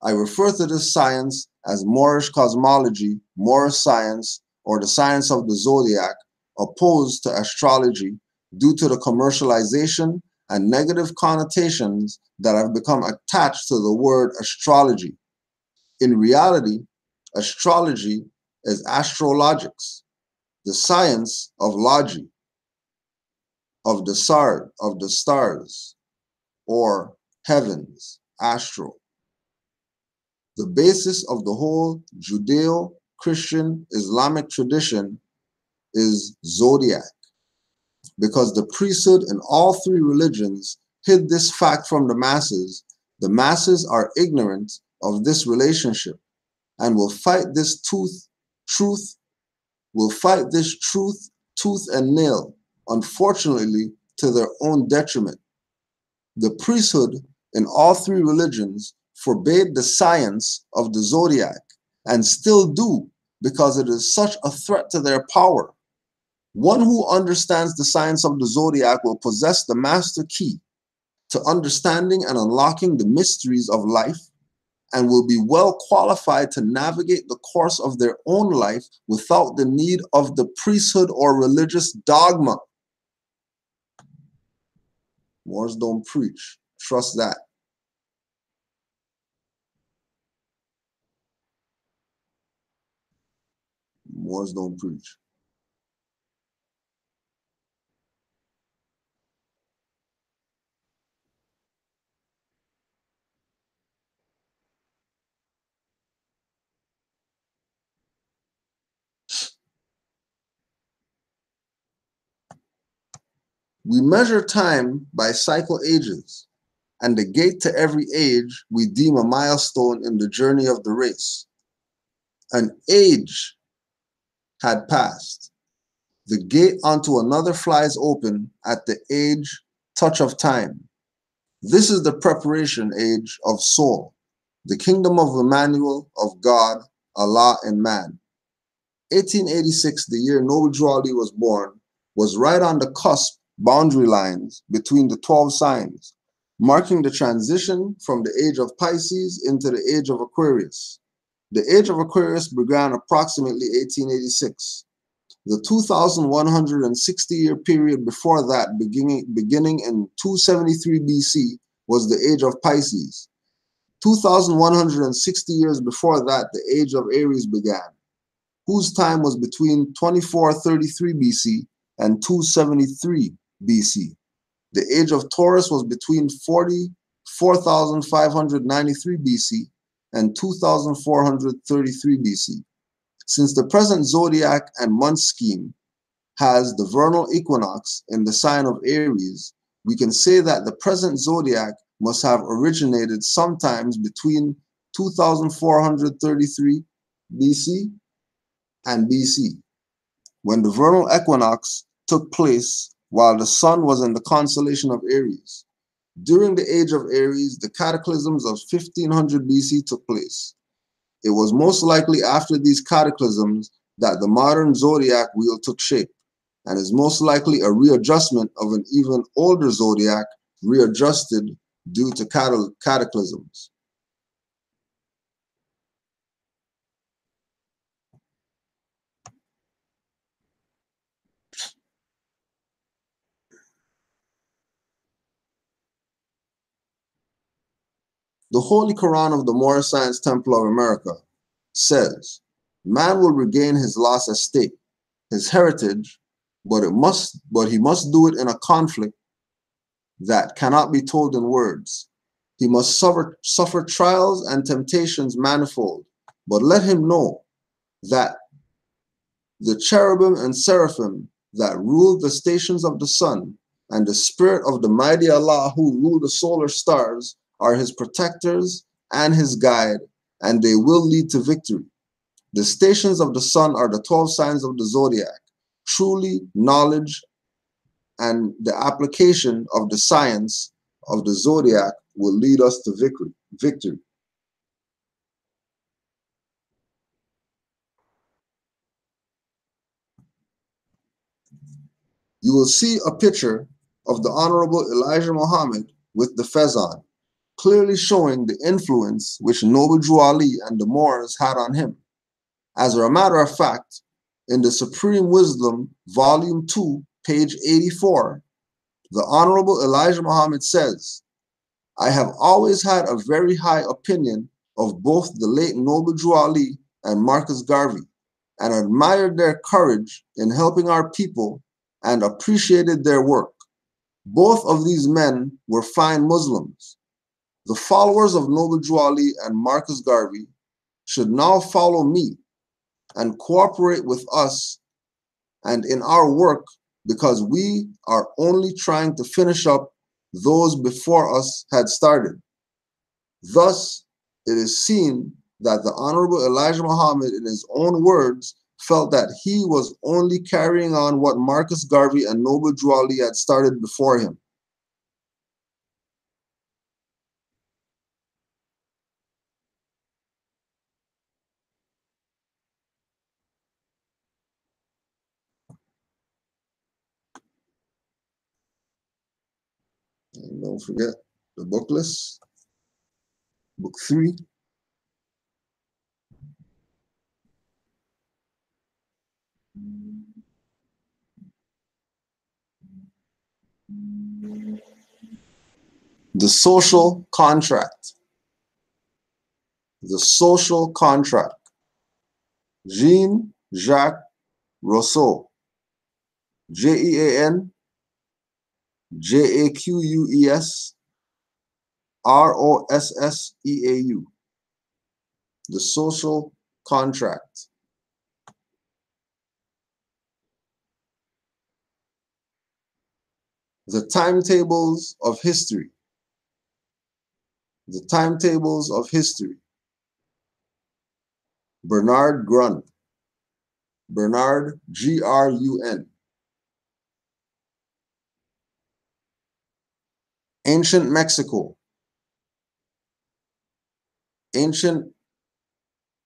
I refer to this science as Moorish cosmology, Moorish science, or the science of the zodiac, opposed to astrology due to the commercialization and negative connotations that have become attached to the word astrology. In reality, astrology is astrologics, the science of logy, of the stars, or heavens, astral. The basis of the whole Judeo-Christian Islamic tradition is zodiac, because the priesthood in all three religions hid this fact from the masses. The masses are ignorant of this relationship and will fight this truth tooth and nail, unfortunately, to their own detriment. The priesthood in all three religions forbade the science of the zodiac, and still do, because it is such a threat to their power. One who understands the science of the zodiac will possess the master key to understanding and unlocking the mysteries of life, and will be well qualified to navigate the course of their own life without the need of the priesthood or religious dogma. Moors don't preach. Trust that. Moors don't preach. We measure time by cycle ages, and the gate to every age we deem a milestone in the journey of the race. An age had passed. The gate onto another flies open at the age touch of time. This is the preparation age of soul, the kingdom of Emmanuel, of God, Allah, and man. 1886, the year Noble Drew Ali was born, was right on the cusp boundary lines between the 12 signs, marking the transition from the age of Pisces into the age of Aquarius. The age of Aquarius began approximately 1886. The 2,160-year period before that, beginning in 273 BC, was the age of Pisces. 2,160 years before that, the age of Aries began, whose time was between 2433 BC and 273 BC. The age of Taurus was between 4,593 BC and 2,433 BC. Since the present zodiac and month scheme has the vernal equinox in the sign of Aries, we can say that the present zodiac must have originated sometimes between 2433 BC and BC, when the vernal equinox took place while the sun was in the constellation of Aries. During the age of Aries, the cataclysms of 1500 BC took place. It was most likely after these cataclysms that the modern zodiac wheel took shape, and is most likely a readjustment of an even older zodiac readjusted due to cataclysms. The Holy Quran of the Moorish Science Temple of America says, man will regain his lost estate, his heritage, but he must do it in a conflict that cannot be told in words. He must suffer trials and temptations manifold, but let him know that the cherubim and seraphim that rule the stations of the sun and the spirit of the mighty Allah who rule the solar stars are his protectors and his guide, and they will lead to victory. The stations of the sun are the 12 signs of the zodiac. Truly, knowledge and the application of the science of the zodiac will lead us to victory. You will see a picture of the Honorable Elijah Muhammad with the fez on, clearly showing the influence which Noble Drew Ali and the Moors had on him. As a matter of fact, in the Supreme Wisdom, Volume 2, page 84, the Honorable Elijah Muhammad says, I have always had a very high opinion of both the late Noble Drew Ali and Marcus Garvey, and admired their courage in helping our people and appreciated their work. Both of these men were fine Muslims. The followers of Noble Drew Ali and Marcus Garvey should now follow me and cooperate with us and in our work, because we are only trying to finish up those before us had started. Thus, it is seen that the Honorable Elijah Muhammad, in his own words, felt that he was only carrying on what Marcus Garvey and Noble Drew Ali had started before him. And don't forget the book list, book 3. The social contract. The social contract. Jean-Jacques Rousseau. Jean-Jacques-Rousseau. The social contract. The timetables of history. The timetables of history. Bernard Grun. Bernard, G-R-U-N. Ancient Mexico. Ancient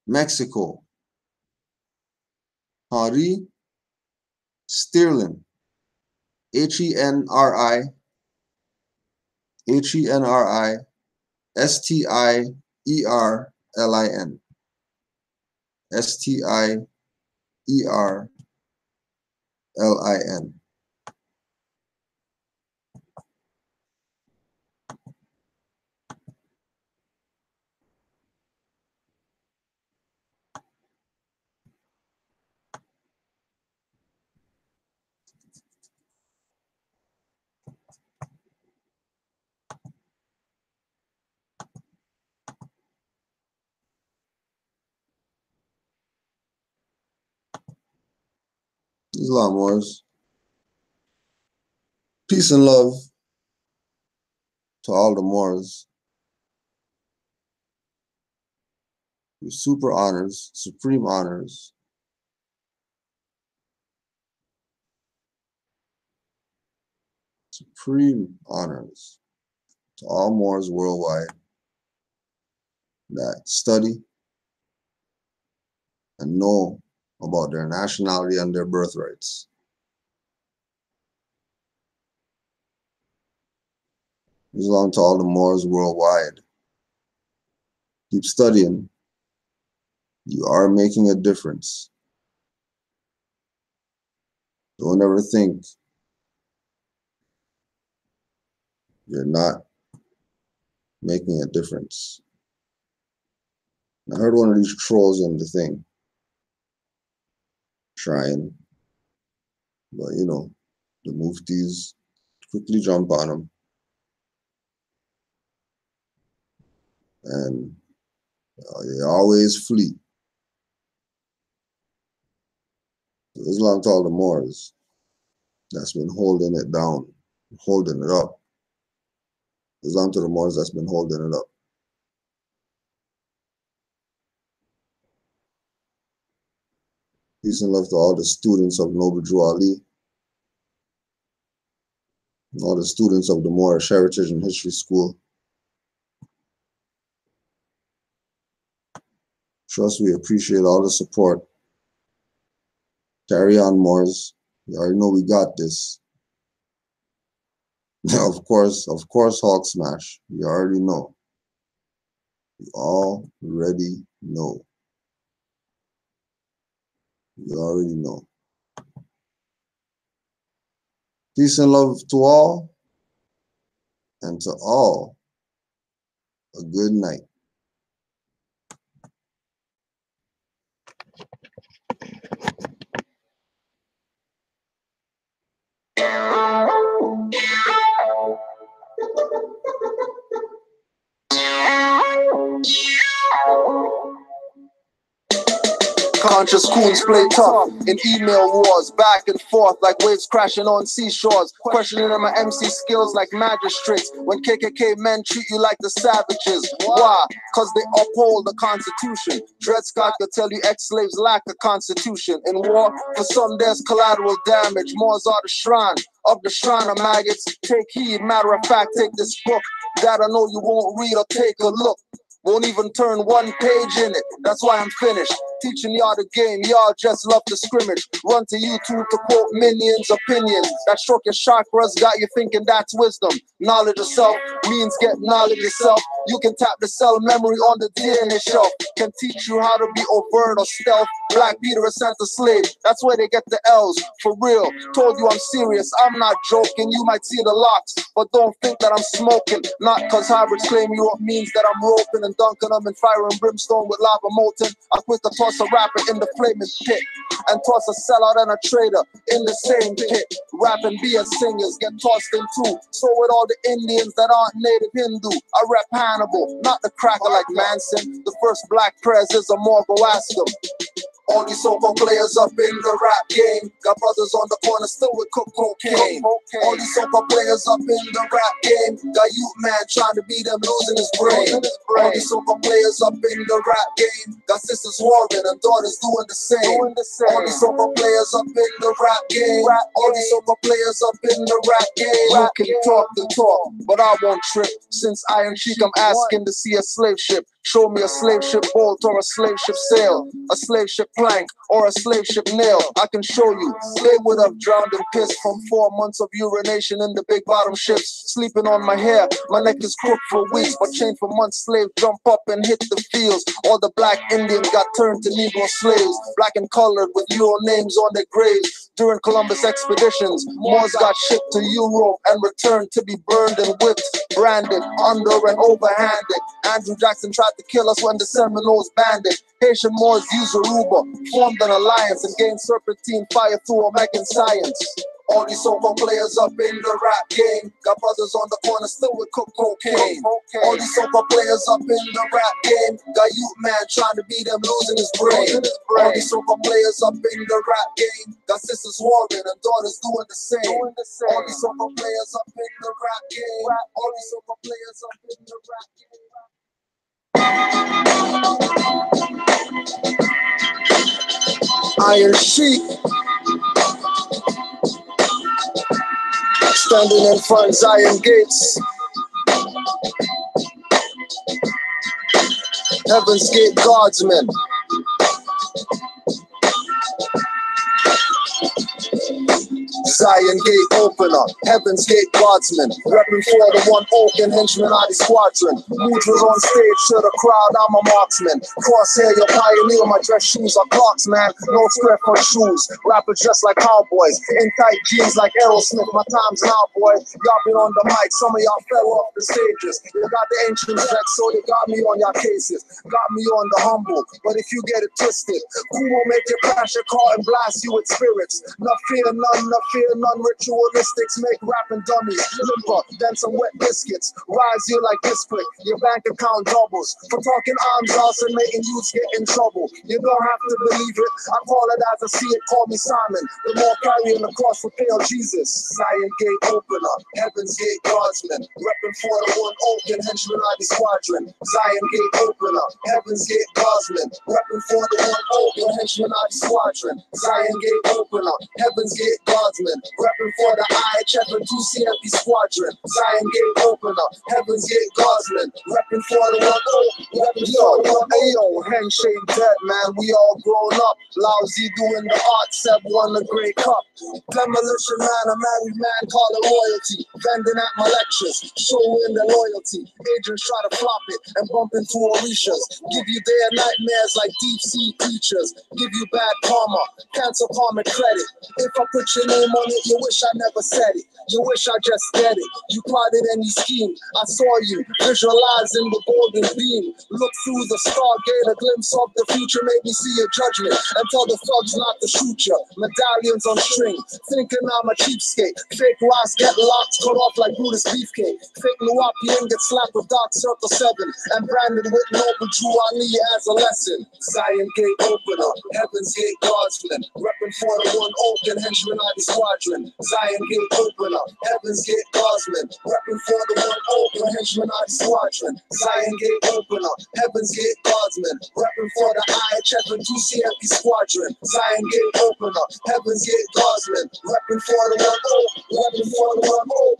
Mexico. Henri Sterlin. Henri Stierlin. Stierlin. There's a lot more. Peace and love to all the Moors. super honors, supreme honors. Supreme honors to all Moors worldwide that study and know about their nationality and their birthrights. Islam to all the Moors worldwide. Keep studying. You are making a difference. Don't ever think you're not making a difference. I heard one of these trolls in the thing trying, but you know, the muftis quickly jump on them. And they always flee. So Islam to all the Moors that's been holding it down, holding it up. Islam to the Moors that's been holding it up. Peace and love to all the students of Noble Drew Ali, all the students of the Moorish Heritage and History School. Trust we appreciate all the support. Carry on, Moors. You already know we got this. Of course, Hawk Smash. You already know. You already know. You already know. Peace and love to all, and to all, a good night. Conscious coons play tough in email wars, back and forth like waves crashing on seashores, questioning my MC skills like magistrates when KKK men treat you like the savages. Why? Cause they uphold the Constitution. Dred Scott could tell you ex-slaves lack a constitution. In war, for some there's collateral damage. Moors are the shrine of the shrine of maggots. Take heed, matter of fact, take this book that I know you won't read or take a look. Won't even turn one page in it. That's why I'm finished. Teaching y'all the game. Y'all just love to scrimmage. Run to YouTube to quote Minions' opinions. That stroke your chakras got you thinking that's wisdom. Knowledge of self means get knowledge yourself. You can tap the cell memory on the DNA shelf. Can teach you how to be overt or stealth. Black Peter is sent a slave. That's where they get the L's. For real. Told you I'm serious. I'm not joking. You might see the locks, but don't think that I'm smoking. Not cause hybrids claim Europe means that I'm roping and dunking them in fire and brimstone with lava molten. I quit to toss a rapper in the flaming pit and toss a sellout and a trader in the same pit. Rap and be as singers get tossed in too. So with all the Indians that aren't native Hindu, I rep Hannibal, not the cracker like Manson. The first black prez is a Morgo, ask him. All these so-called players up in the rap game got brothers on the corner still with cook cocaine. All these so-called players up in the rap game got youth man trying to beat them, losing his brain. All these so-called players up in the rap game got sisters warring and daughters doing the same. All these so-called players up in the rap game. All these so-called players up in the rap game. You can talk the talk, but I won't trip. Since Iron Cheek, I'm asking to see a slave ship. Show me a slave ship bolt or a slave ship sail, a slave ship plank or a slave ship nail. I can show you. They would have drowned in piss from 4 months of urination in the big bottom ships. Sleeping on my hair, my neck is crooked for weeks, but chained for months. Slave jump up and hit the fields. All the black Indians got turned to Negro slaves, black and colored with Euro names on their graves. During Columbus expeditions, Moors got shipped to Europe and returned to be burned and whipped, branded, under and overhanded. Andrew Jackson tried to kill us when the Seminoles banned it. Haitian Moors used Aruba, formed an alliance and gained serpentine fire through American science. All these so-called players up in the rap game got brothers on the corner still with cook cocaine. All these so-called players up in the rap game got youth man trying to beat them, losing his brain. All these so-called players up in the rap game got sisters warring and daughters doing the same. All these so-called players up in the rap game. All these so-called players up in the rap game. Iron Sheik, standing in front of Zion gates. Heaven's Gate Guardsmen. Zion Gate Opener, Heaven's Gate Guardsman, repping for the one oak and henchman of the squadron. Mudras on stage to the crowd, I'm a marksman. Crosshair, your pioneer, my dress shoes are clocks, man. No square foot shoes, rappers just like cowboys. In tight jeans like Aerosmith, my time's now, boy. Y'all been on the mic, some of y'all fell off the stages. You got the ancient sex, so they got me on your cases. Got me on the humble, but if you get it twisted, who will make you crash your car and blast you with spirits? No fear, none, ritualistics make rapping dummies. Limper, then some wet biscuits. Rise you like this quick, your bank account doubles. For talking arms out and making youths get in trouble. You don't have to believe it, I call it as I see it, call me Simon. The more carrying the cross for pale Jesus. Zion Gate Opener, Heaven's Gate Guardsman, repping for the one oak and henchman of the squadron. Zion Gate Opener, Heaven's Gate Guardsman, repping for the one oak and henchman of the squadron. Zion Gate Opener, Heaven's Gate Guardsman, repping for the IHF and 2CMP squadron. Zion Gate Opener, Heaven's Gate Guardsman, repping for the one oak. Ayo, handshake dead, man, we all grown up. Lousy doing the art, Seb won the Grey Cup. Demolition man, a married man, call it royalty. Vending at my lectures, showing their loyalty. Agents try to flop it and bump into Orishas. Give you their nightmares like deep sea creatures. Give you bad karma, cancel karma credit. If I put your name on it, you wish I never said it. You wish I just said it. You plotted and you schemed. I saw you visualizing the golden beam. Look through the stargate, a glimpse of the future made me see your judgment. And tell the thugs not to shoot you. Medallions on string, thinking I'm a cheapskate. Fake rocks get locked, cut off like Brutus Beefcake. Fake Nuwapian get slapped with Dark Circle 7 and branded with Noble Drew Ali as a lesson. Zion Gate Opener, Heaven's Gate Guardsman, repping for the one oak and henchman of the squadron. Zion Gate Opener, Heaven's Gate Guardsman, repping for the one oak and henchman of the squadron. Zion Gate Opener, Heaven's Gate Guardsman, repping for the IHF and 2CMP squadron. Zion Gate Opener, Heaven's Gate Guardsman, repping for the one oak, repping for the one oak.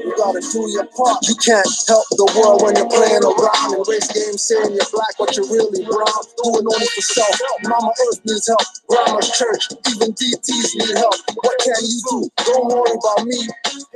You gotta do your part. You can't help the world when you're playing around and race games saying you're black but you're really brown. Doing only for self. Mama Earth needs help. Grandma's church, even DTs need help. What can you do? Don't worry about me.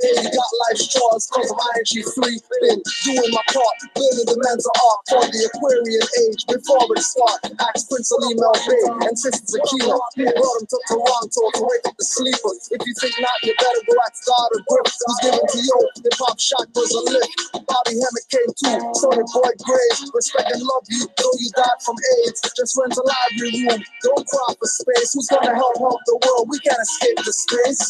Hey, you got life's chores cause I'm ING3. Been doing my part, building the mental art for the Aquarian age. Before it start, ask Prince Alima Bay and Sister Zakina. Brought him to Toronto to wake up the sleepers. If you think not, you better go ask God or Grip. Who's giving to you? The pop shot was a lift. Bobby Hemmett came too. Sonny Boy Graves, respect and love you, though you died from AIDS. Just rent a library room. Don't cry for space. Who's gonna help the world? We can't escape the space.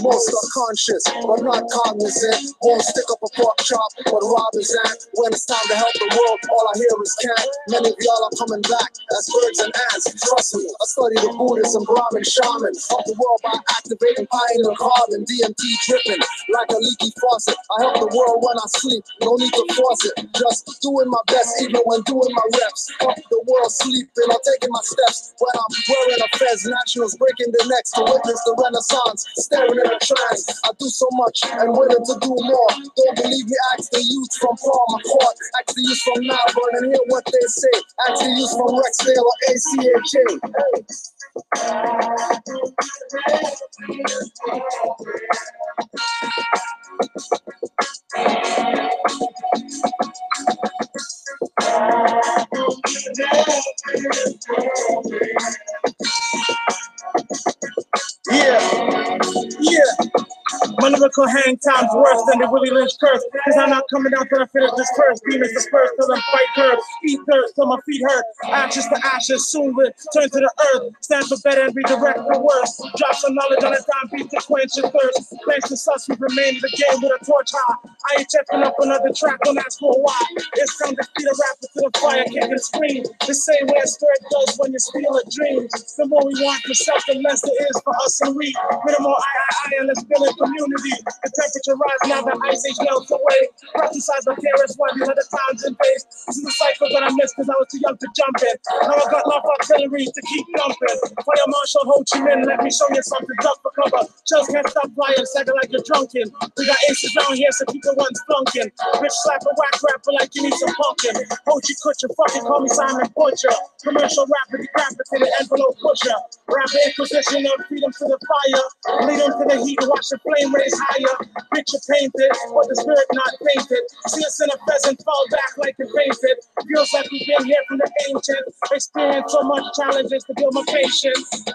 Most are conscious, but not cognizant. Won't stick up a pork chop, but robbers at. When it's time to help the world, all I hear is cat. Many of y'all are coming back as birds and ants. Trust me, I study the Buddhist and Brahmin shaman. Help the world by activating pioneer carbon, DMT dripping like a leaky faucet. I help the world when I sleep, no need to force it. Just doing my best, even when doing my reps. Help the world sleeping, I'm taking my steps. When I'm wearing a fez, nationals breaking their necks to witness the renaissance. Staring at trance. I do so much and willing to do more. Don't believe me, ask the youth from Paul McCourt, ask the youth from Melbourne and hear what they say. Ask the youth from Rexdale or ACHA. Hey. Yeah. My lyrical hang time's worse than the Willie Lynch curse. Cause I'm not coming down till I finish this verse. Demons disperse till I'm fight curve. Eat dirt till my feet hurt. Ashes to ashes, soon return to the earth. Stand for better and redirect for worse. Drop some knowledge on a dime beat to quench your thirst. Quench the sus, we remain in the game with a torch high. I ain't checking up another track, don't ask for a why. It's time to feed a rapper to the fire, kick and scream. The same way a spirit does when you steal a dream. The more we want for self, the less there is for us and we. With a more I, and let's build a community. The temperature rises now that ice age melts away. Prophesize my terrorists one these other times in base. This is a cycle that I missed because I was too young to jump in. Now I got enough artillery to keep dumping. Fire Marshal Ho Chi Minh, let me show you something. Duck for cover. Shells can't stop flying, second like you're drunken. We got aces down here, so keep the ones flunking. Bitch slap a whack rapper like you need some pumpkin. Ho Chi Kutcher, fucking call me Simon Butcher. Commercial rapper, decapitated envelope pusher. Rapper inquisition of freedom to the fire. Lead them to the heat and watch the flame raise higher. Picture painted, but the spirit not painted. See us in a pheasant fall back like it painted. Feels like we've been here from the ancient. Experience so much challenges to build my patience.